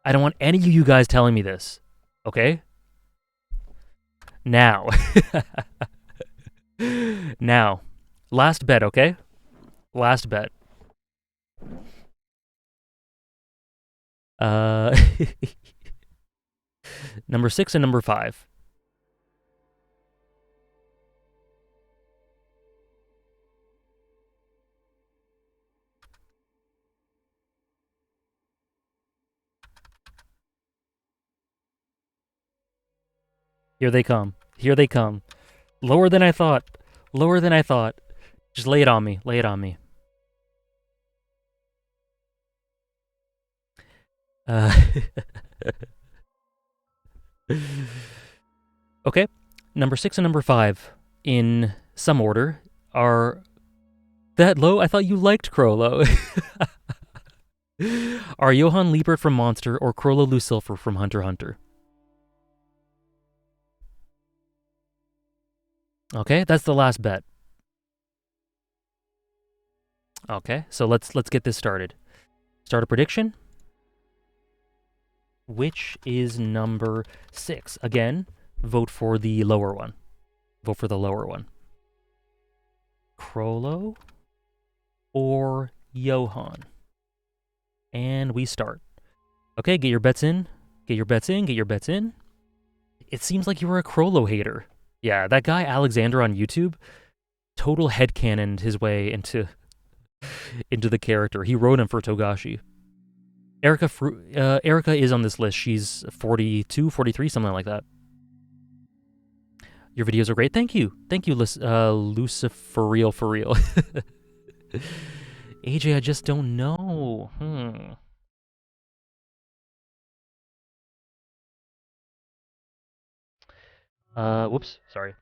I don't want any of you guys telling me this, okay? Now. Now. Last bet, okay? Last bet. Number 6 and number 5. Here they come. Here they come. Lower than I thought. Lower than I thought. Just lay it on me. Lay it on me. Okay. Number 6 and number 5, in some order, are that low? I thought you liked Crollo. Are Johann Liebert from Monster or Crollo Lucifer from Hunter x Hunter? Okay, that's the last bet. Okay, so let's get this started. Start a prediction. Which is number 6? Again, vote for the lower one. Vote for the lower one. Crollo or Johann? And we start. Okay, get your bets in. Get your bets in. Get your bets in. It seems like you were a Crollo hater. Yeah, that guy Alexander on YouTube, total headcanoned his way into the character. He wrote him for Togashi. Erica is on this list. She's 42, 43, something like that. Your videos are great. Thank you. Thank you, Lucifer for real, for real. AJ, I just don't know. Whoops, sorry.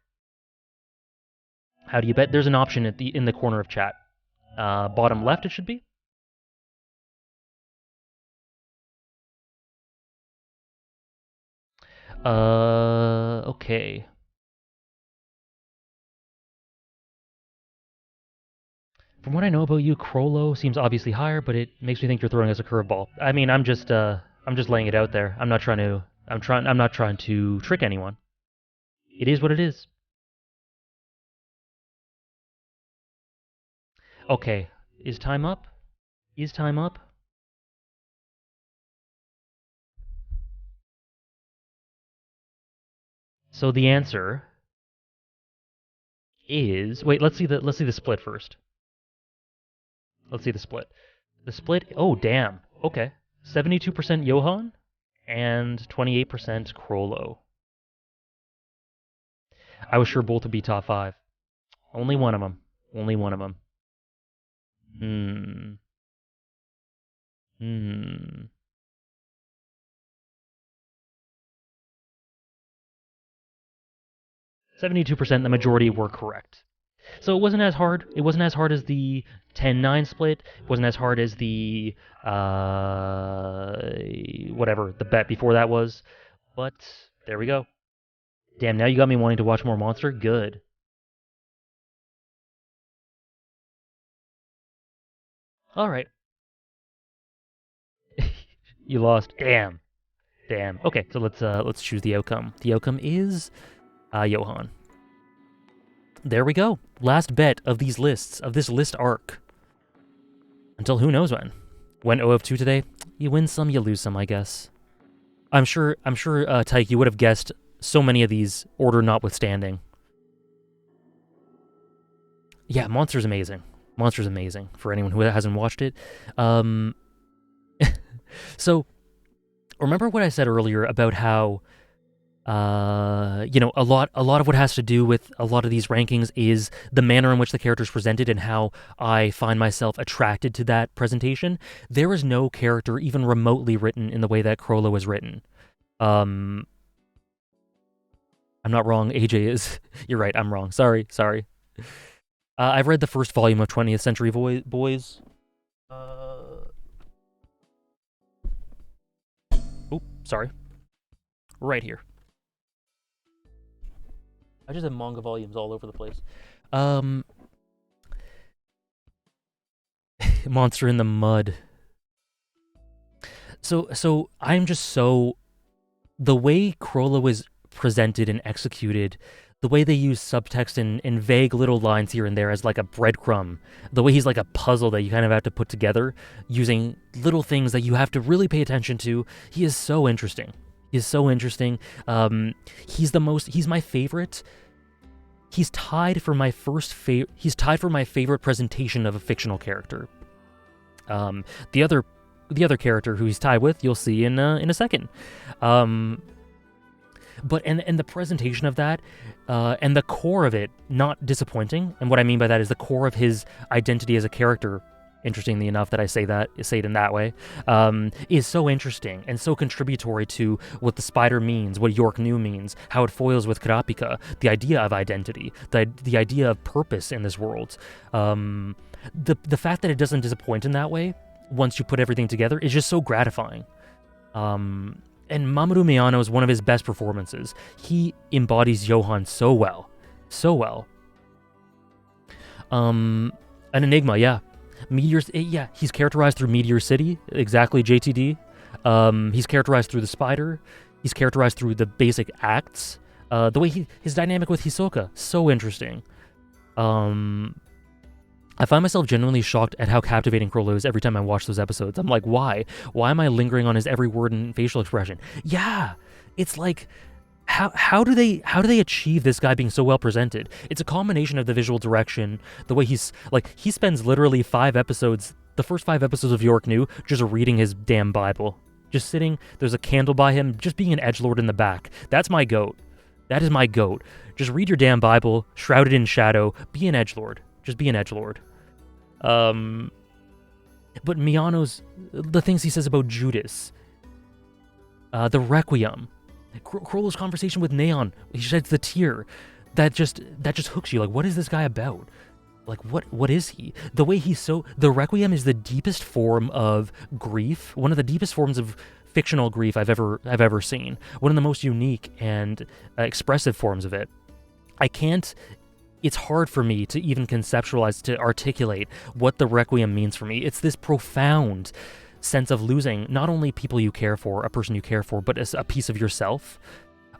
How do you bet? There's an option in the corner of chat. Bottom left, it should be. Okay. From what I know about you, Crollo seems obviously higher, but it makes me think you're throwing us a curveball. I mean, I'm just laying it out there. I'm not trying to trick anyone. It is what it is. Okay. Is time up? Is time up? So the answer is, wait, let's see the split first. Let's see the split. The split, oh damn. Okay. 72% Johan and 28% Crollo. I was sure both would be top 5. Only one of them. Only one of them. 72%, the majority were correct. So it wasn't as hard. It wasn't as hard as the 10-9 split. It wasn't as hard as the whatever the bet before that was. But there we go. Damn, now you got me wanting to watch more Monster. Good. All right. You lost. Damn. Damn. Okay, so let's choose the outcome. The outcome is Johan. There we go. Last bet of these lists, of this list arc. Until who knows when. Went 0 of 2 today. You win some, you lose some, I guess. I'm sure, Tyke, you would have guessed so many of these, order notwithstanding. Yeah, Monster's amazing. Monster's amazing for anyone who hasn't watched it. So, remember what I said earlier about how, a lot of what has to do with a lot of these rankings is the manner in which the character is presented and how I find myself attracted to that presentation. There is no character even remotely written in the way that Crollo is written. I'm not wrong. AJ is. You're right. I'm wrong. Sorry. I've read the first volume of 20th Century Boys. Sorry. Right here. I just have manga volumes all over the place. Monster in the Mud. So I'm just so... The way Crollo is presented and executed, the way they use subtext and vague little lines here and there as like a breadcrumb, the way he's like a puzzle that you kind of have to put together using little things that you have to really pay attention to, he is so interesting. He's so interesting. He's my favorite. He's tied for my favorite presentation of a fictional character. The other character who he's tied with, you'll see in a second. But and the presentation of that, and the core of it, not disappointing. And what I mean by that is the core of his identity as a character, interestingly enough that I say it in that way, is so interesting and so contributory to what the spider means, what York New means, how it foils with Kurapika, the idea of identity, the idea of purpose in this world. The fact that it doesn't disappoint in that way, once you put everything together, is just so gratifying. And Mamoru Miyano is one of his best performances. He embodies Johan so well. So well. An enigma, yeah. He's characterized through Meteor City, exactly, JTD. He's characterized through the spider. He's characterized through the basic acts. The way his dynamic with Hisoka, so interesting. I find myself genuinely shocked at how captivating Crollo is every time I watch those episodes. I'm like, why? Why am I lingering on his every word and facial expression? Yeah, it's like, how do they achieve this guy being so well presented? It's a combination of the visual direction, the way he spends literally the first 5 episodes of York New, just reading his damn Bible. Just sitting, there's a candle by him, just being an edgelord in the back. That's my goat. That is my goat. Just read your damn Bible, shrouded in shadow, be an edgelord. Just be an edgelord. But Miyano's, the things he says about Judas, the Requiem, Crollo's conversation with Neon, he sheds the tear. That just hooks you. Like, what is this guy about? Like, what is he? The way he's so... The Requiem is the deepest form of grief, one of the deepest forms of fictional grief I've ever seen. One of the most unique and expressive forms of it. I can't... It's hard for me to even conceptualize, to articulate what the Requiem means for me. It's this profound sense of losing not only people you care for, a person you care for, but as a piece of yourself.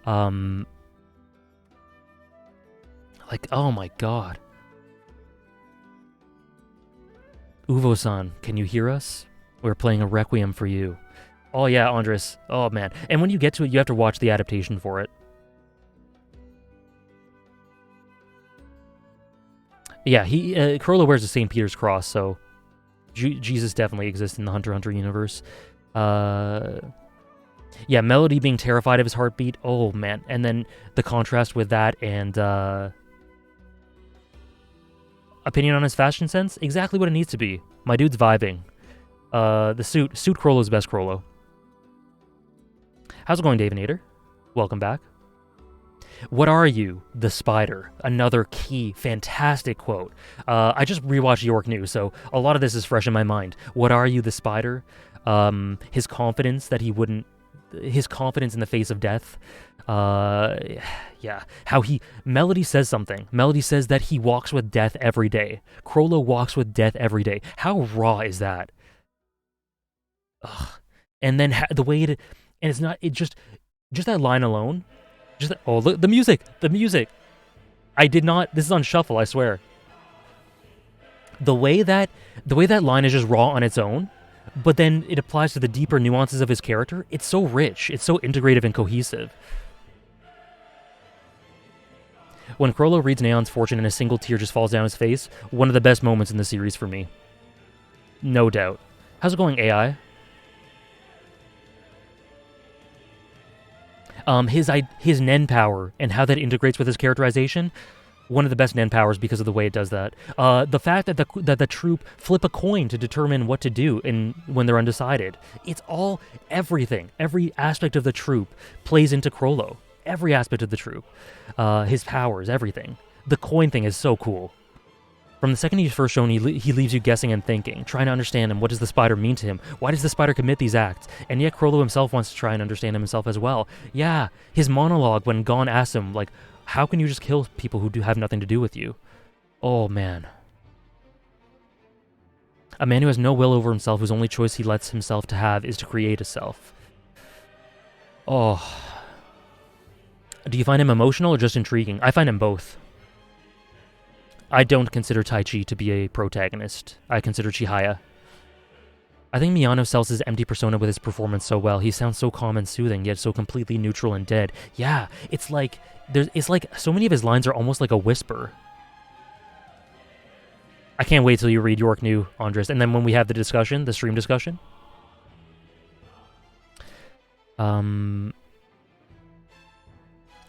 Like, oh my god. Uvo-san, can you hear us? We're playing a Requiem for you. Oh yeah, Andres. Oh man. And when you get to it, you have to watch the adaptation for it. Yeah, Crollo wears the St. Peter's cross, so Jesus definitely exists in the Hunter x Hunter universe. Yeah, Melody being terrified of his heartbeat. Oh man. And then the contrast with that and opinion on his fashion sense? Exactly what it needs to be. My dude's vibing. The suit Crollo's best Crollo. How's it going, Davinator? Welcome back. What are you, the spider? Another key, fantastic quote. I just rewatched York News, so a lot of this is fresh in my mind. What are you, the spider? His confidence that he wouldn't... His confidence in the face of death. Yeah. How Melody says something. Melody says that he walks with death every day. Crollo walks with death every day. How raw is that? Ugh. And then the way it... And it's not... It just that line alone... oh, look, the music! The music! I did not... This is on shuffle, I swear. The way that line is just raw on its own, but then it applies to the deeper nuances of his character, it's so rich. It's so integrative and cohesive. When Crollo reads Neon's fortune and a single tear just falls down his face, one of the best moments in the series for me. No doubt. How's it going, AI? His Nen power and how that integrates with his characterization, one of the best Nen powers because of the way it does that. The fact that the troop flip a coin to determine what to do when they're undecided. It's all, everything, every aspect of the troop plays into Crollo. Every aspect of the troop. His powers, everything. The coin thing is so cool. From the second he's first shown, he leaves you guessing and thinking, trying to understand him. What does the spider mean to him? Why does the spider commit these acts? And yet Crollo himself wants to try and understand himself as well. Yeah, his monologue when Gon asks him, like, how can you just kill people who have nothing to do with you? Oh, man. A man who has no will over himself, whose only choice he lets himself to have is to create a self. Oh. Do you find him emotional or just intriguing? I find him both. I don't consider Taichi to be a protagonist. I consider Chihaya. I think Miyano sells his empty persona with his performance so well. He sounds so calm and soothing, yet so completely neutral and dead. Yeah, it's like so many of his lines are almost like a whisper. I can't wait till you read York New, Andres, and then when we have the discussion, the stream discussion.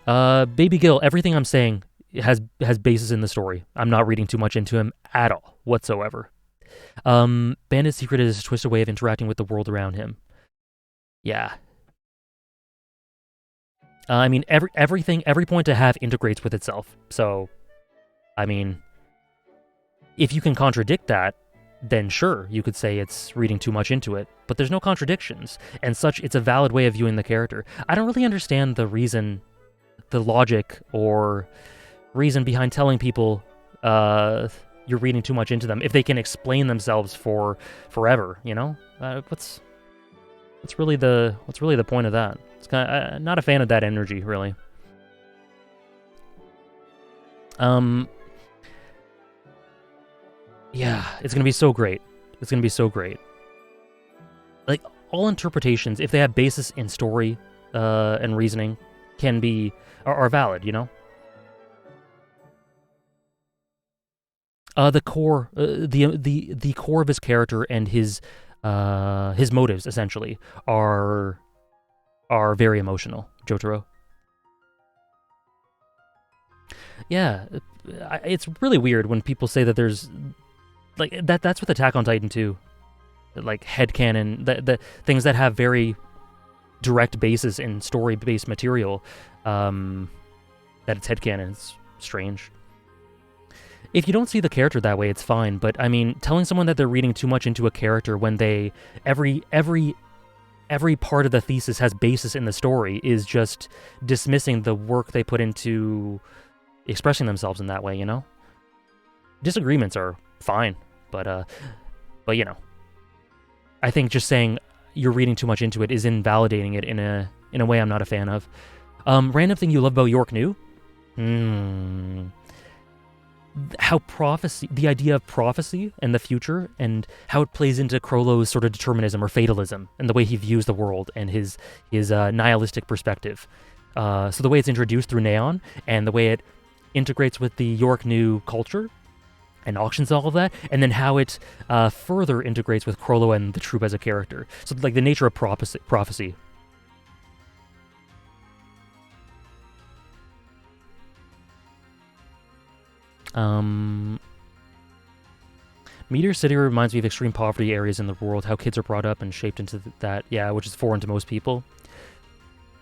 Baby Gil, everything I'm saying has basis in the story. I'm not reading too much into him at all, whatsoever. Bandit's secret is his twisted way of interacting with the world around him. Yeah. I mean, every point to have integrates with itself. So, I mean, if you can contradict that, then sure, you could say it's reading too much into it. But there's no contradictions, and such, it's a valid way of viewing the character. I don't really understand the reason, the logic, or reason behind telling people you're reading too much into them if they can explain themselves for forever, you know? What's really the point of that? It's kind of, not a fan of that energy, really. Yeah, it's gonna be so great. It's gonna be so great. Like, all interpretations, if they have basis in story and reasoning, are valid, you know? The core, the core of his character and his motives essentially are very emotional. Jotaro. Yeah, it's really weird when people say that there's like that's with Attack on Titan too. Like headcanon, the things that have very direct basis in story-based material, that it's headcanon. It's strange. If you don't see the character that way, it's fine. But I mean, telling someone that they're reading too much into a character when they every part of the thesis has basis in the story is just dismissing the work they put into expressing themselves in that way. You know, disagreements are fine, but you know, I think just saying you're reading too much into it is invalidating it in a way I'm not a fan of. Random thing you love about York New? How prophecy, the idea of prophecy and the future, and how it plays into Crollo's sort of determinism or fatalism, and the way he views the world and his nihilistic perspective. So the way it's introduced through Neon, and the way it integrates with the York New culture and auctions all of that, and then how it further integrates with Crollo and the troupe as a character. So like the nature of prophecy. Meteor City reminds me of extreme poverty areas in the world, how kids are brought up and shaped into that, yeah, which is foreign to most people.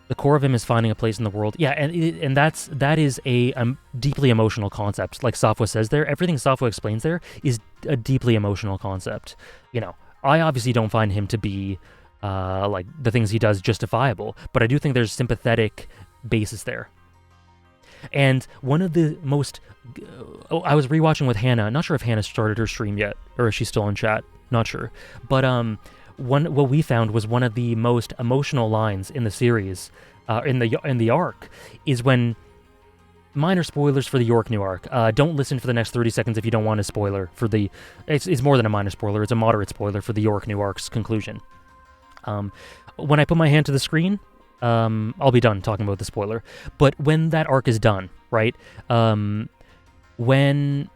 The core of him is finding a place in the world. Yeah, and that is a deeply emotional concept. Like Safwa says there, everything Safwa explains there is a deeply emotional concept. You know, I obviously don't find him to be like the things he does justifiable, but I do think there's sympathetic basis there. And one of the most... I was rewatching with Hannah. Not sure if Hannah started her stream yet, or if she's still in chat. Not sure. But what we found was one of the most emotional lines in the series, in the arc, is when... Minor spoilers for the York New arc. Don't listen for the next 30 seconds if you don't want a spoiler for the... It's more than a minor spoiler. It's a moderate spoiler for the York New arc's conclusion. When I put my hand to the screen... I'll be done talking about the spoiler. But when that arc is done, right? When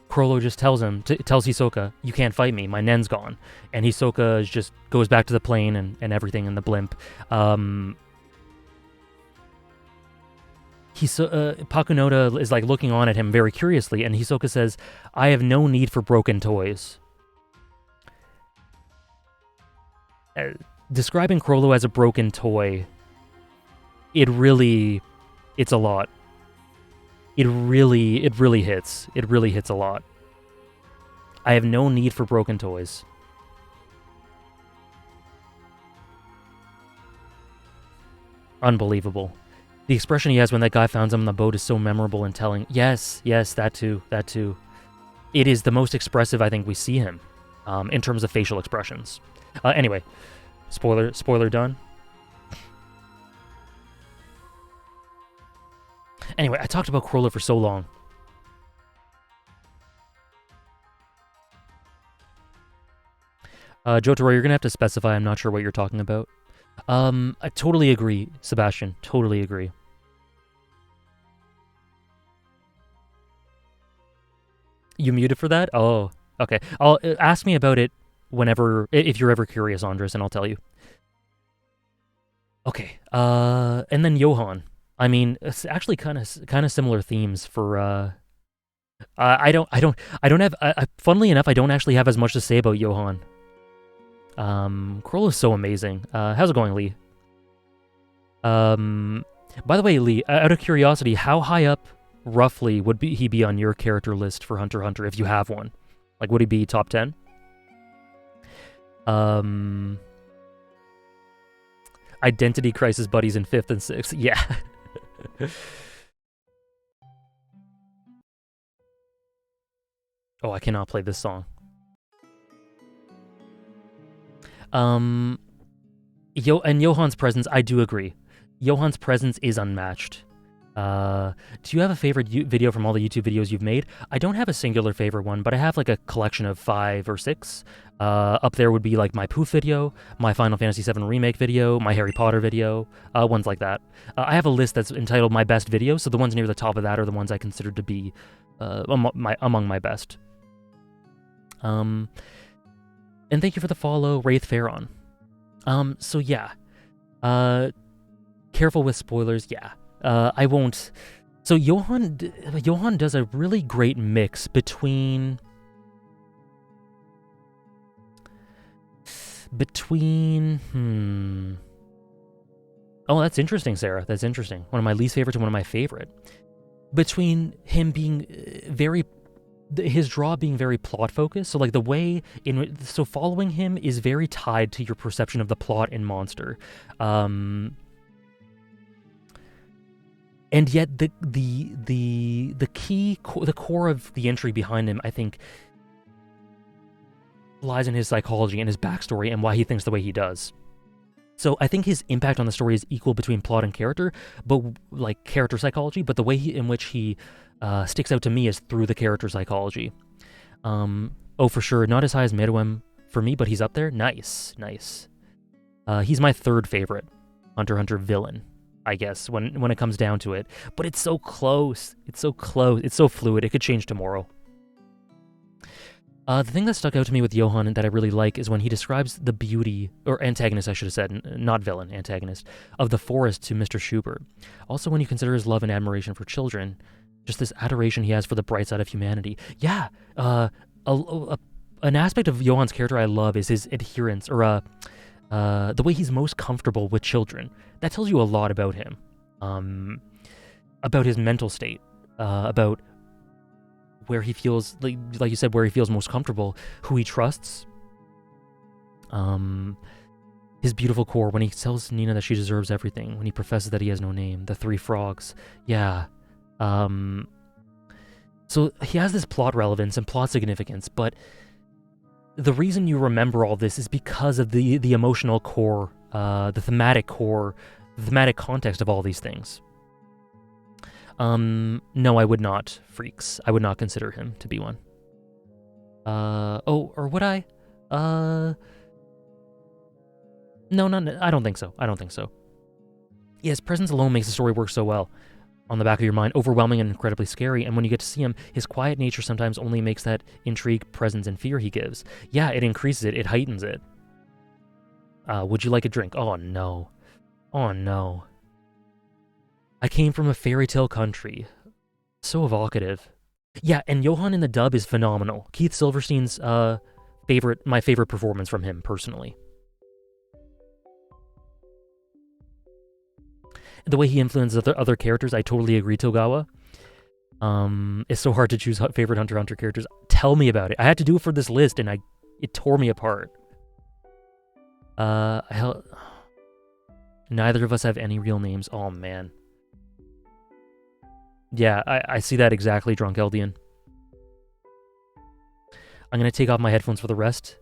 Crollo just tells Hisoka, you can't fight me, my Nen's gone. And Hisoka just goes back to the plane and everything in the blimp. Pakunoda is like looking on at him very curiously, and Hisoka says, I have no need for broken toys. Describing Crollo as a broken toy, it's a lot. It really hits. It really hits a lot. I have no need for broken toys. Unbelievable. The expression he has when that guy finds him on the boat is so memorable and telling. Yes, that too. It is the most expressive I think we see him, in terms of facial expressions. Anyway. Spoiler done. Anyway, I talked about Crollo for so long. Jotaro, you're gonna have to specify. I'm not sure what you're talking about. I totally agree, Sebastian. Totally agree. You muted for that? Oh, okay. I'll ask me about it whenever, if you're ever curious, Andres, and I'll tell you. Okay. And then Johan. I mean, it's actually kind of similar themes for. I don't have. Funnily enough, I don't actually have as much to say about Johan. Crollo's so amazing. How's it going, Lee? By the way, Lee, out of curiosity, how high up roughly would he be on your character list for Hunter x Hunter if you have one? Like, would he be top 10? Identity Crisis buddies in 5th and 6th. Yeah. Oh, I cannot play this song. And Johan's presence, I do agree. Johan's presence is unmatched. Do you have a favorite video from all the YouTube videos you've made? I don't have a singular favorite one, but I have like a collection of 5 or 6. Up there would be like my Poof video, my Final Fantasy VII Remake video, my Harry Potter video, ones like that. I have a list that's entitled My Best Videos, so the ones near the top of that are the ones I consider to be among my best. And thank you for the follow, Wraith Pharaon. So yeah. Careful with spoilers, yeah. I won't So Johann does a really great mix between Oh, that's interesting, Sarah. That's interesting. One of my least favorite to one of my favorite. Between him being his draw being very plot focused. So like the way so following him is very tied to your perception of the plot in Monster. And yet the core of the intrigue behind him, I think, lies in his psychology and his backstory and why he thinks the way he does. So I think his impact on the story is equal between plot and character, but like character psychology. But the way in which he sticks out to me is through the character psychology. Oh, for sure, not as high as Meruem for me, but he's up there. Nice. He's my third favorite Hunter x Hunter villain, I guess, when it comes down to it. But it's so close. It's so fluid. It could change tomorrow. The thing that stuck out to me with Johann that I really like is when he describes the beauty, or antagonist I should have said, not villain, antagonist, of the forest to Mr. Schubert. Also when you consider his love and admiration for children, just this adoration he has for the bright side of humanity. Yeah, an aspect of Johann's character I love is his adherence, or the way he's most comfortable with children. That tells you a lot about him, about his mental state, about where he feels, like you said, where he feels most comfortable, who he trusts, his beautiful core, when he tells Nina that she deserves everything, when he professes that he has no name, the three frogs, yeah. So he has this plot relevance and plot significance, but the reason you remember all this is because of the emotional core, the thematic core, the thematic context of all these things. No, I would not, freaks. I would not consider him to be one. Or would I? No, I don't think so. Yeah, his presence alone makes the story work so well. On the back of your mind, overwhelming and incredibly scary, and when you get to see him, his quiet nature sometimes only makes that intrigue, presence, and fear he gives. Yeah, it increases it, it heightens it. Would you like a drink? Oh no. I came from a fairy tale country. So evocative. Yeah, and Johann in the dub is phenomenal. Keith Silverstein's my favorite performance from him, personally. The way he influences other characters, I totally agree, Togawa. It's so hard to choose favorite Hunter x Hunter characters. Tell me about it. I had to do it for this list, and it tore me apart. Neither of us have any real names. Oh, man. Yeah, I see that exactly, Drunk Eldian. I'm gonna take off my headphones for the rest.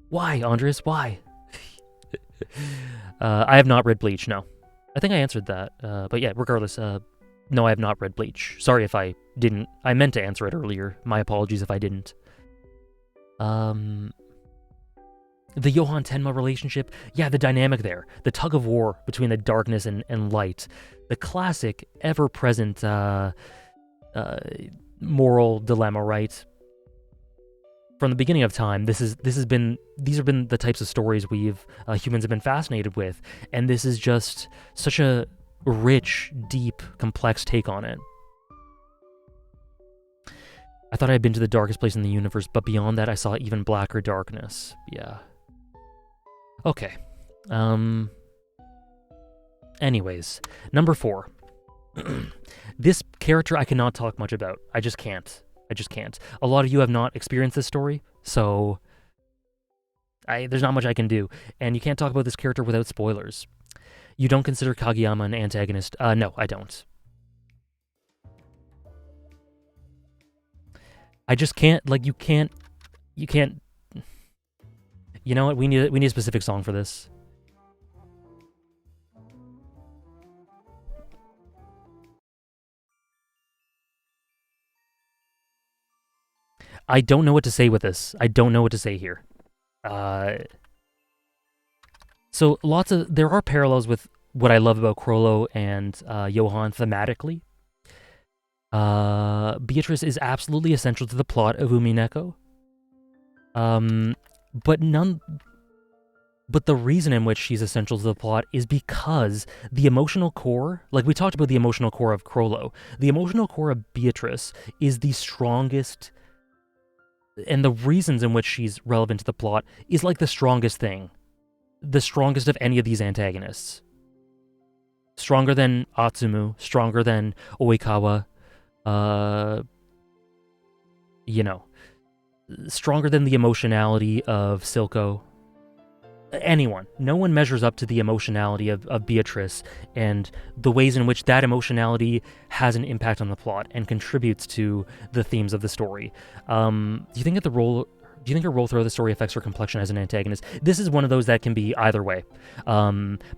Why, Andres? Why? I have not read Bleach, no. I think I answered that, but yeah, regardless, no, I have not read Bleach. Sorry if I didn't. I meant to answer it earlier. My apologies if I didn't. The Johann Tenma relationship, yeah, the dynamic there. The tug of war between the darkness and light. The classic, ever-present moral dilemma, right? From the beginning of time, these have been the types of stories humans have been fascinated with, and this is just such a rich, deep, complex take on it. I thought I had been to the darkest place in the universe, but beyond that, I saw even blacker darkness. Yeah. Okay. Anyways, number 4. This character I cannot talk much about. I just can't. A lot of you have not experienced this story, so there's not much I can do. And you can't talk about this character without spoilers. You don't consider Kageyama an antagonist? No, I don't. I just can't, you can't. You know what? We need a specific song for this. I don't know what to say with this. I don't know what to say here. So there are parallels with what I love about Chrollo and Johann thematically. Beatrice is absolutely essential to the plot of Umineko. But But the reason in which she's essential to the plot is because the emotional core, like we talked about the emotional core of Crollo, the emotional core of Beatrice is the strongest, and the reasons in which she's relevant to the plot is like the strongest thing. The strongest of any of these antagonists. Stronger than Atsumu, stronger than Oikawa, you know, stronger than the emotionality of Silco. Anyone. No one measures up to the emotionality of Beatrice and the ways in which that emotionality has an impact on the plot and contributes to the themes of the story. Do you think her role throughout the story affects her complexion as an antagonist? This is one of those that can be either way.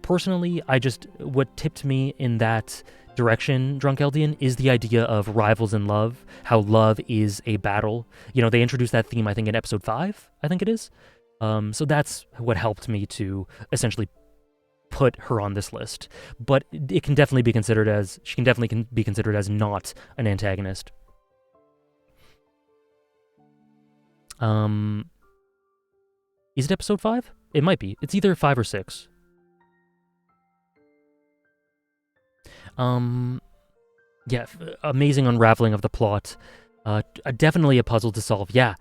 Personally, what tipped me in that direction, Drunk Eldian, is the idea of rivals in love, how love is a battle. You know, they introduced that theme, I think, in episode 5, I think it is. So that's what helped me to essentially put her on this list. But she can definitely be considered as not an antagonist. Is it episode 5? It might be. It's either 5 or 6. Yeah, amazing unraveling of the plot. Definitely a puzzle to solve. Yeah.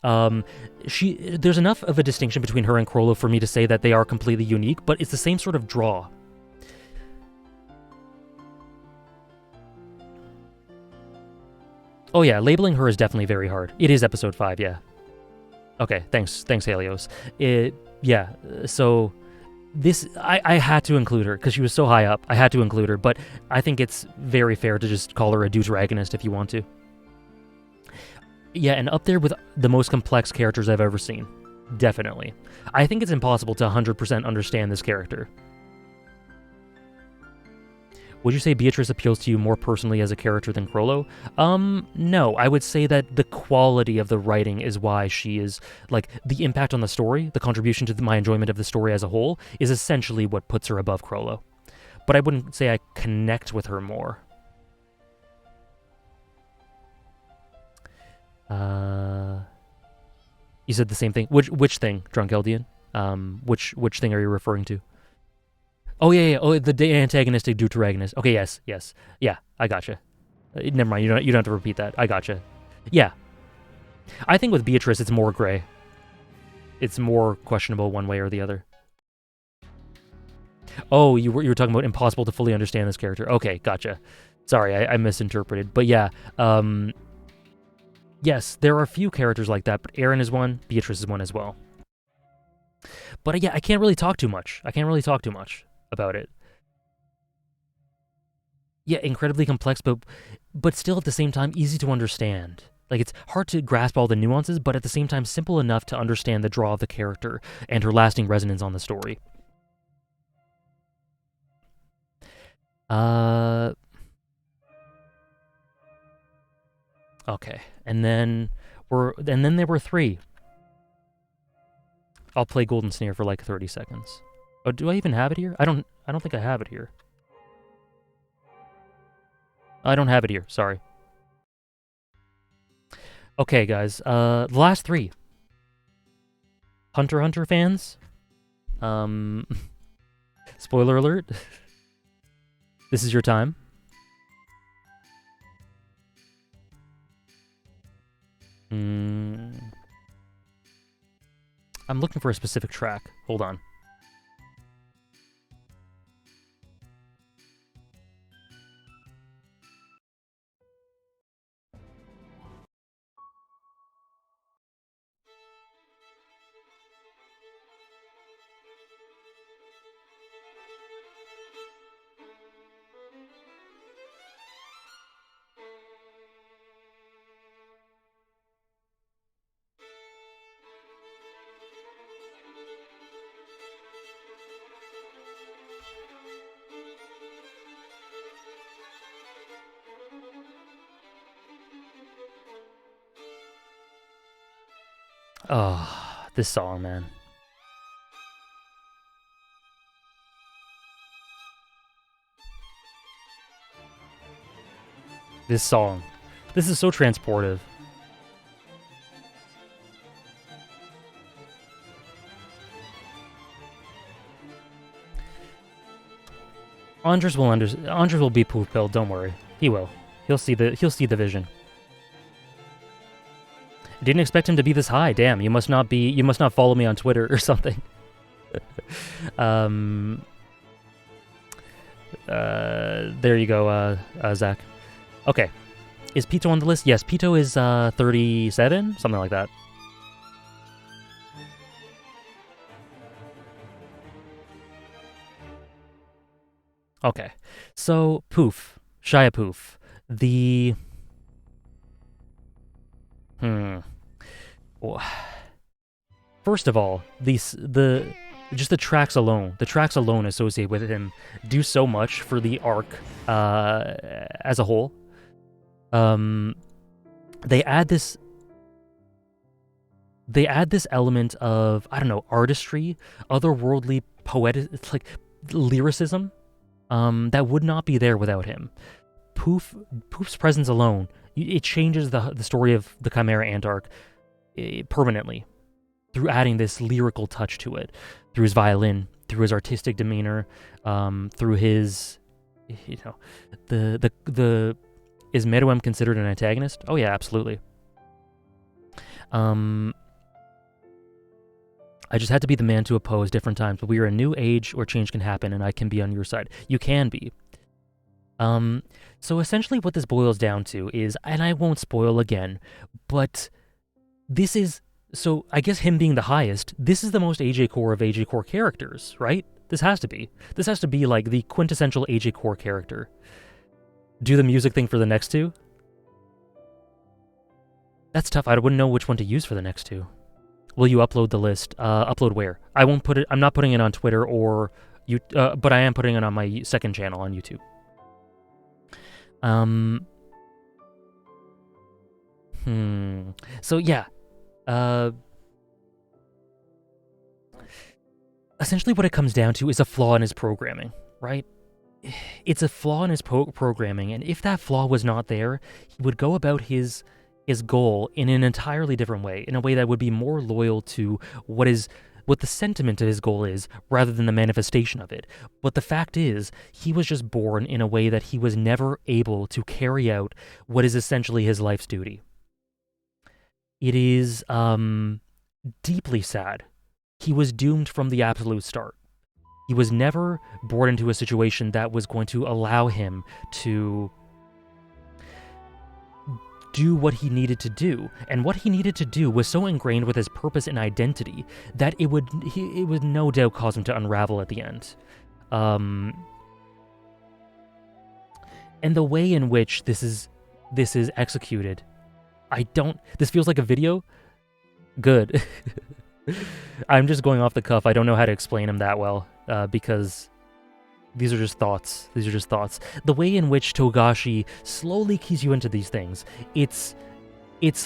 There's enough of a distinction between her and Crollo for me to say that they are completely unique, but it's the same sort of draw. Oh yeah, labeling her is definitely very hard. It is episode 5, yeah. Okay, thanks Helios. So this, I had to include her because she was so high up. I had to include her, but I think it's very fair to just call her a deuteragonist if you want to. Yeah, and up there with the most complex characters I've ever seen. Definitely. I think it's impossible to 100% understand this character. Would you say Beatrice appeals to you more personally as a character than Crollo? No. I would say that the quality of the writing is why she is, like, the impact on the story, the contribution to my enjoyment of the story as a whole, is essentially what puts her above Crollo. But I wouldn't say I connect with her more. You said the same thing. Which thing, Drunk Eldian? Which thing are you referring to? Oh yeah. Oh, the antagonistic deuteragonist. Okay, yes. Yeah, I gotcha. Never mind. You don't have to repeat that. I gotcha. Yeah. I think with Beatrice, it's more gray. It's more questionable one way or the other. Oh, you were talking about impossible to fully understand this character. Okay, gotcha. Sorry, I misinterpreted. But yeah, yes, there are a few characters like that, but Aaron is one, Beatrice is one as well. But yeah, I can't really talk too much about it. Yeah, incredibly complex, but still at the same time easy to understand. Like, it's hard to grasp all the nuances, but at the same time simple enough to understand the draw of the character and her lasting resonance on the story. Okay, and then there were 3. I'll play Golden Snare for like 30 seconds. Oh, do I even have it here? I don't think I have it here. I don't have it here, sorry. Okay, guys, the last 3. Hunter x Hunter fans? Spoiler alert. This is your time. I'm looking for a specific track. Hold on. Oh, this song, man. This song. This is so transportive. Andres will be poof pilled, don't worry. He will. He'll see the vision. Didn't expect him to be this high. Damn, you must not follow me on Twitter or something. There you go, Zach. Okay. Is Pito on the list? Yes, Pito is 37, something like that. Okay. So, Poof. Shia Poof. The... First of all, just the tracks alone associated with him do so much for the arc as a whole. They add this element of, I don't know, artistry, otherworldly poetic, like lyricism, that would not be there without him. Poof's presence alone, it changes the story of the Chimera Ant arc permanently through adding this lyrical touch to it, through his violin, through his artistic demeanor, through his, you know, the is Meruem considered an antagonist? Oh yeah, absolutely. I just had to be the man to oppose different times, but we are a new age where change can happen, and I can be on your side. You can be. So essentially what this boils down to is, and I won't spoil again, but this is, so I guess him being the highest, this is the most AJ core of AJ core characters, right? This has to be like the quintessential AJ core character. Do the music thing for the next two? That's tough. I wouldn't know which one to use for the next two. Will you upload the list? Upload where? I won't put it, I'm not putting it on Twitter or but I am putting it on my second channel on YouTube. So yeah. Essentially what it comes down to is a flaw in his programming, right? It's a flaw in his programming, and if that flaw was not there, he would go about his goal in an entirely different way, in a way that would be more loyal to what the sentiment of his goal is, rather than the manifestation of it. But the fact is, he was just born in a way that he was never able to carry out what is essentially his life's duty. It is deeply sad. He was doomed from the absolute start. He was never born into a situation that was going to allow him to do what he needed to do. And what he needed to do was so ingrained with his purpose and identity that it would no doubt cause him to unravel at the end. And the way in which this is executed, this feels like a video? Good. I'm just going off the cuff. I don't know how to explain him that well, because these are just thoughts. The way in which Togashi slowly keys you into these things, it's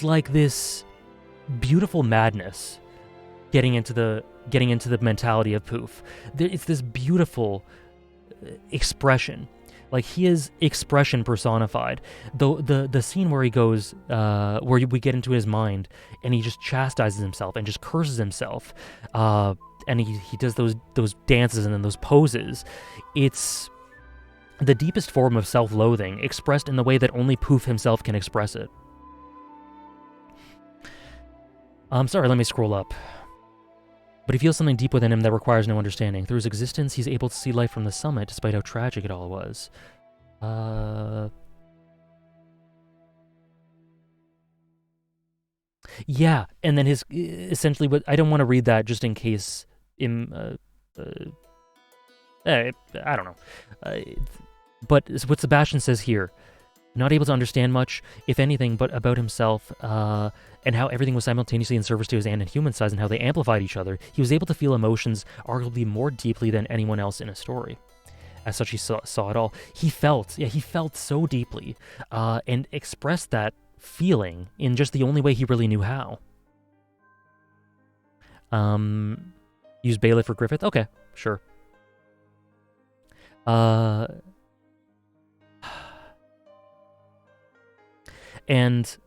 like this beautiful madness getting into the mentality of Poof. It's this beautiful expression. Like, he is expression personified. The scene where he goes, where we get into his mind, and he just chastises himself and just curses himself, and he does those dances and then those poses. It's the deepest form of self-loathing, expressed in the way that only Poof himself can express it. Sorry, let me scroll up. But he feels something deep within him that requires no understanding. Through his existence, he's able to see life from the summit, despite how tragic it all was. Yeah, and then his, essentially, what I don't want to read that just in case, I don't know. But what Sebastian says here, not able to understand much, if anything, but about himself, and how everything was simultaneously in service to his aunt and human size, and how they amplified each other. He was able to feel emotions arguably more deeply than anyone else in a story. As such, he saw it all. He felt so deeply, and expressed that feeling in just the only way he really knew how. Use Bailiff for Griffith? Okay, sure. And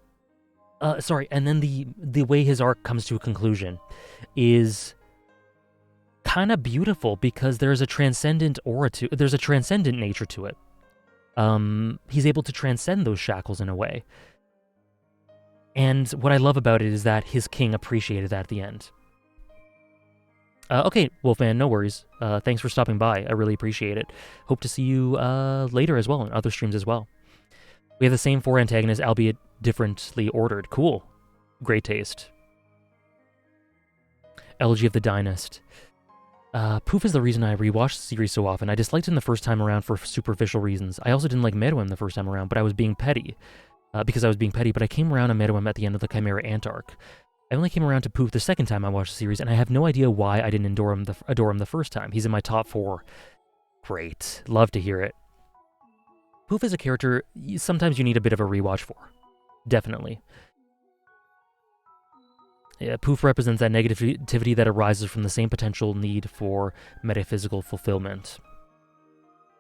then the way his arc comes to a conclusion is kind of beautiful because there's a transcendent aura to there's a transcendent nature to it. He's able to transcend those shackles in a way. And what I love about it is that his king appreciated that at the end. Okay, Wolfman, no worries. Thanks for stopping by. I really appreciate it. Hope to see you later as well, in other streams as well. We have the same 4 antagonists, albeit differently ordered. Cool. Great taste. Elegy of the Dynast. Poof is the reason I rewatched the series so often. I disliked him the first time around for superficial reasons. I also didn't like Meruem the first time around, but I was being petty. Because I was being petty, but I came around to Meruem at the end of the Chimera Antarc. I only came around to Poof the second time I watched the series, and I have no idea why I didn't adore him the first time. He's in my top 4. Great. Love to hear it. Poof is a character sometimes you need a bit of a rewatch for. Definitely. Yeah, Poof represents that negativity that arises from the same potential need for metaphysical fulfillment.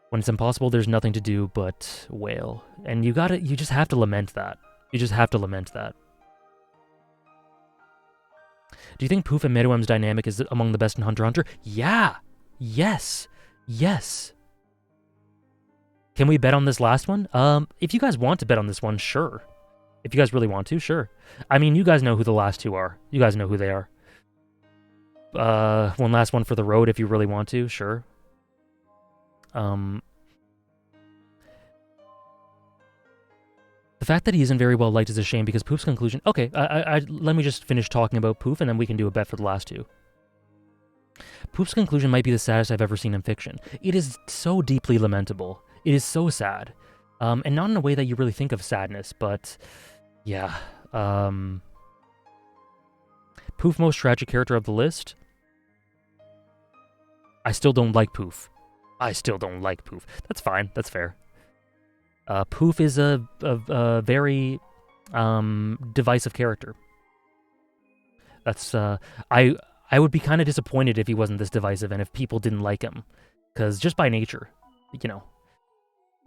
When it's impossible, there's nothing to do but wail. And you just have to lament that. You just have to lament that. Do you think Poof and Meruem's dynamic is among the best in Hunter x Hunter? Yeah! Yes! Yes! Can we bet on this last one? If you guys want to bet on this one, sure. If you guys really want to, sure. I mean, you guys know who the last 2 are. You guys know who they are. One last one for the road if you really want to, sure. The fact that he isn't very well liked is a shame because Poof's conclusion... Okay, let me just finish talking about Poof and then we can do a bet for the last 2. Poof's conclusion might be the saddest I've ever seen in fiction. It is so deeply lamentable. It is so sad. And not in a way that you really think of sadness, but... Yeah. Poof, most tragic character of the list? I still don't like Poof. I still don't like Poof. That's fine. That's fair. Poof is a very divisive character. That's I would be kind of disappointed if he wasn't this divisive and if people didn't like him, because just by nature, you know.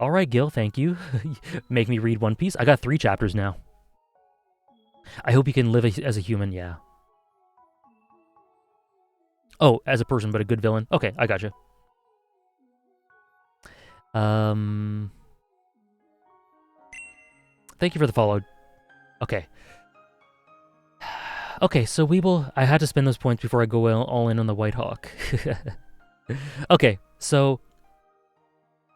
All right, Gil, thank you. Make me read One Piece. I got 3 chapters now. I hope you can live as a human. Yeah. Oh, as a person, but a good villain. Okay, I gotcha. Thank you for the follow. Okay. Okay, so we will... I had to spend those points before I go all in on the White Hawk. Okay, so...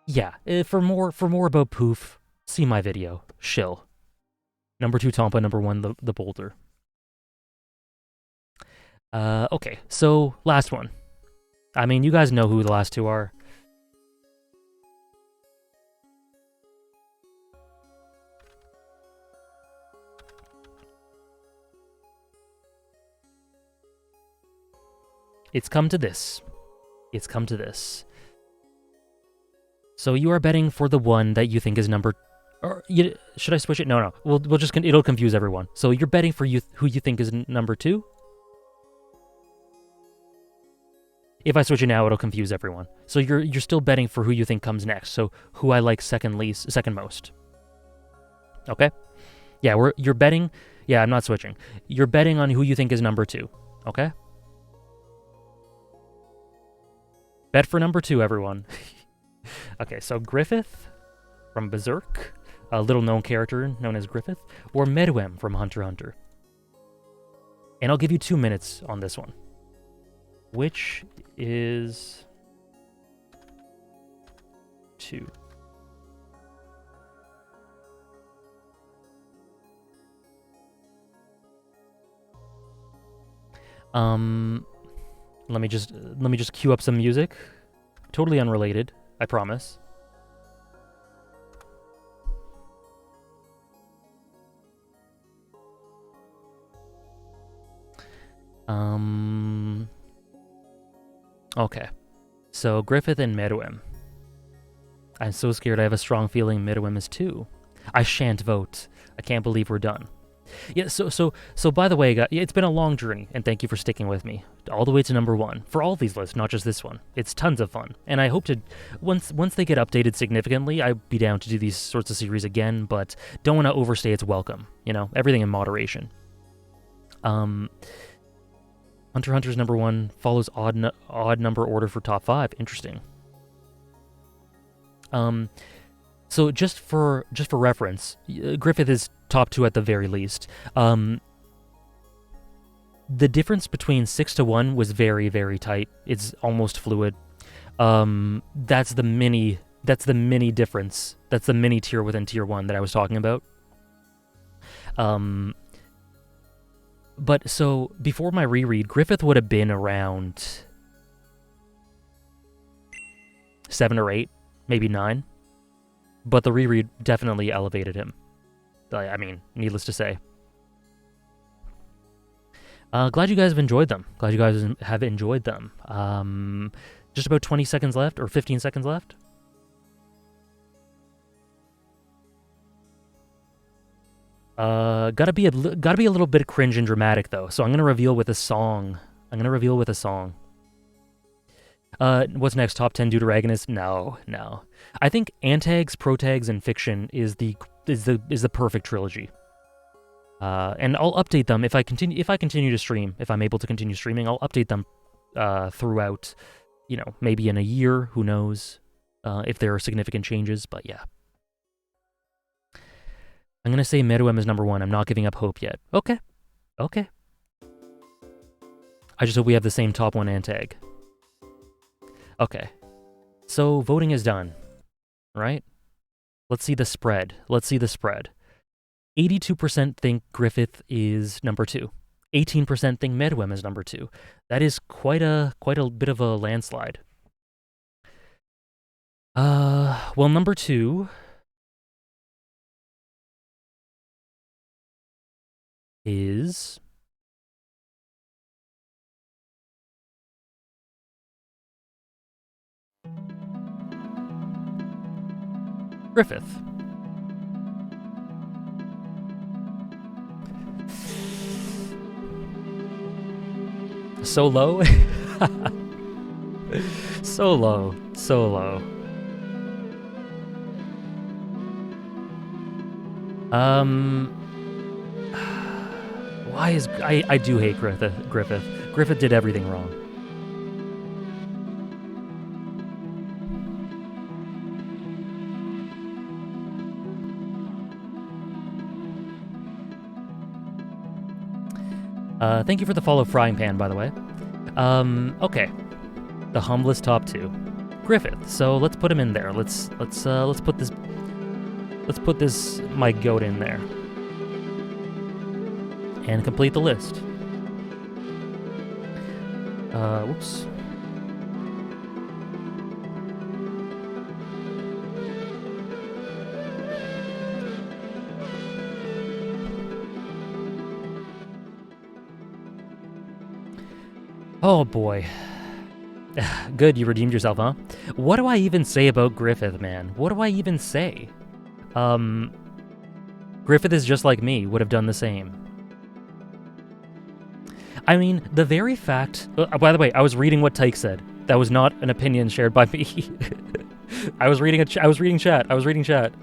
Yeah, for more about Poof, see my video. Shill. Number 2 Tompa, number 1 the Boulder. Okay, so last one. I mean, you guys know who the last 2 are. It's come to this. It's come to this. So you are betting for the one that you think is number... Or should I switch it? No. We'll just... It'll confuse everyone. So you're betting for who you think is number 2? If I switch it now, it'll confuse everyone. So you're still betting for who you think comes next. So who I like second most. Okay? Yeah, you're betting... Yeah, I'm not switching. You're betting on who you think is number 2. Okay? Bet for number 2, everyone. Okay, so Griffith from Berserk, a little-known character known as Griffith, or Meruem from Hunter x Hunter. And I'll give you 2 minutes on this one. Which is 2. Let me just cue up some music. Totally unrelated, I promise. Okay. So Griffith and Meruem. I'm so scared I have a strong feeling Meruem is 2. I shan't vote. I can't believe we're done. Yeah, so by the way, guys, it's been a long journey, and thank you for sticking with me all the way to number 1 for all these lists, not just this one. It's tons of fun, and I hope to once they get updated significantly, I'd be down to do these sorts of series again, but don't want to overstay its welcome. You know, everything in moderation. Hunter x Hunter's number 1 follows odd number order for top 5. Interesting. So just for reference, Griffith is top 2 at the very least. The difference between 6 to 1 was very, very tight. It's almost fluid. That's the mini difference. That's the mini tier within tier 1 that I was talking about. But so before my reread, Griffith would have been around 7 or 8, maybe 9. But the reread definitely elevated him. I mean, needless to say. Glad you guys have enjoyed them. Just about 20 seconds left, or 15 seconds left. Gotta be a little bit cringe and dramatic though. So I'm gonna reveal with a song. What's next? Top 10 Deuteragonist? No. I think Antags, Protags, and Fiction is the perfect trilogy. And I'll update them if I continue to stream. If I'm able to continue streaming, I'll update them throughout. Maybe in a year. Who knows? If there are significant changes. But yeah. I'm gonna say Meruem is number 1. I'm not giving up hope yet. Okay. I just hope we have the same top 1 Antag. Okay. So voting is done, right? Let's see the spread. 82% think Griffith is number 2. 18% think Meruem is number 2. That is quite a bit of a landslide. Well, number 2 is Griffith. So low? So low. Why is... I do hate Griffith. Griffith did everything wrong. Thank you for the follow, Frying Pan, by the way. Okay. The humblest top 2. Griffith. So let's put him in there. Let's put this my goat in there. And complete the list. Whoops. Oh boy. Good, you redeemed yourself, huh? What do I even say about Griffith, man? What do I even say? Griffith is just like me, would have done the same. I mean, the very fact... by the way, I was reading what Tyke said. That was not an opinion shared by me. I was reading chat. I was reading chat. I was reading chat.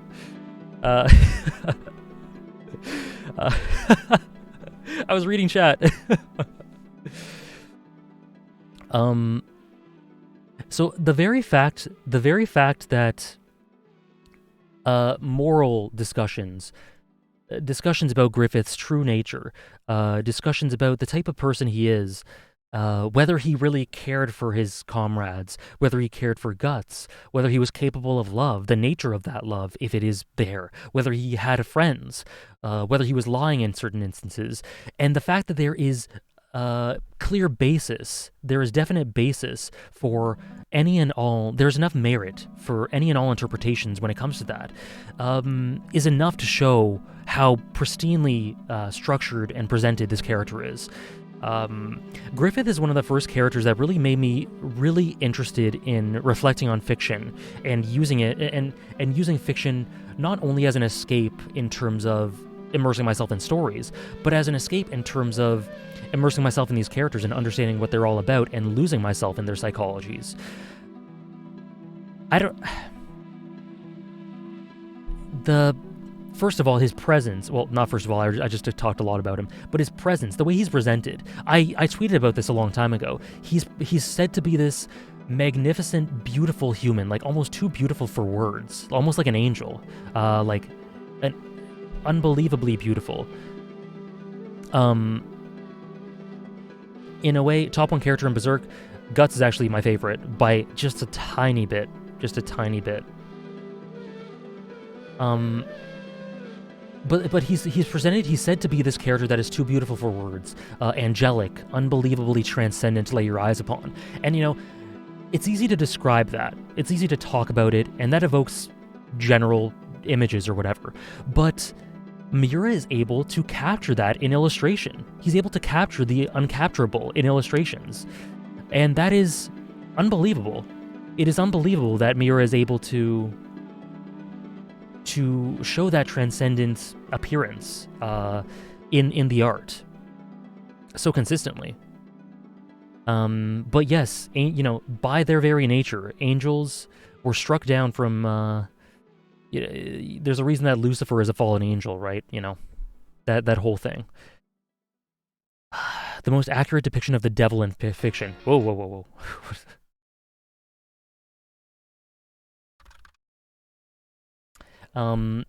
So the very fact that moral discussions about Griffith's true nature, discussions about the type of person he is, whether he really cared for his comrades, whether he cared for Guts, whether he was capable of love, the nature of that love, if it is there, whether he had friends, whether he was lying in certain instances, and the fact that there is clear basis, there is definite basis for any and all, there's enough merit for any and all interpretations when it comes to that, is enough to show how pristinely structured and presented this character is. Griffith is one of the first characters that really made me really interested in reflecting on fiction and using it, and using fiction not only as an escape in terms of immersing myself in stories, but as an escape in terms of immersing myself in these characters and understanding what they're all about and losing myself in their psychologies. The first of all, his presence. Well, not first of all. I just talked a lot about him, but his presence, the way he's presented. I tweeted about this a long time ago. He's said to be this magnificent, beautiful human, like almost too beautiful for words, almost like an angel, like an unbelievably beautiful. In a way, top one character in Berserk, Guts is actually my favorite by just a tiny bit, just a tiny bit. But he's presented. He's said to be this character that is too beautiful for words, angelic, unbelievably transcendent to lay your eyes upon. And it's easy to describe that. It's easy to talk about it, and that evokes general images or whatever. But Miura is able to capture that in illustration. He's able to capture the uncapturable in illustrations. And that is unbelievable. It is unbelievable that Miura is able to show that transcendent appearance in the art so consistently. But yes, by their very nature, angels were struck down from... there's a reason that Lucifer is a fallen angel, right? That whole thing. The most accurate depiction of the devil in fiction. Whoa.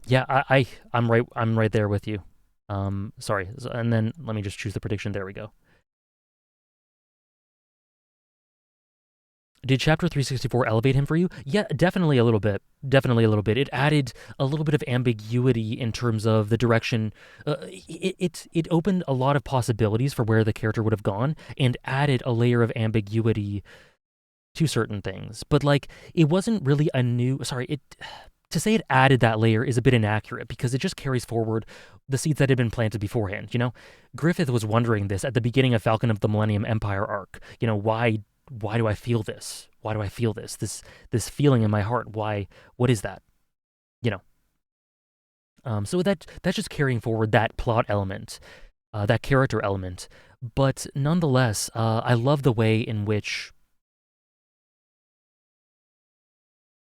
Yeah, I'm right there with you. Sorry, and then let me just choose the prediction. There we go. Did Chapter 364 elevate him for you? Yeah, definitely a little bit. Definitely a little bit. It added a little bit of ambiguity in terms of the direction. It opened a lot of possibilities for where the character would have gone and added a layer of ambiguity to certain things. But it wasn't really a new... Sorry, to say it added that layer is a bit inaccurate because it just carries forward the seeds that had been planted beforehand. Griffith was wondering this at the beginning of Falcon of the Millennium Empire arc. Why do I feel this? Why do I feel this? This feeling in my heart. Why? What is that? So that's just carrying forward that plot element, that character element. But nonetheless, I love the way in which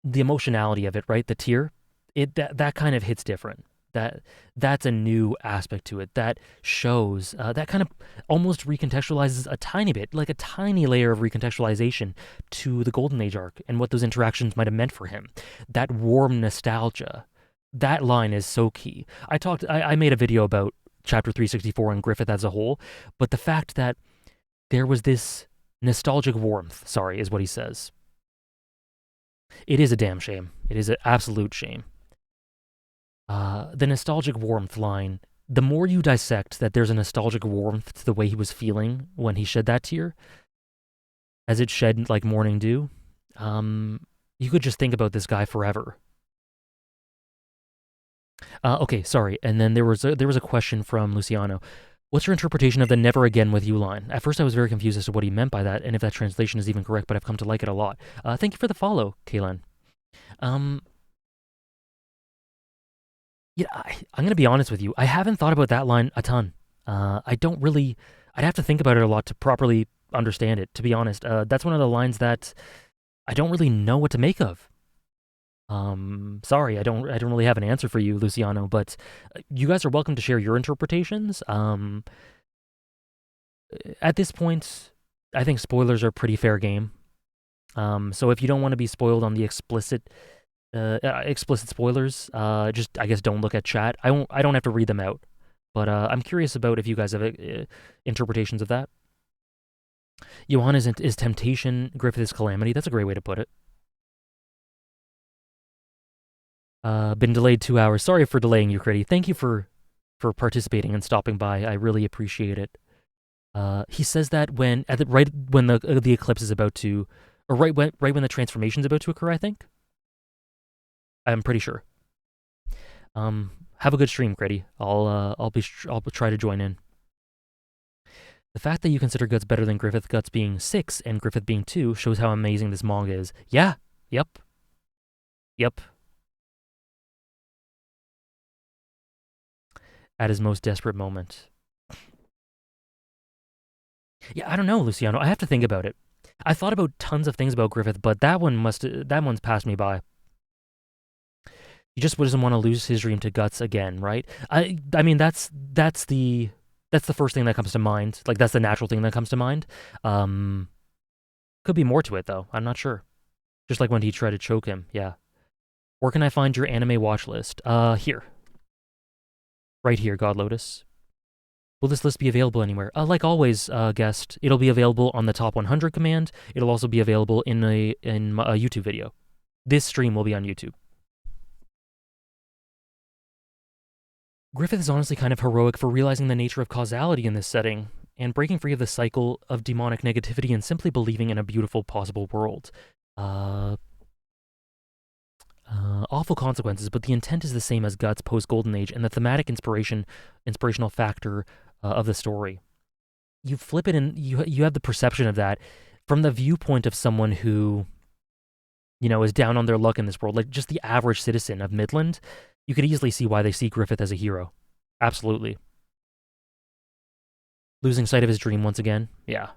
the emotionality of it, right? The tear, that kind of hits different. That's a new aspect to it that shows that kind of almost recontextualizes a tiny bit, like a tiny layer of recontextualization to the Golden Age arc and what those interactions might have meant for him. That warm nostalgia, that line is so key. I made a video about Chapter 364 and Griffith as a whole, but the fact that there was this nostalgic warmth, is what he says. It is a damn shame. It is an absolute shame. The nostalgic warmth line, the more you dissect that there's a nostalgic warmth to the way he was feeling when he shed that tear, as it shed like morning dew, you could just think about this guy forever. Okay, sorry. And then there was a question from Luciano. What's your interpretation of the "never again with you" line? At first I was very confused as to what he meant by that and if that translation is even correct, but I've come to like it a lot. Thank you for the follow, Kaylan. Yeah, I'm going to be honest with you. I haven't thought about that line a ton. I'd have to think about it a lot to properly understand it, to be honest. That's one of the lines that I don't really know what to make of. Sorry, I don't really have an answer for you, Luciano, but you guys are welcome to share your interpretations. At this point, I think spoilers are pretty fair game. So if you don't want to be spoiled on the explicit spoilers, just I guess don't look at chat. I don't have to read them out, but I'm curious about if you guys have interpretations of that. Johann is temptation, Griffith is calamity. That's a great way to put it. Been delayed 2 hours. Sorry for delaying you, Critty. Thank you for participating and stopping by. I really appreciate it. He says that when the eclipse is about to, or right when the transformation is about to occur. I think. I'm pretty sure. Have a good stream, Critty. I'll try to join in. The fact that you consider Guts better than Griffith, Guts being 6 and Griffith being 2, shows how amazing this manga is. Yeah. Yep. At his most desperate moment. Yeah, I don't know, Luciano. I have to think about it. I thought about tons of things about Griffith, but that one's passed me by. He just doesn't want to lose his dream to Guts again, right? I mean that's the first thing that comes to mind. Like that's the natural thing that comes to mind. Um, could be more to it though. I'm not sure. Just like when he tried to choke him. Yeah. Where can I find your anime watch list? Here. Right here, God Lotus. Will this list be available anywhere? Like always, guest, it'll be available on the top 100 command. It'll also be available in a YouTube video. This stream will be on YouTube. Griffith is honestly kind of heroic for realizing the nature of causality in this setting and breaking free of the cycle of demonic negativity and simply believing in a beautiful possible world. Awful consequences, but the intent is the same as Guts post Golden Age and the thematic inspirational factor of the story. You flip it and you have the perception of that from the viewpoint of someone who, is down on their luck in this world, like just the average citizen of Midland. You could easily see why they see Griffith as a hero. Absolutely. Losing sight of his dream once again. Yeah.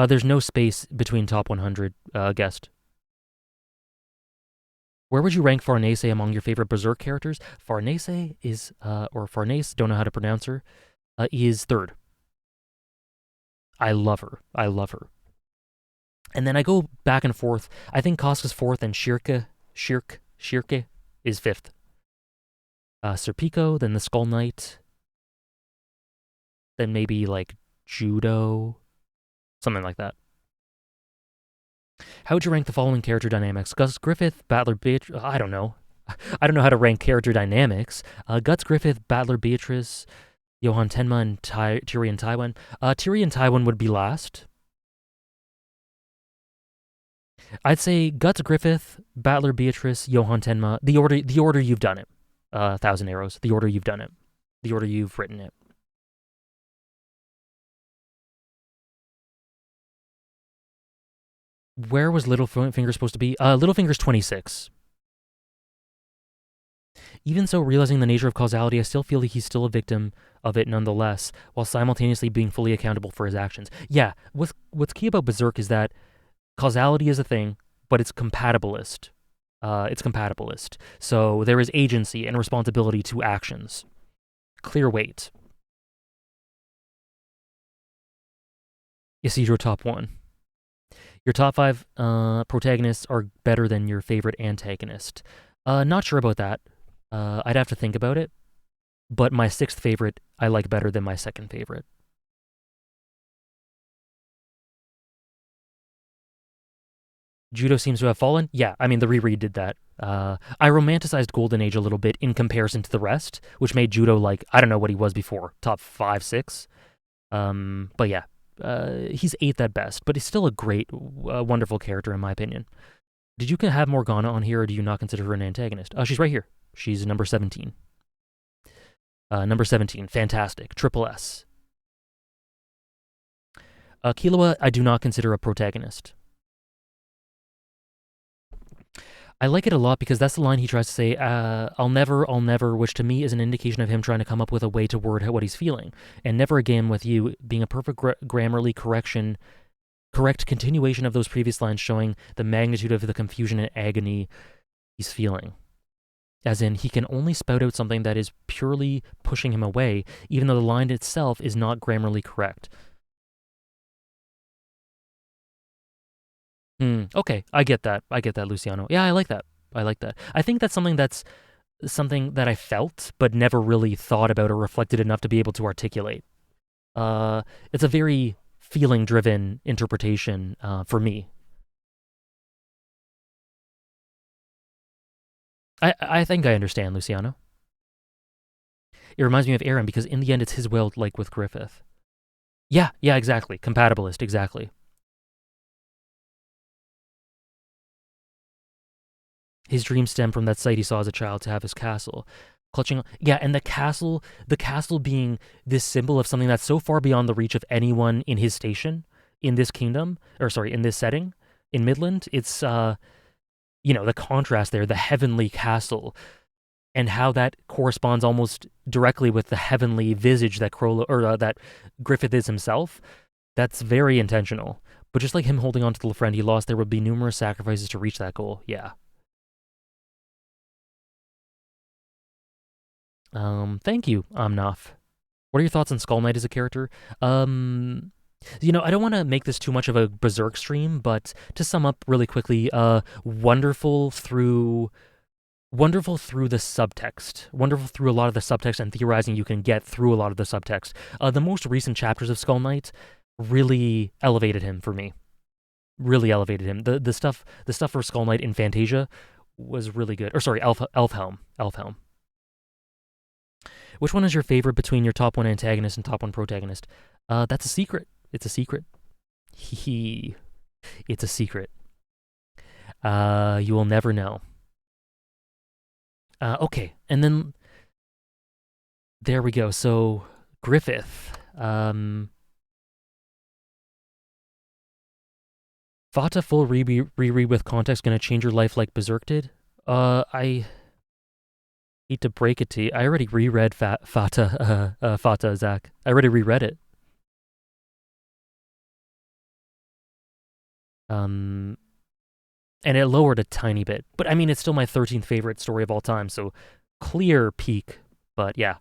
There's no space between top 100 guest. Where would you rank Farnese among your favorite Berserk characters? Farnese is, or Farnese, don't know how to pronounce her, is third. I love her. And then I go back and forth. I think Casca's fourth and Shirke is fifth. Serpico, then the Skull Knight, then maybe like Judo, something like that. How would you rank the following character dynamics? Gus Griffith, Battler Beatrice. I don't know. I don't know how to rank character dynamics. Guts Griffith, Battler Beatrice, Johan Tenma, and Tyrion Tywin. Tyrion Tywin would be last. I'd say Guts Griffith, Battler Beatrice, Johan Tenma. The order you've done it. Thousand Arrows. The order you've done it. The order you've written it. Where was Littlefinger supposed to be? Littlefinger's 26. Even so, realizing the nature of causality, I still feel like he's still a victim of it nonetheless, while simultaneously being fully accountable for his actions. Yeah, what's key about Berserk is that causality is a thing, but it's compatibilist. So there is agency and responsibility to actions. Clear weight. Isidro top 1. Your top 5 protagonists are better than your favorite antagonist. Not sure about that. I'd have to think about it. But my 6th favorite, I like better than my 2nd favorite. Judo seems to have fallen. Yeah, I mean, the reread did that. I romanticized Golden Age a little bit in comparison to the rest, which made Judo like, I don't know what he was before, top 5, 6. But yeah, he's 8th at best, but he's still a great, wonderful character in my opinion. Did you have Morgana on here, or do you not consider her an antagonist? She's right here. She's number 17. Number 17, fantastic, triple S. Killua, I do not consider a protagonist. I like it a lot because that's the line he tries to say, I'll never, which to me is an indication of him trying to come up with a way to word what he's feeling. And never again with you being a perfect grammarly correct continuation of those previous lines, showing the magnitude of the confusion and agony he's feeling. As in, he can only spout out something that is purely pushing him away, even though the line itself is not grammarly correct. Okay, I get that, Luciano. Yeah, I like that. I think that's something that I felt, but never really thought about or reflected enough to be able to articulate. It's a very feeling-driven interpretation for me. I think I understand, Luciano. It reminds me of Aaron because in the end, it's his will, like with Griffith. Yeah, exactly. Compatibilist, exactly. His dreams stem from that sight he saw as a child to have his castle. Clutching, yeah, and the castle being this symbol of something that's so far beyond the reach of anyone in his station, in this kingdom, in this setting, in Midland. It's, the contrast there, the heavenly castle, and how that corresponds almost directly with the heavenly visage that that Griffith is himself. That's very intentional. But just like him holding on to the friend he lost, there would be numerous sacrifices to reach that goal. Yeah. Thank you, Amnaf. What are your thoughts on Skull Knight as a character? Um, I don't want to make this too much of a berserk stream, but to sum up really quickly, wonderful through the subtext, wonderful through a lot of the subtext and theorizing you can get through a lot of the subtext. The most recent chapters of Skull Knight really elevated him for me. Really elevated him. The stuff for Skull Knight in Fantasia was really good. Or sorry, Elfhelm. Which one is your favorite between your top one antagonist and top one protagonist? That's a secret. It's a secret. It's a secret. You will never know. Okay, and then there we go. So Griffith. Fata full reread with context gonna change your life like Berserk did? I hate to break it to you. I already reread Fata, Zach. I already reread it. And it lowered a tiny bit. But I mean, it's still my 13th favorite story of all time, so clear peak. But yeah.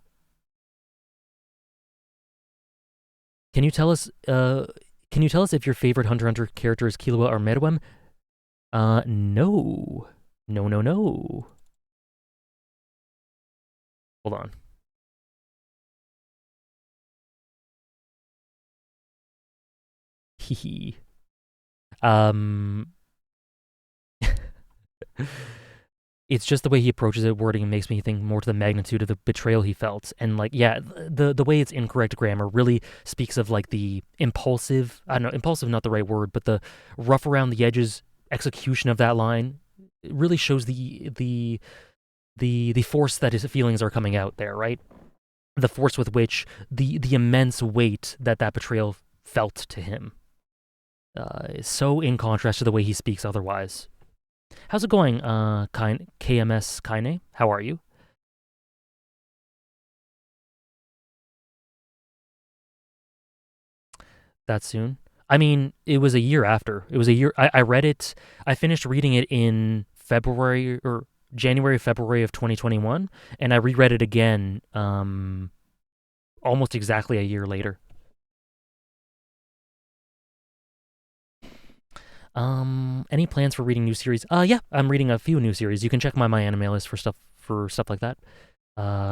Can you tell us if your favorite Hunter x Hunter character is Killua or Meruem? No. No. Hold on. Hee. It's just the way he approaches it, wording makes me think more to the magnitude of the betrayal he felt. And like, yeah, the way it's incorrect grammar really speaks of like the impulsive, I don't know, impulsive not the right word, but the rough around the edges execution of that line. It really shows the force that his feelings are coming out there, right? The force with which the immense weight that betrayal felt to him is so in contrast to the way he speaks otherwise. How's it going, KMS Kaine? How are you? That soon? I mean, it was a year after. It was a year. I read it. I finished reading it in February or January, February of 2021, and I reread it again almost exactly a year later. Any plans for reading new series? Yeah, I'm reading a few new series. You can check my anime list for stuff like that.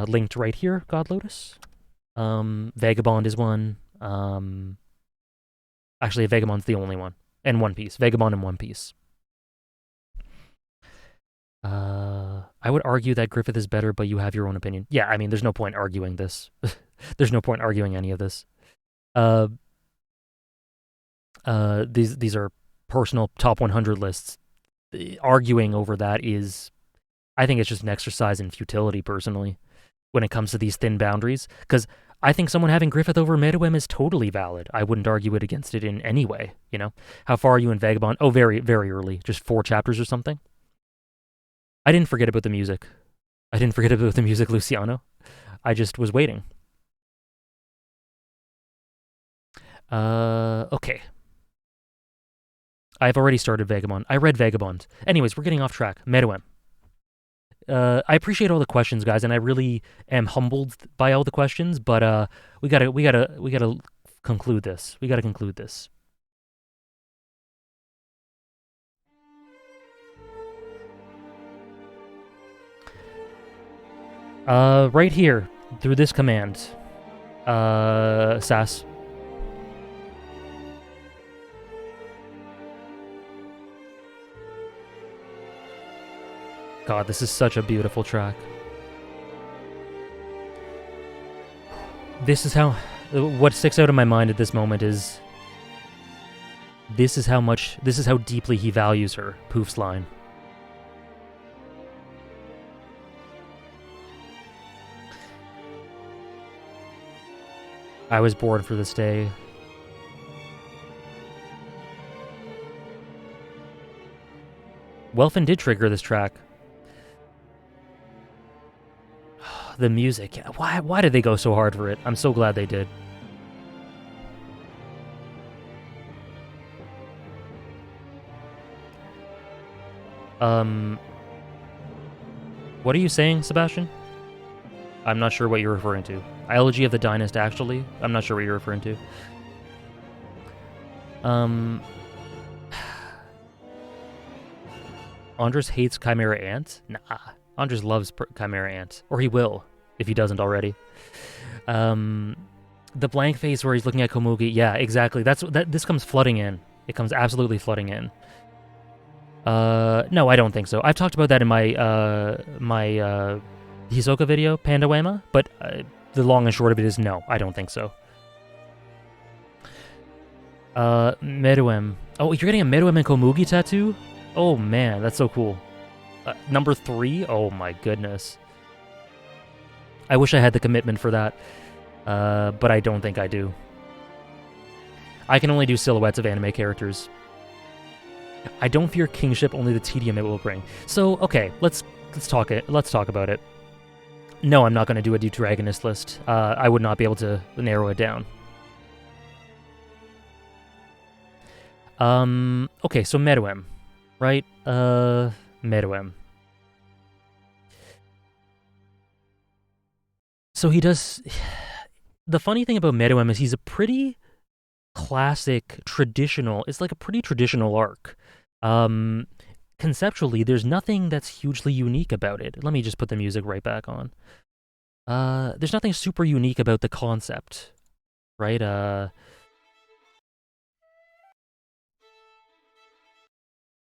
Linked right here, God Lotus. Vagabond is one. Actually, Vagabond's the only one. And One Piece. Vagabond and One Piece. I would argue that Griffith is better, but you have your own opinion. Yeah, I mean, there's no point arguing this. There's no point arguing any of this. These are personal top 100 lists. Arguing over that is, I think it's just an exercise in futility, personally, when it comes to these thin boundaries. Because I think someone having Griffith over Meruem is totally valid. I wouldn't argue it against it in any way, you know? How far are you in Vagabond? Oh, very, very early. Just 4 chapters or something. I didn't forget about the music. Luciano. I just was waiting. Okay. I've already started Vagabond. I read Vagabond. Anyways, we're getting off track. Meruem. I appreciate all the questions, guys, and I really am humbled by all the questions. But we gotta conclude this. Right here through this command. Sass. God, this is such a beautiful track. This is how... What sticks out in my mind at this moment is... This is how deeply he values her, Poof's line. I was born for this day. Welfin did trigger this track. The music. Why did they go so hard for it? I'm so glad they did. Um, what are you saying, Sebastian? I'm not sure what you're referring to. Elegy of the Dynast, actually? I'm not sure what you're referring to. Andres hates Chimera Ant? Nah. Andres loves Chimera Ant. Or he will, if he doesn't already. The blank face where he's looking at Komugi, yeah, exactly. This comes flooding in. It comes absolutely flooding in. No, I don't think so. I've talked about that in my Hisoka video, Panda Wema, but the long and short of it is no, I don't think so. Meruem. Oh, you're getting a Meruem and Komugi tattoo? Oh man, that's so cool. Number 3? Oh my goodness. I wish I had the commitment for that, but I don't think I do. I can only do silhouettes of anime characters. I don't fear kingship, only the tedium it will bring. So, okay, let's talk about it. No, I'm not going to do a Deuteragonist list. I would not be able to narrow it down. Okay, so Meruem, right? Meruem. So he does... The funny thing about Meruem is he's a pretty classic, traditional... It's like a pretty traditional arc. Conceptually, there's nothing that's hugely unique about it. Let me just put the music right back on. There's nothing super unique about the concept, right?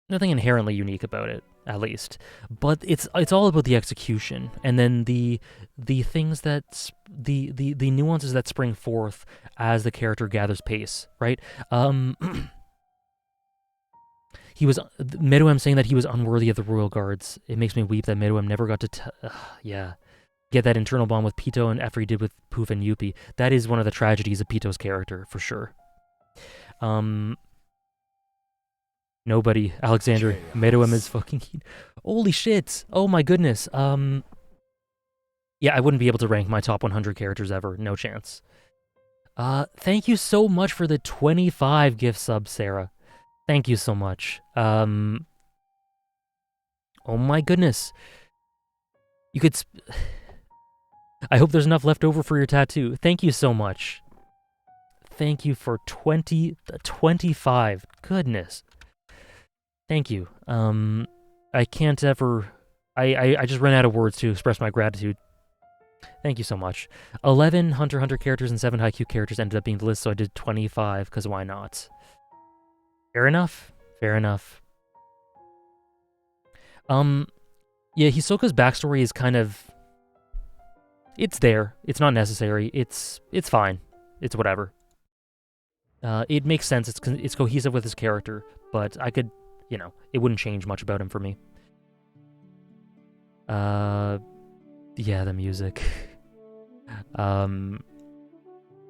Nothing inherently unique about it, at least. But it's all about the execution, and then the things that the nuances that spring forth as the character gathers pace, right? He was Meruem saying that he was unworthy of the royal guards. It makes me weep that Meruem never got to get that internal bond with Pito and after he did with Poof and Yuppie. That is one of the tragedies of Pito's character, for sure. Nobody. Alexander. Meruem is fucking... Holy shit. Oh my goodness. Yeah, I wouldn't be able to rank my top 100 characters ever. No chance. Thank you so much for the 25 gift subs, Sarah. Thank you so much. Oh my goodness. You could... I hope there's enough left over for your tattoo. Thank you so much. Thank you for 25. Goodness. Thank you. I can't ever... I just ran out of words to express my gratitude. Thank you so much. 11 Hunter x Hunter characters and 7 Haikyuu characters ended up being the list, so I did 25, because why not? Fair enough. Fair enough. Yeah, Hisoka's backstory is kind of... It's there. It's not necessary. It's fine. It's whatever. It makes sense. It's cohesive with his character, but I could... You know, it wouldn't change much about him for me. Yeah, the music.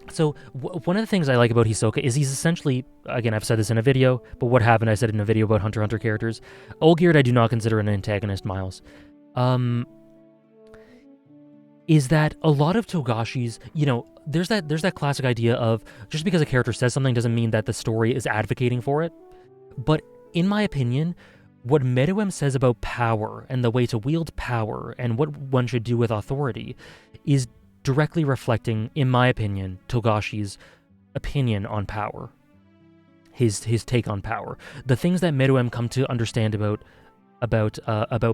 So, one of the things I like about Hisoka is he's essentially, again, I've said this in a video, but what happened, I said it in a video about Hunter x Hunter characters. Olgierd I do not consider an antagonist, Miles. Is that a lot of Togashis, you know, there's that classic idea of just because a character says something doesn't mean that the story is advocating for it. But in my opinion, what Meruem says about power and the way to wield power and what one should do with authority is directly reflecting, in my opinion, Togashi's opinion on power. His take on power. The things that Meruem come to understand about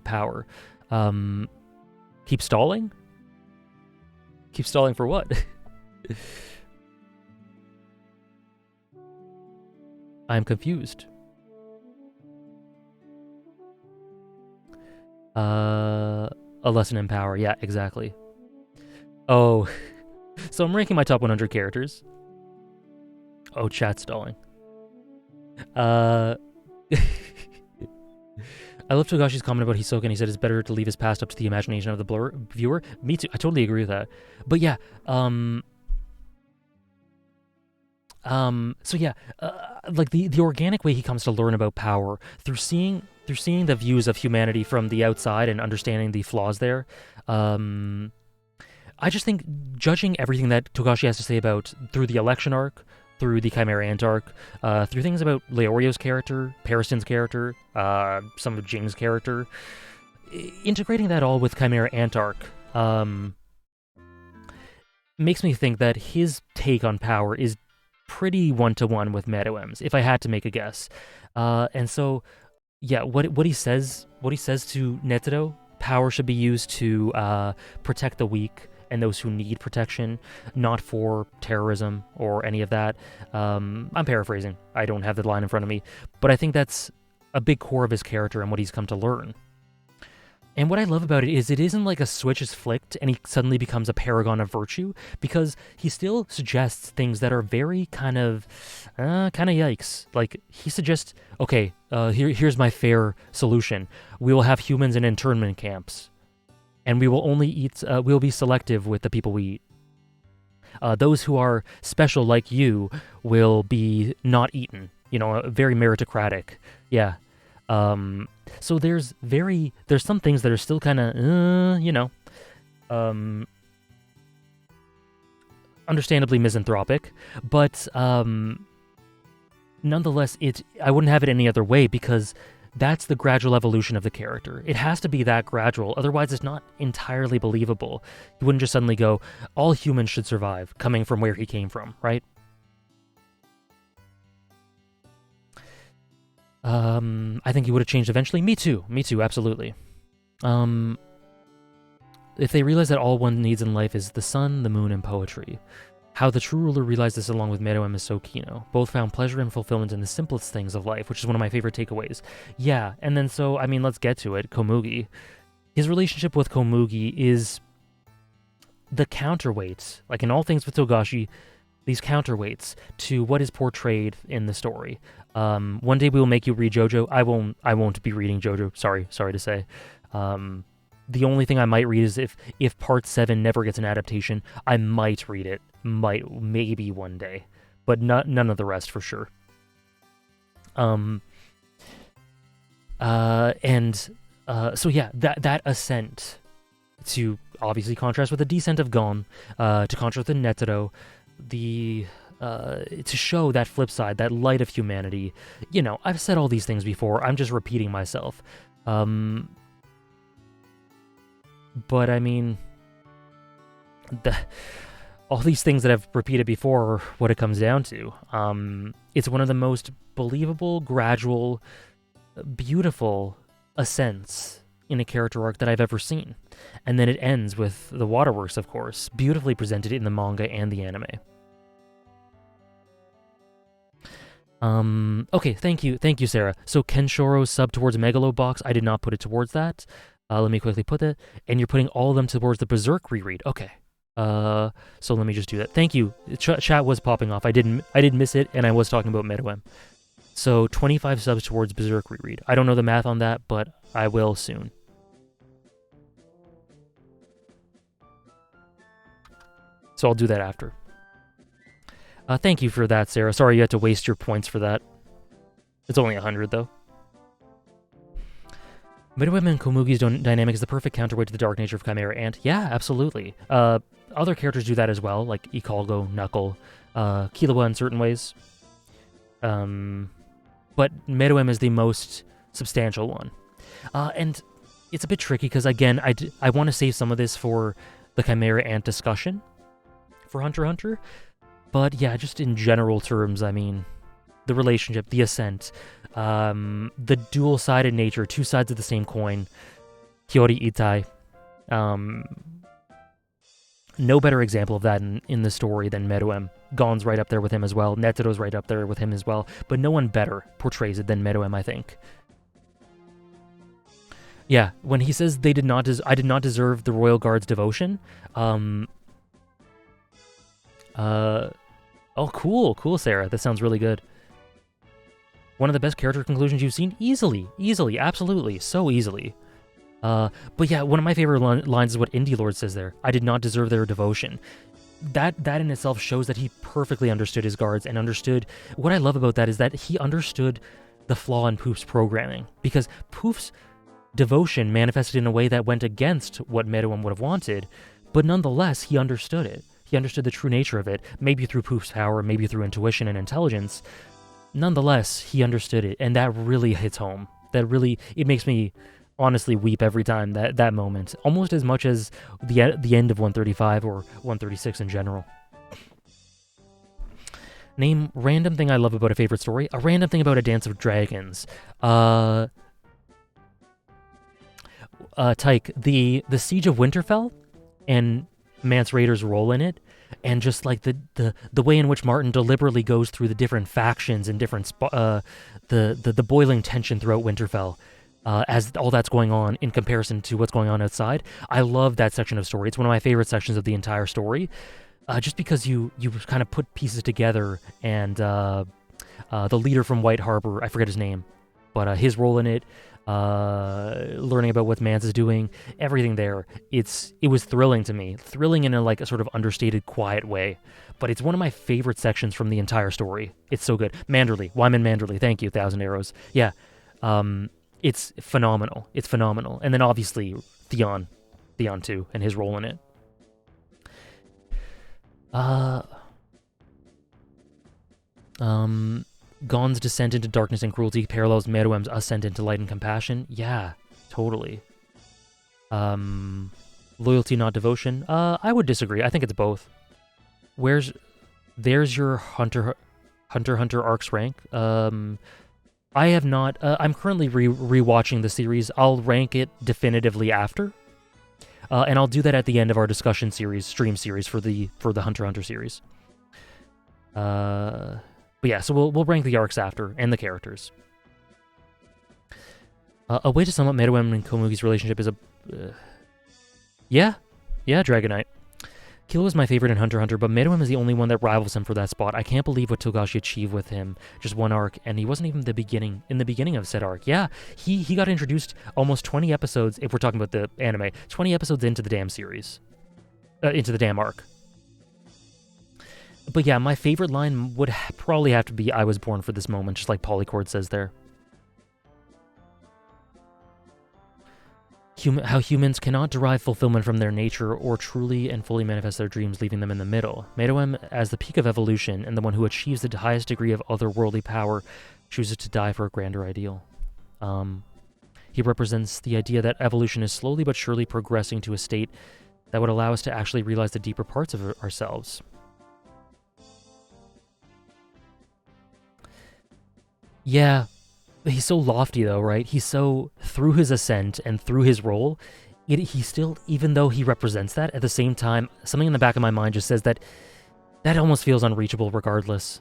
power. Keep stalling? Keep stalling for what? I'm confused. A lesson in power. Yeah, exactly. Oh, so I'm ranking my top 100 characters. Oh, chat stalling. I love Togashi's comment about Hisoka, and he said it's better to leave his past up to the imagination of the viewer. Me too. I totally agree with that. But yeah, so yeah, like the organic way he comes to learn about power through seeing the views of humanity from the outside and understanding the flaws there. I just think judging everything that Togashi has to say about through the election arc, through the Chimera Ant arc, through things about Leorio's character, Pariston's character, some of Jing's character, integrating that all with Chimera Ant arc makes me think that his take on power is pretty one-to-one with Meruem's, if I had to make a guess. And so, yeah, what he says to Netero, power should be used to protect the weak and those who need protection, not for terrorism or any of that. I'm paraphrasing. I don't have the line in front of me, but I think that's a big core of his character and what he's come to learn. And what I love about it is it isn't like a switch is flicked and he suddenly becomes a paragon of virtue, because he still suggests things that are very kind of yikes. Like, he suggests, okay, here's my fair solution. We will have humans in internment camps, and we will only eat, we'll be selective with the people we eat. Those who are special like you will be not eaten, very meritocratic. Yeah. So there's some things that are still kind of, understandably misanthropic, but nonetheless, I wouldn't have it any other way, because that's the gradual evolution of the character. It has to be that gradual, otherwise it's not entirely believable. He wouldn't just suddenly go, all humans should survive, coming from where he came from, right? I think he would have changed eventually. Me too, absolutely. If they realize that all one needs in life is the sun, the moon, and poetry, how the true ruler realized this along with Meruem is so Kino. Both found pleasure and fulfillment in the simplest things of life, which is one of my favorite takeaways. Yeah, and then so, let's get to it. Komugi. His relationship with Komugi is the counterweight, like in all things with Togashi, these counterweights to what is portrayed in the story. One day we will make you read JoJo. I won't be reading JoJo. Sorry to say. The only thing I might read is if Part 7 never gets an adaptation, I might read it. Maybe one day, but none of the rest for sure. So yeah, that ascent, to obviously contrast with the descent of Gon, to contrast with Netero, to show that flip side, that light of humanity. I've said all these things before. I'm just repeating myself. But all these things that I've repeated before are what it comes down to. It's one of the most believable, gradual, beautiful ascents in a character arc that I've ever seen. And then it ends with the waterworks, of course, beautifully presented in the manga and the anime. Okay, thank you, Sarah. So Kenshoro's sub towards Megalobox, I did not put it towards that. Let me quickly put that. And you're putting all of them towards the Berserk reread. Okay. So let me just do that. Thank you. Chat was popping off. I didn't miss it, and I was talking about Meruem. So 25 subs towards Berserk reread. I don't know the math on that, but I will soon. So I'll do that after. Thank you for that, Sarah. Sorry you had to waste your points for that. It's only 100, though. Meruem and Komugi's dynamic is the perfect counterweight to the dark nature of Chimera Ant. Yeah, absolutely. Other characters do that as well, like Ikalgo, Knuckle, Killua in certain ways. But Meruem is the most substantial one. And it's a bit tricky because, again, I want to save some of this for the Chimera Ant discussion for Hunter x Hunter. But yeah, just in general terms, the relationship, the ascent, the dual-sided nature, two sides of the same coin, Hyori Itai. No better example of that in the story than Meruem. Gon's right up there with him as well. Netero's right up there with him as well. But no one better portrays it than Meruem, I think. Yeah, when he says I did not deserve the Royal Guard's devotion. Oh, cool, Sarah. That sounds really good. One of the best character conclusions you've seen? Easily, absolutely, so easily. But yeah, one of my favorite lines is what Indie Lord says there. I did not deserve their devotion. That in itself shows that he perfectly understood his guards and understood... What I love about that is that he understood the flaw in Poof's programming. Because Poof's devotion manifested in a way that went against what Meruem would have wanted, but nonetheless, he understood it. He understood the true nature of it, maybe through Poof's power, maybe through intuition and intelligence. Nonetheless, he understood it, and that really hits home. It makes me honestly weep every time, that moment, almost as much as the end of 135 or 136 in general. Name random thing I love about a favorite story. A random thing about A Dance of Dragons. Tyke, the Siege of Winterfell and Mance Rayder's role in it, and just like the way in which Martin deliberately goes through the different factions and different the boiling tension throughout Winterfell, as all that's going on in comparison to what's going on outside. I love that section of story. It's one of my favorite sections of the entire story, just because you kind of put pieces together, and the leader from White Harbor, I forget his name, but his role in it, learning about what Mance is doing, everything there. It was thrilling to me, thrilling in a sort of understated, quiet way. But it's one of my favorite sections from the entire story. It's so good. Manderley, Wyman Manderley, thank you, Thousand Arrows. Yeah, it's phenomenal. It's phenomenal. And then obviously Theon too, and his role in it. Gon's descent into darkness and cruelty parallels Meruem's ascent into light and compassion. Yeah, totally. Loyalty, not devotion. I would disagree. I think it's both. There's your Hunter arcs rank. I have not. I'm currently rewatching the series. I'll rank it definitively after, and I'll do that at the end of our discussion stream series for the Hunter series. But yeah, so we'll rank the arcs after, and the characters. A way to sum up Meruem and Komugi's relationship is yeah, Dragonite. Kilo is my favorite in Hunter x Hunter, but Meruem is the only one that rivals him for that spot. I can't believe what Togashi achieved with him. Just one arc, and he wasn't even in the beginning of said arc. Yeah, he got introduced almost 20 episodes, if we're talking about the anime, 20 episodes into the damn series. Into the damn arc. But yeah, my favorite line would probably have to be "I was born for this moment," just like Polychord says there. How humans cannot derive fulfillment from their nature or truly and fully manifest their dreams, leaving them in the middle. Meruem, as the peak of evolution and the one who achieves the highest degree of otherworldly power, chooses to die for a grander ideal. He represents the idea that evolution is slowly but surely progressing to a state that would allow us to actually realize the deeper parts of ourselves. Yeah, he's so lofty though, right? He's so, through his ascent and through his role, he still, even though he represents that, at the same time, something in the back of my mind just says that almost feels unreachable regardless.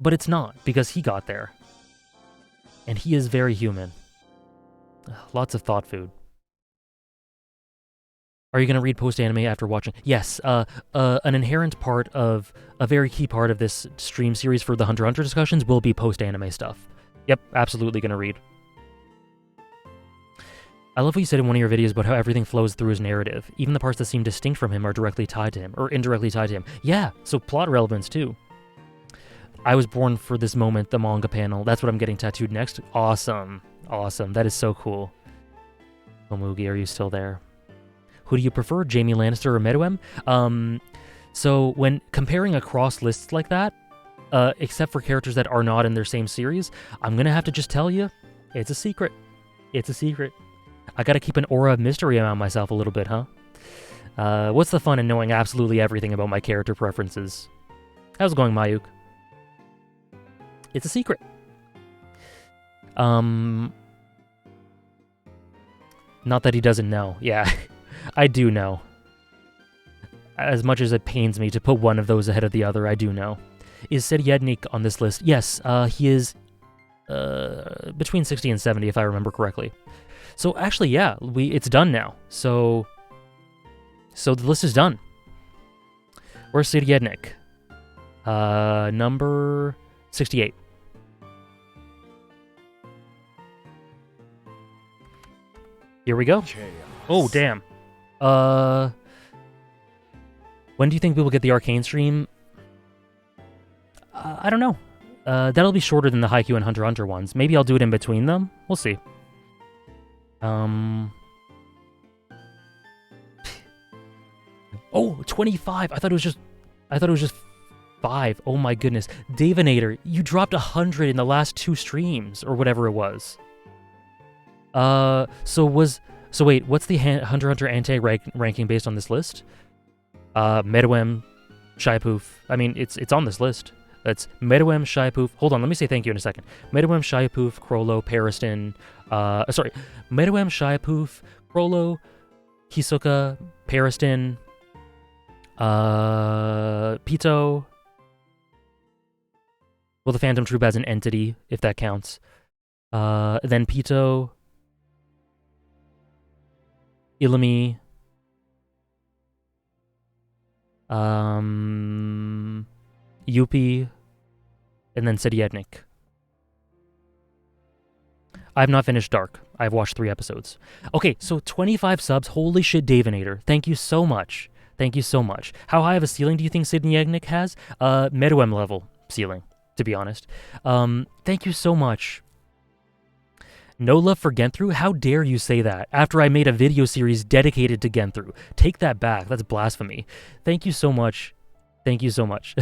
But it's not, because he got there. And he is very human. Lots of thought food. Are you going to read post-anime after watching? Yes, an inherent part of, a very key part of this stream series for the Hunter x Hunter discussions will be post-anime stuff. Yep, absolutely going to read. I love what you said in one of your videos about how everything flows through his narrative. Even the parts that seem distinct from him are directly tied to him, or indirectly tied to him. Yeah, so plot relevance too. I was born for this moment, the manga panel. That's what I'm getting tattooed next. Awesome. Awesome. That is so cool. Komugi, are you still there? Who do you prefer, Jaime Lannister or Meruem? So when comparing across lists like that, except for characters that are not in their same series, I'm going to have to just tell you, it's a secret. It's a secret. I gotta keep an aura of mystery around myself a little bit, huh? What's the fun in knowing absolutely everything about my character preferences? How's it going, Mayuk? It's a secret. Not that he doesn't know. Yeah, I do know. As much as it pains me to put one of those ahead of the other, I do know. Is Seryednik on this list? Yes, he is between 60 and 70, if I remember correctly. So actually, yeah, it's done now. So the list is done. Where's Seryednik? Number 68. Here we go. Chaos. Oh, damn. When do you think we will get the Arcane stream? I don't know. That'll be shorter than the Haikyuu and Hunter x Hunter ones. Maybe I'll do it in between them. We'll see. Oh, 25. I thought it was just 5. Oh my goodness. Davinator, you dropped 100 in the last 2 streams or whatever it was. So wait, what's the Hunter x Hunter ranking based on this list? Medawem, Shiapoof. I mean, it's on this list. That's Medawem, Shiapoof. Hold on, let me say thank you in a second. Medawem, Shiapoof, Crollo, Pariston. Medawem, Shiapoof, Crollo, Hisoka, Pariston, Pito. Well, the Phantom Troop as an entity, if that counts. Then Pito, Ilumi, Yuppie, and then Sediednik. I have not finished Dark. I've watched 3 episodes. Okay, so 25 subs. Holy shit, Davinator. Thank you so much. Thank you so much. How high of a ceiling do you think Sediednik has? Medawem level ceiling, to be honest. Thank you so much. No love for Genthru? How dare you say that after I made a video series dedicated to Genthru? Take that back. That's blasphemy. Thank you so much. Thank you so much.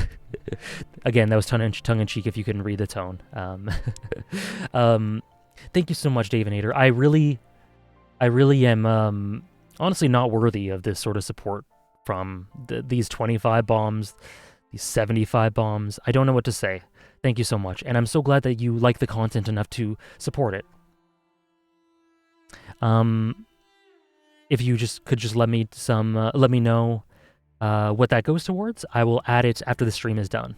Again, that was tongue-in-cheek if you couldn't read the tone. Thank you so much, Davinator. I really am honestly not worthy of this sort of support from these 25 bombs, these 75 bombs. I don't know what to say. Thank you so much. And I'm so glad that you like the content enough to support it. If you could let me know what that goes towards, I will add it after the stream is done.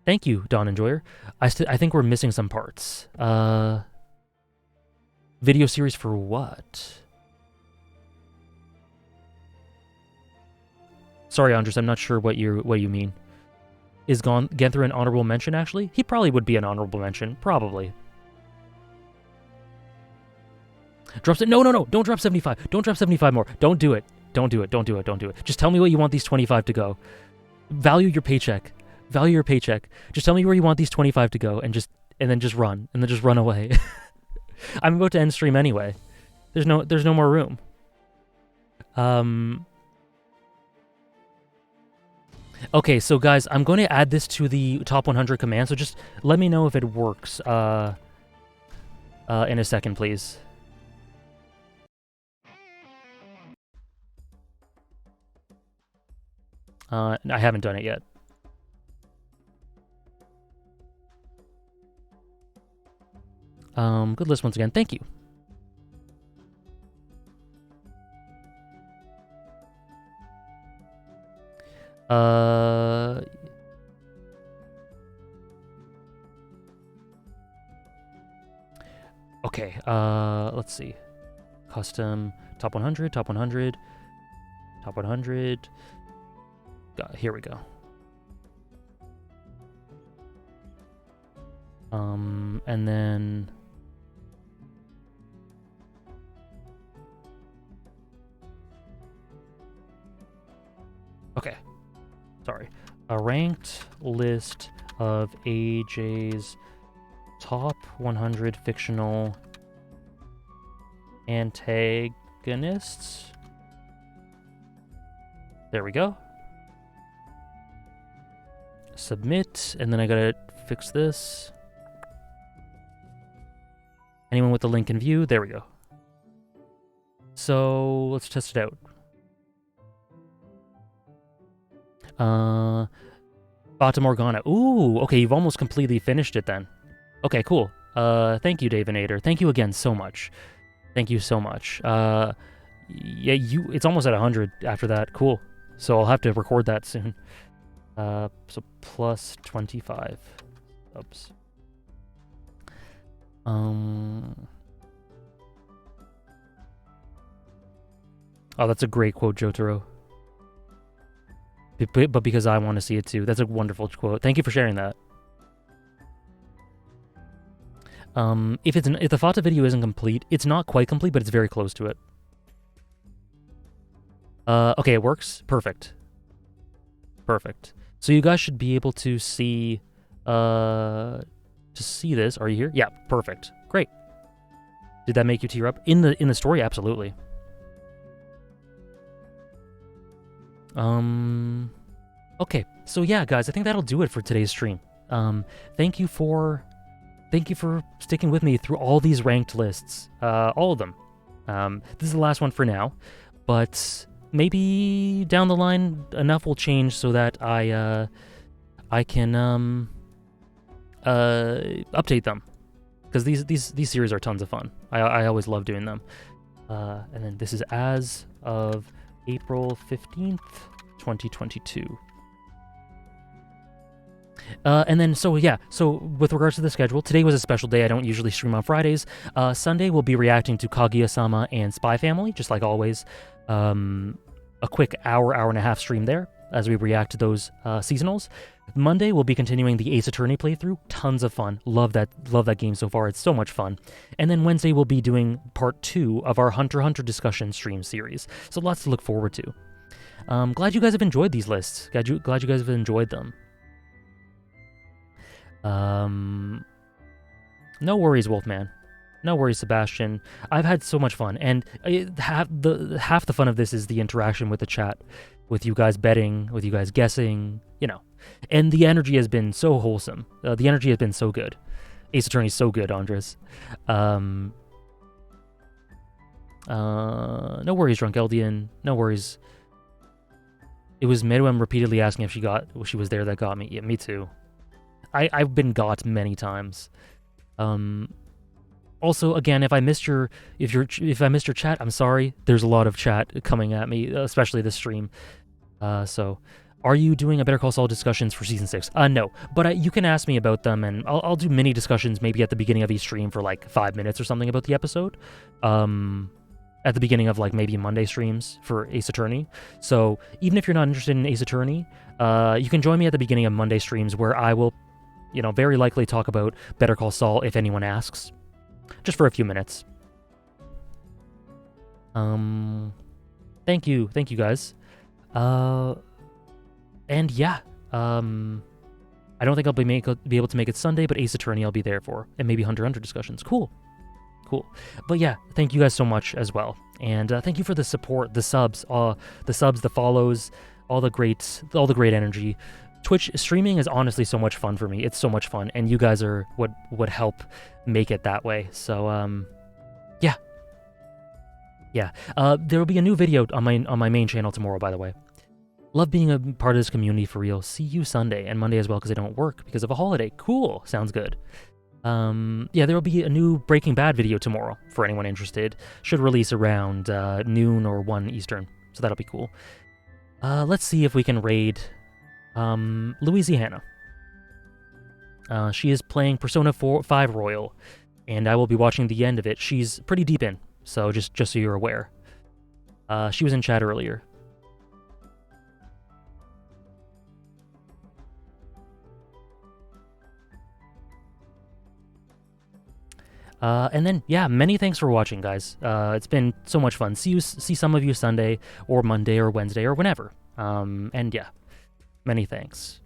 Thank you, Dawn Enjoyer. I think we're missing some parts. Video series for what? Sorry, Andres, I'm not sure what you mean. Is Genthru an honorable mention, actually? He probably would be an honorable mention. Probably. Drops it. No. Don't drop 75. Don't drop 75 more. Don't do it. Don't do it. Just tell me what you want these 25 to go. Value your paycheck. Just tell me where you want these 25 to go and then just run. And then just run away. I'm about to end stream anyway. There's no more room. Okay, so guys, I'm going to add this to the top 100 command, so just let me know if it works in a second, please. I haven't done it yet. Good list once again. Thank you. Okay, let's see. Custom, top 100. Here we go. And then... Okay. Sorry. A ranked list of AJ's top 100 fictional antagonists. There we go. Submit, and then I gotta fix this. Anyone with the link in view? There we go. So let's test it out. Fata Morgana. Ooh, okay, you've almost completely finished it then. Okay, cool. Thank you, Davinator. Thank you again so much. Thank you so much. Yeah, it's almost at 100 after that. Cool. So I'll have to record that soon. So plus 25. Oops. Oh, that's a great quote, Jotaro. But because I want to see it too. That's a wonderful quote. Thank you for sharing that. If the Fata video isn't complete, it's not quite complete, but it's very close to it. Okay, it works. Perfect. So you guys should be able to see this. Are you here? Yeah, perfect. Great. Did that make you tear up? In the story, absolutely. Okay, so yeah, guys, I think that'll do it for today's stream. Thank you for sticking with me through all these ranked lists, all of them. This is the last one for now, but maybe down the line enough will change so that I can update them, because these series are tons of fun. I always love doing them. And then this is as of April 15th, 2022. And then, so with regards to the schedule, today was a special day. I don't usually stream on Fridays. Sunday, we'll be reacting to Kaguya-sama and Spy Family, just like always. A quick hour and a half stream there as we react to those seasonals. Monday, we'll be continuing the Ace Attorney playthrough. Tons of fun. Love that game so far. It's so much fun. And then Wednesday, we'll be doing part 2 of our Hunter x Hunter discussion stream series. So lots to look forward to. Glad you guys have enjoyed these lists. Glad you guys have enjoyed them. No worries, Wolfman. No worries, Sebastian. I've had so much fun, and half the fun of this is the interaction with the chat, with you guys betting, with you guys guessing, and the energy has been so wholesome. The energy has been so good. Ace Attorney's so good, Andres. No worries, Drunk Eldian. No worries. It was Meruem repeatedly asking if she was there that got me. Yeah, me too. I've been got many times. Also, again, if I missed your chat, I'm sorry. There's a lot of chat coming at me, especially this stream. So, are you doing a Better Call Saul discussions for season 6? No, but you can ask me about them, and I'll do mini discussions maybe at the beginning of each stream for like 5 minutes or something about the episode. At the beginning of like maybe Monday streams for Ace Attorney. So even if you're not interested in Ace Attorney, you can join me at the beginning of Monday streams where I will, very likely talk about Better Call Saul if anyone asks, just for a few minutes. Thank you guys. And yeah, I don't think I'll be able to make it Sunday, but Ace Attorney I'll be there for, and maybe Hunter x Hunter discussions. Cool. But yeah, thank you guys so much as well, and thank you for the support, the subs, the follows, all the great energy. Twitch streaming is honestly so much fun for me. It's so much fun, and you guys are what would help make it that way. So yeah. There will be a new video on my main channel tomorrow, by the way. Love being a part of this community for real. See you Sunday and Monday as well, because I don't work because of a holiday. Cool, sounds good. Yeah, there will be a new Breaking Bad video tomorrow for anyone interested. Should release around noon or 1 Eastern, so that'll be cool. Let's see if we can raid Louisiana. She is playing Persona 5 Royal, and I will be watching the end of it. She's pretty deep in, so just so you're aware. She was in chat earlier. And then, yeah, many thanks for watching, guys. It's been so much fun. See some of you Sunday, or Monday, or Wednesday, or whenever. And yeah, many thanks.